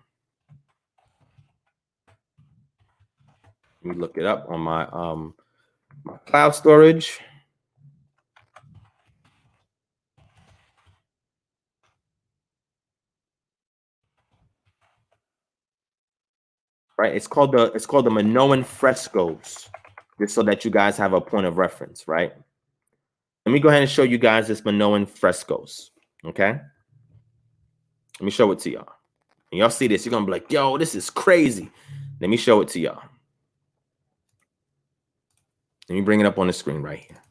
Let me look it up on my cloud storage. Right, it's called the Minoan frescoes, just so that you guys have a point of reference, right? Let me go ahead and show you guys this Minoan frescoes. Okay, let me show it to y'all. And y'all see this, you're gonna be like, yo, this is crazy. Let me show it to y'all. Let me bring it up on the screen right here.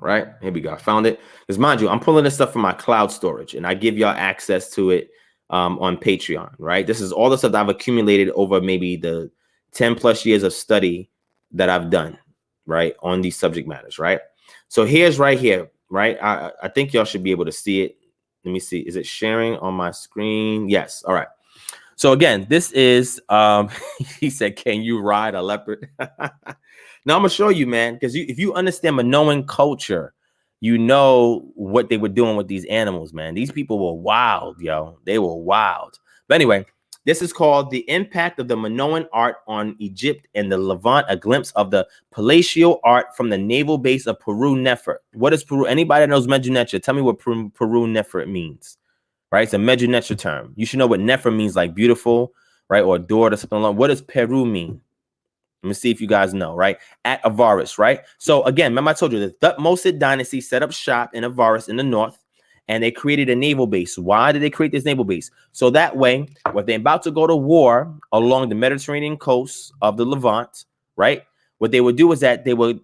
All right, here we go. I found it. Because mind you, I'm pulling this stuff from my cloud storage, and I give y'all access to it on Patreon, right? This is all the stuff that I've accumulated over maybe the 10 plus years of study that I've done, right, on these subject matters, right? So here's right here, right? I think y'all should be able to see it. Let me see. Is it sharing on my screen? Yes. All right. So again, this is, he said, can you ride a leopard? Now I'm gonna show you, man, because if you understand Minoan culture, you know what they were doing with these animals, man. These people were wild, yo. They were wild. But anyway, this is called The Impact of the Minoan Art on Egypt and the Levant, a glimpse of the palatial art from the naval base of Peru Nefer. What is Peru? Anybody that knows Medu Neter, tell me what Peru Nefer means, right? It's a Medu Neter term. You should know what Nefer means, like beautiful, right? Or adored or something like that. What does Peru mean? Let me see if you guys know, right? At Avaris, right? So again, remember I told you the Thutmose dynasty set up shop in Avaris in the north, and they created a naval base. Why did they create this naval base? So that way, when they're about to go to war along the Mediterranean coast of the Levant, right? What they would do is that they would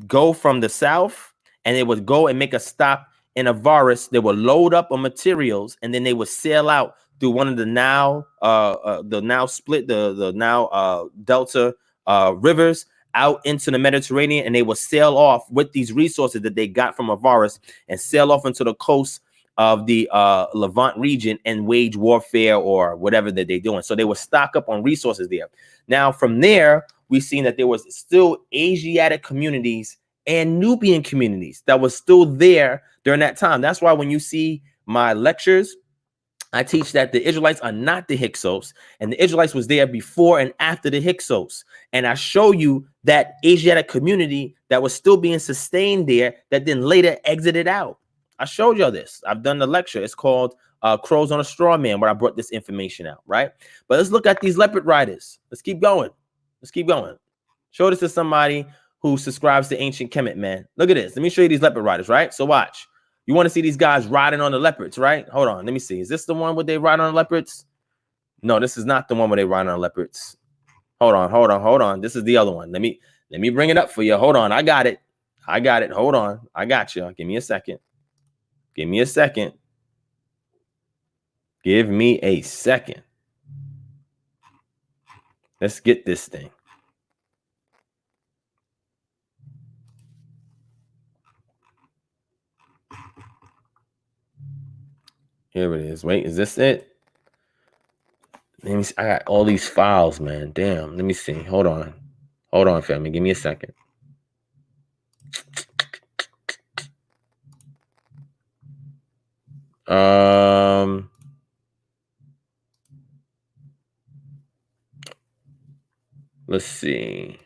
go from the south and they would go and make a stop in Avaris. They would load up on materials, and then they would sail out through one of the now Delta rivers out into the Mediterranean, and they would sail off with these resources that they got from Avaris and sail off into the coast of the Levant region and wage warfare or whatever that they're doing. So they would stock up on resources there. Now, from there, we've seen that there was still Asiatic communities and Nubian communities that was still there during that time. That's why when you see my lectures, I teach that the Israelites are not the Hyksos, and the Israelites was there before and after the Hyksos. And I show you that Asiatic community that was still being sustained there that then later exited out. I showed y'all this. I've done the lecture. It's called Crows on a Straw Man, where I brought this information out, right? But let's look at these leopard riders. Let's keep going. Let's keep going. Show this to somebody who subscribes to Ancient Kemet, man. Look at this. Let me show you these leopard riders, right? So watch. You want to see these guys riding on the leopards, right? Hold on. Let me see. Is this the one where they ride on leopards? No, this is not the one where they ride on leopards. Hold on. This is the other one. Let me bring it up for you. Hold on. I got it. Hold on. I got you. Give me a second. Give me a second. Let's get this thing. Here it is. Wait, is this it? Let me see. I got all these files, man. Damn. Let me see. Hold on, family. Give me a second. Let's see.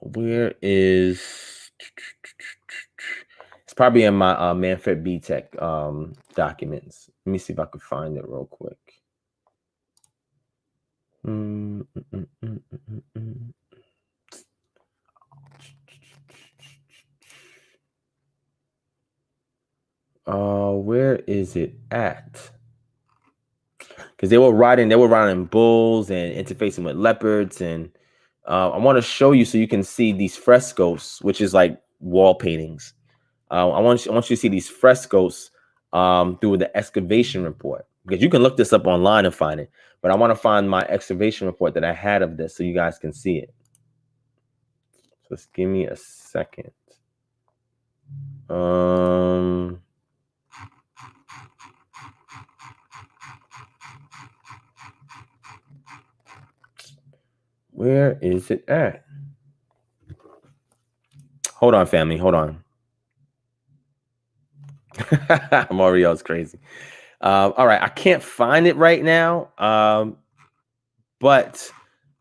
Where is? It's probably in my Manfred B Tech documents. Let me see if I can find it real quick. Where is it at? Because they were riding bulls and interfacing with leopards, and I want to show you so you can see these frescoes, which is like wall paintings. I want you to see these frescoes through the excavation report, because you can look this up online and find it. But I want to find my excavation report that I had of this so you guys can see it. So just give me a second. Where is it at? Hold on, family. Hold on. Mario's crazy. All right. I can't find it right now. But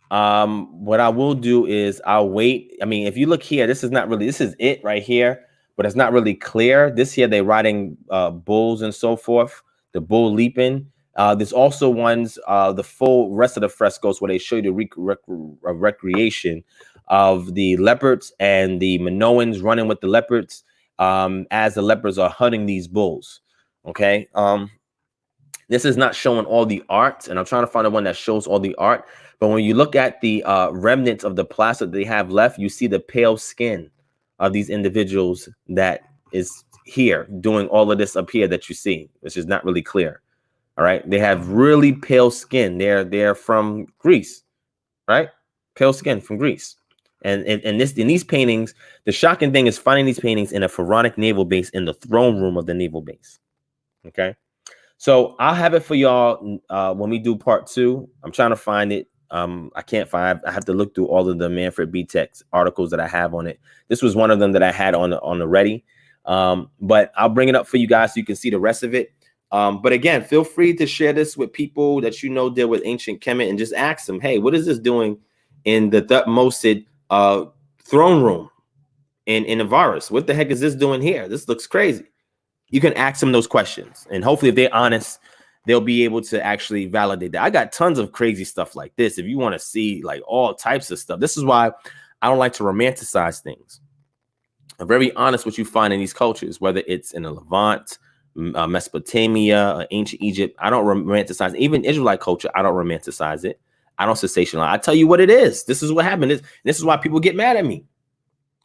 what I will do is I'll wait. I mean, if you look here, this is it right here, but it's not really clear. This here, they're riding bulls and so forth, the bull leaping. There's also ones, the full rest of the frescoes where they show you the recreation of the leopards and the Minoans running with the leopards as the leopards are hunting these bulls. Okay. This is not showing all the art, and I'm trying to find the one that shows all the art. But when you look at the remnants of the plaster that they have left, you see the pale skin of these individuals that is here doing all of this up here that you see, which is not really clear. All right. They have really pale skin. They're from Greece, right? Pale skin from Greece. And in these paintings, the shocking thing is finding these paintings in a pharaonic naval base in the throne room of the naval base. Okay. So I'll have it for y'all when we do part 2. I'm trying to find it. I can't find. I have to look through all of the Manfred B Tech articles that I have on it. This was one of them that I had on the ready. But I'll bring it up for you guys so you can see the rest of it. But again, feel free to share this with people that you know deal with Ancient Kemet and just ask them, hey, what is this doing in the Thutmose throne room in Avaris? What the heck is this doing here? This looks crazy. You can ask them those questions, and hopefully if they're honest, they'll be able to actually validate that. I got tons of crazy stuff like this. If you want to see like all types of stuff, this is why I don't like to romanticize things. I'm very honest what you find in these cultures, whether it's in the Levant, Mesopotamia, ancient Egypt. I don't romanticize. Even Israelite culture, I don't romanticize it. I don't sensationalize. I tell you what it is. This is what happened. This is why people get mad at me.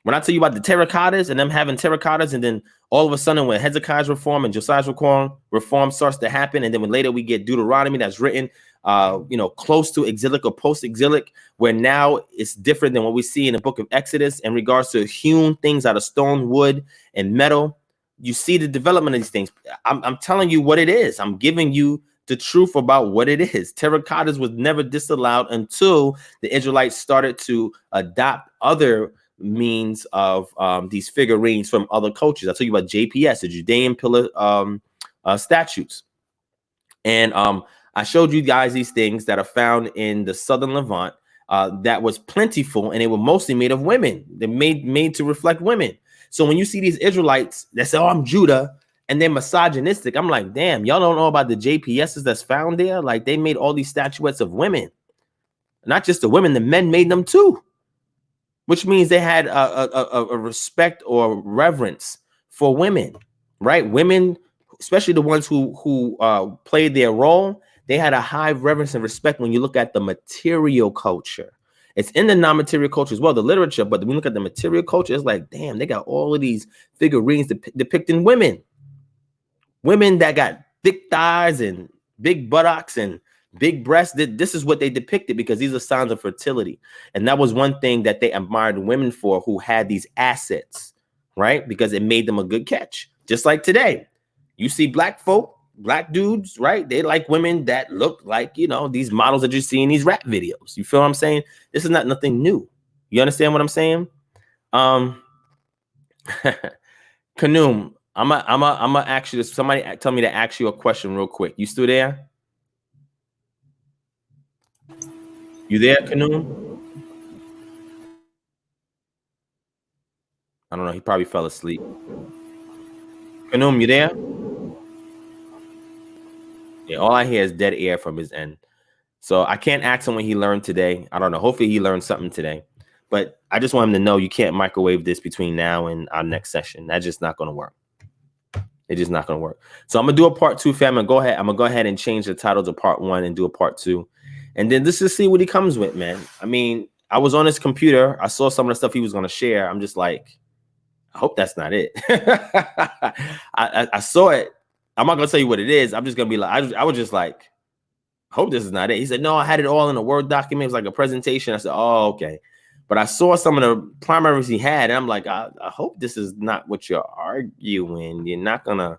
When I tell you about the terracottas and them having terracottas, and then all of a sudden when Hezekiah's reform and Josiah's reform starts to happen, and then when later we get Deuteronomy that's written, close to exilic or post-exilic, where now it's different than what we see in the book of Exodus in regards to hewn things out of stone, wood, and metal. You see the development of these things. I'm telling you what it is. I'm giving you the truth about what it is. Terracottas was never disallowed until the Israelites started to adopt other means of these figurines from other cultures. I'll tell you about JPS, the Judean pillar statues. And I showed you guys these things that are found in the southern Levant that was plentiful, and they were mostly made of women. They're made to reflect women. So when you see these Israelites that say, oh, I'm Judah, and they're misogynistic, I'm like, damn, y'all don't know about the JPSs that's found there? Like, they made all these statuettes of women. Not just the women, the men made them too. Which means they had a respect or reverence for women, right? Women, especially the ones who played their role, they had a high reverence and respect when you look at the material culture. It's in the non-material culture as well, the literature, but when we look at the material culture, it's like, damn, they got all of these figurines depicting women. Women that got thick thighs and big buttocks and big breasts. This is what they depicted because these are signs of fertility. And that was one thing that they admired women for, who had these assets, right? Because it made them a good catch. Just like today, you see black folk, black dudes, right? They like women that look like, these models that you see in these rap videos. You feel what I'm saying? This is not nothing new. You understand what I'm saying? Kanoom, I'm gonna ask you this. Somebody tell me to ask you a question real quick. You still there? You there, Kanoom? I don't know. He probably fell asleep. Kanoom, you there? Yeah, all I hear is dead air from his end. So I can't ask him what he learned today. I don't know. Hopefully he learned something today. But I just want him to know you can't microwave this between now and our next session. That's just not going to work. It's just not going to work. So I'm going to do a part 2, fam. I'm going to go ahead and change the title to part 1 and do a part 2. And then let's just see what he comes with, man. I mean, I was on his computer. I saw some of the stuff he was going to share. I'm just like, I hope that's not it. I saw it. I'm not going to tell you what it is. I'm just going to be like, I was just like, hope this is not it. He said, no, I had it all in a Word document. It was like a presentation. I said, oh, okay. But I saw some of the primaries he had, and I'm like, I hope this is not what you're arguing. You're not going to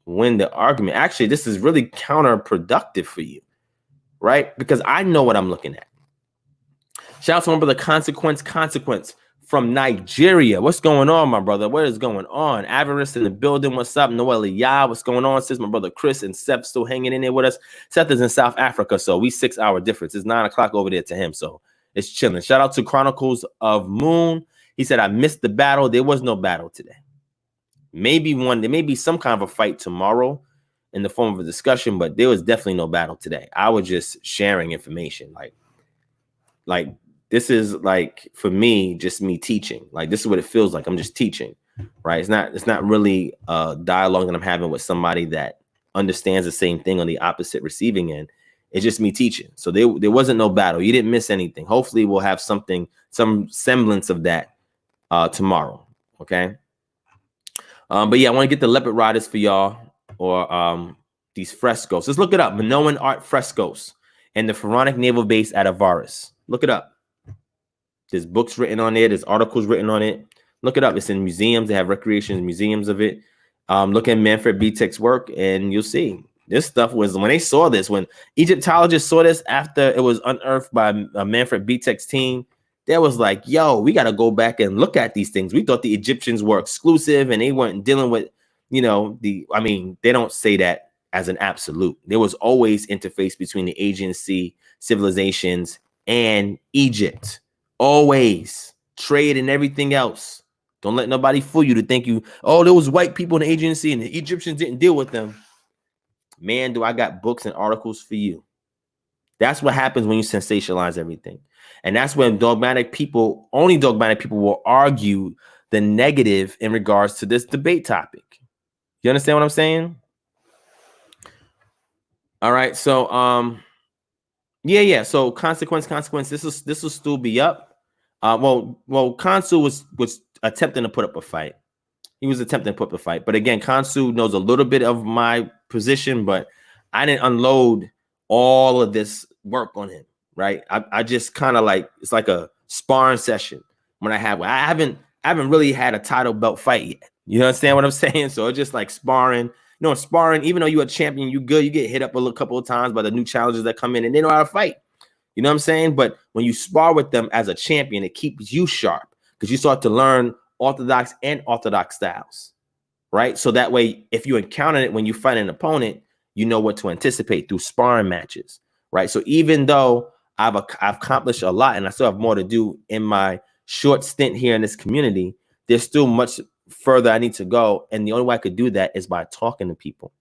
win the argument. Actually, this is really counterproductive for you, right? Because I know what I'm looking at. Shout out to my brother Consequence from Nigeria. What's going on, my brother? What is going on? Avarice in the building. What's up? Noel Yah. What's going on? Sis, my brother Chris and Seth still hanging in there with us. Seth is in South Africa, so we 6-hour difference. It's 9 o'clock over there to him, so it's chilling. Shout out to Chronicles of Moon. He said, I missed the battle. There was no battle today. Maybe one. There may be some kind of a fight tomorrow in the form of a discussion, but there was definitely no battle today. I was just sharing information. Like this is like, for me, just me teaching. Like, this is what it feels like. I'm just teaching, right? It's not really a dialogue that I'm having with somebody that understands the same thing on the opposite receiving end. It's just me teaching. So there wasn't no battle. You didn't miss anything. Hopefully we'll have some semblance of that tomorrow. Okay. But yeah, I want to get the leopard riders for y'all, or these frescoes. Let's look it up. Minoan art frescoes and the pharaonic naval base at Avaris. Look it up. There's books written on it. There's articles written on it. Look it up. It's in museums. They have recreation museums of it. Look at Manfred Bietek's work, and you'll see. This stuff was, when they saw this, when Egyptologists saw this after it was unearthed by Manfred Bietek's team, they was like, yo, we got to go back and look at these things. We thought the Egyptians were exclusive and they weren't dealing with, they don't say that as an absolute. There was always interface between the Aegean Sea civilizations and Egypt. Always. Trade and everything else. Don't let nobody fool you to think there was white people in the Aegean Sea and the Egyptians didn't deal with them. Man, do I got books and articles for you. That's what happens when you sensationalize everything. And that's when only dogmatic people will argue the negative in regards to this debate topic. You understand what I'm saying? All right. So Yeah. So consequence. This will still be up. Well, Kansu was attempting to put up a fight. He was attempting to put up a fight, but again, Kansu knows a little bit of my position, but I didn't unload all of this work on him. Right? I just kind of like, it's like a sparring session when I haven't really had a title belt fight yet. You understand what I'm saying? So it's just like sparring. You know, sparring, even though you're a champion, you good, you get hit up a couple of times by the new challengers that come in and they know how to fight. You know what I'm saying? But when you spar with them as a champion, it keeps you sharp because you start to learn orthodox and orthodox styles, right? So that way, if you encounter it when you fight an opponent, you know what to anticipate through sparring matches, right? So even though I've accomplished a lot and I still have more to do in my short stint here in this community, there's still much further I need to go. And the only way I could do that is by talking to people.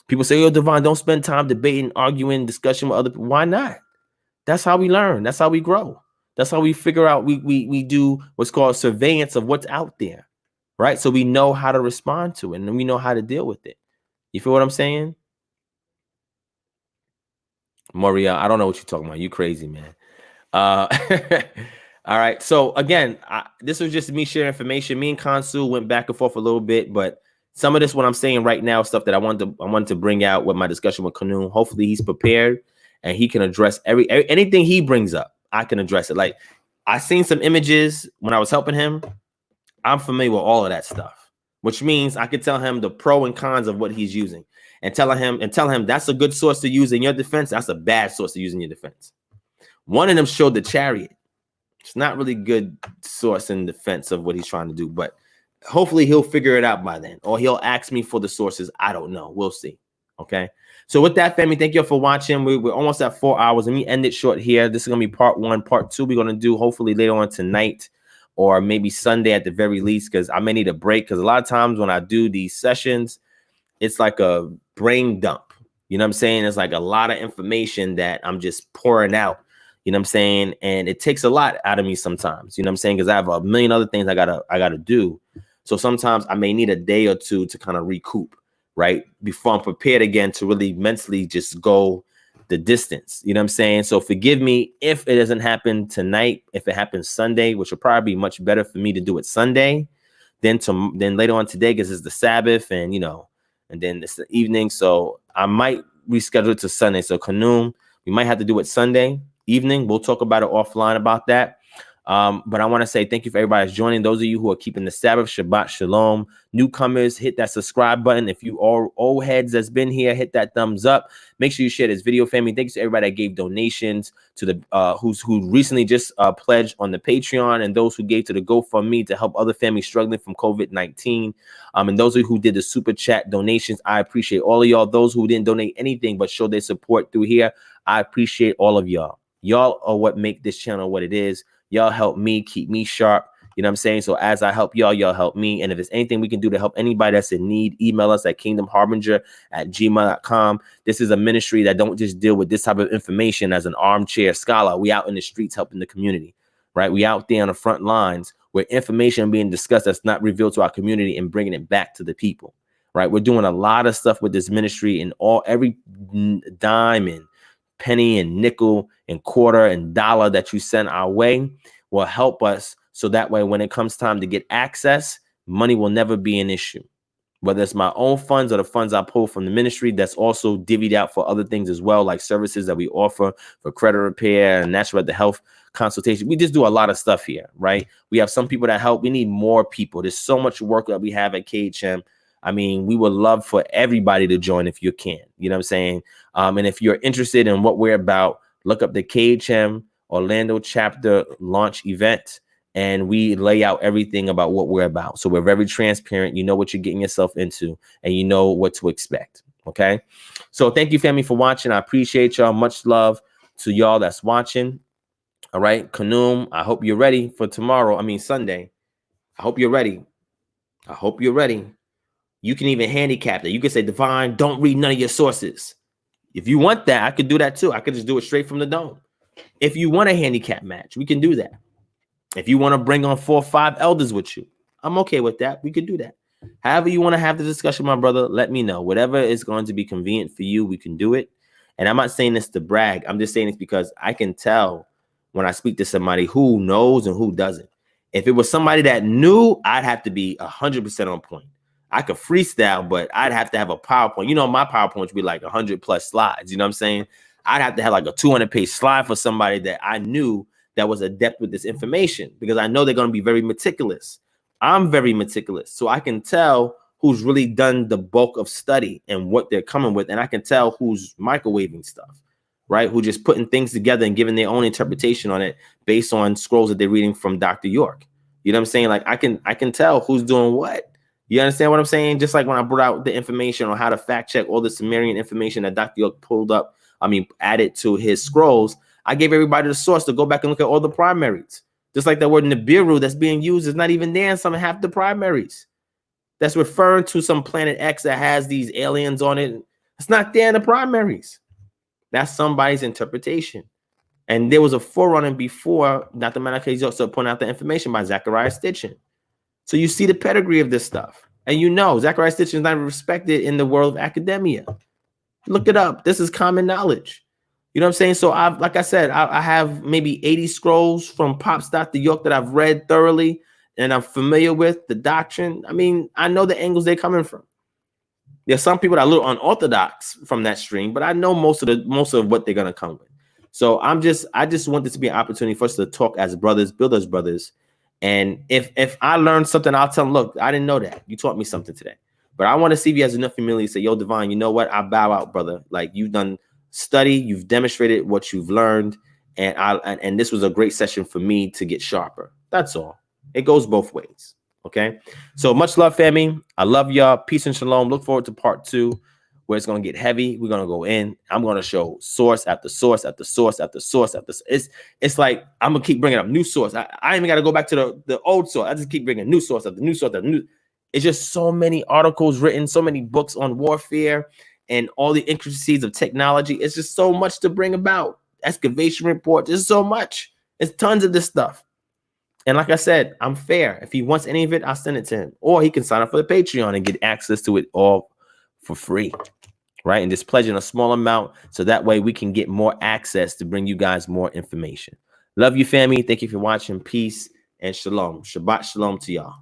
People say, yo, Divine, don't spend time debating, arguing, discussion with other people. Why not? That's how we learn. That's how we grow. That's how we figure out. We do what's called surveillance of what's out there, right? So we know how to respond to it and we know how to deal with it. You feel what I'm saying? Moria, I don't know what you're talking about. You crazy, man. All right. So again, this was just me sharing information. Me and Kansu went back and forth a little bit, but some of this, what I'm saying right now, stuff that I wanted to bring out with my discussion with Kanu. Hopefully he's prepared and he can address anything he brings up. I can address it. Like I seen some images when I was helping him. I'm familiar with all of that stuff, which means I could tell him the pro and cons of what he's using and tell him that's a good source to use in your defense. That's a bad source to use in your defense. One of them showed the chariot. It's not really good source in defense of what he's trying to do, but hopefully he'll figure it out by then, or he'll ask me for the sources. I don't know. We'll see. Okay. So with that, family, thank you for watching. We're almost at 4 hours. Let me end it short here. This is going to be part 1. Part 2, we're going to do hopefully later on tonight or maybe Sunday at the very least, because I may need a break. Because a lot of times when I do these sessions, it's like a brain dump. You know what I'm saying? It's like a lot of information that I'm just pouring out. You know what I'm saying? And it takes a lot out of me sometimes. You know what I'm saying? Because I have a million other things I gotta do. So sometimes I may need a day or two to kind of recoup, right? Before I'm prepared again to really mentally just go the distance. You know what I'm saying? So forgive me if it doesn't happen tonight. If it happens Sunday, which will probably be much better for me to do it Sunday then later on today, because it's the Sabbath and, you know, and then it's the evening. So I might reschedule it to Sunday. So Kanum, we might have to do it Sunday evening. We'll talk about it offline about that. But I want to say thank you for everybody who's joining. Those of you who are keeping the Sabbath, Shabbat Shalom. Newcomers, hit that subscribe button. If you are old heads that's been here, hit that thumbs up. Make sure you share this video, family. Thanks to everybody that gave donations, to the who recently just pledged on the Patreon, and those who gave to the GoFundMe to help other families struggling from COVID-19. And those of you who did the super chat donations, I appreciate all of y'all. Those who didn't donate anything but show their support through here, I appreciate all of y'all. Y'all are what make this channel what it is. Y'all help me keep me sharp. You know what I'm saying? So as I help y'all, y'all help me. And if there's anything we can do to help anybody that's in need, email us at kingdomharbinger@gmail.com. This is a ministry that don't just deal with this type of information as an armchair scholar. We out in the streets helping the community, right? We out there on the front lines where information being discussed that's not revealed to our community and bringing it back to the people, right? We're doing a lot of stuff with this ministry, and every dime and penny and nickel and quarter and dollar that you send our way will help us. So that way, when it comes time to get access, money will never be an issue. Whether it's my own funds or the funds I pull from the ministry, that's also divvied out for other things as well, like services that we offer for credit repair and natural health consultation. We just do a lot of stuff here, right? We have some people that help. We need more people. There's so much work that we have at KHM. I mean, we would love for everybody to join if you can. You know what I'm saying? And if you're interested in what we're about, look up the KHM Orlando chapter launch event, and we lay out everything about what we're about. So we're very transparent. You know what you're getting yourself into, and you know what to expect. Okay. So thank you, family, for watching. I appreciate y'all. Much love to y'all that's watching. All right. Kanum, I hope you're ready for tomorrow. I mean, Sunday. I hope you're ready. I hope you're ready. You can even handicap that. You can say, Divine, don't read none of your sources. If you want that, I could do that too. I could just do it straight from the dome. If you want a handicap match, we can do that. If you want to bring on 4 or 5 elders with you, I'm okay with that. We could do that. However you want to have the discussion, my brother, let me know. Whatever is going to be convenient for you, we can do it. And I'm not saying this to brag. I'm just saying this because I can tell when I speak to somebody who knows and who doesn't. If it was somebody that knew, I'd have to be 100% on point. I could freestyle, but I'd have to have a PowerPoint. You know, my PowerPoint would be like 100 plus slides. You know what I'm saying? I'd have to have like a 200-page slide for somebody that I knew that was adept with this information, because I know they're going to be very meticulous. I'm very meticulous. So I can tell who's really done the bulk of study and what they're coming with. And I can tell who's microwaving stuff, right? Who just putting things together and giving their own interpretation on it based on scrolls that they're reading from Dr. York. You know what I'm saying? Like I can tell who's doing what. You understand what I'm saying? Just like when I brought out the information on how to fact check all the Sumerian information that Dr. York added to his scrolls, I gave everybody the source to go back and look at all the primaries. Just like that word Nibiru that's being used is not even there in some half the primaries. That's referring to some planet X that has these aliens on it. It's not there in the primaries. That's somebody's interpretation. And there was a forerunner before Dr. Malachi also pointed out the information by Zachariah Stitchin. So you see the pedigree of this stuff. And you know, Zachariah Stitchin is not respected in the world of academia. Look it up. This is common knowledge. You know what I'm saying? So like I said, I have maybe 80 scrolls from Pops Dr. York that I've read thoroughly and I'm familiar with the doctrine. I mean, I know the angles they're coming from. There's some people that are a little unorthodox from that stream, but I know most of what they're gonna come with. So I just want this to be an opportunity for us to talk as brothers, build as brothers. And if I learned something, I'll tell them, look, I didn't know that. You taught me something today. But I want to see if he has enough humility to say, yo, Divine, you know what? I bow out, brother. Like, you've done study, you've demonstrated what you've learned, and this was a great session for me to get sharper. That's all. It goes both ways. Okay. So much love, family. I love y'all. Peace and shalom. Look forward to part 2, where it's gonna get heavy. We're gonna go in. I'm gonna show source after source after source after source after. It's like I'm gonna keep bringing up new source. I ain't even gotta go back to the old source. I just keep bringing new source after new source after new. It's just so many articles written, so many books on warfare and all the intricacies of technology. It's just so much to bring about. Excavation reports. There's so much. It's tons of this stuff. And like I said, I'm fair. If he wants any of it, I'll send it to him. Or he can sign up for the Patreon and get access to it all for free, right? And just pledging a small amount so that way we can get more access to bring you guys more information. Love you, family. Thank you for watching. Peace and shalom. Shabbat shalom to y'all.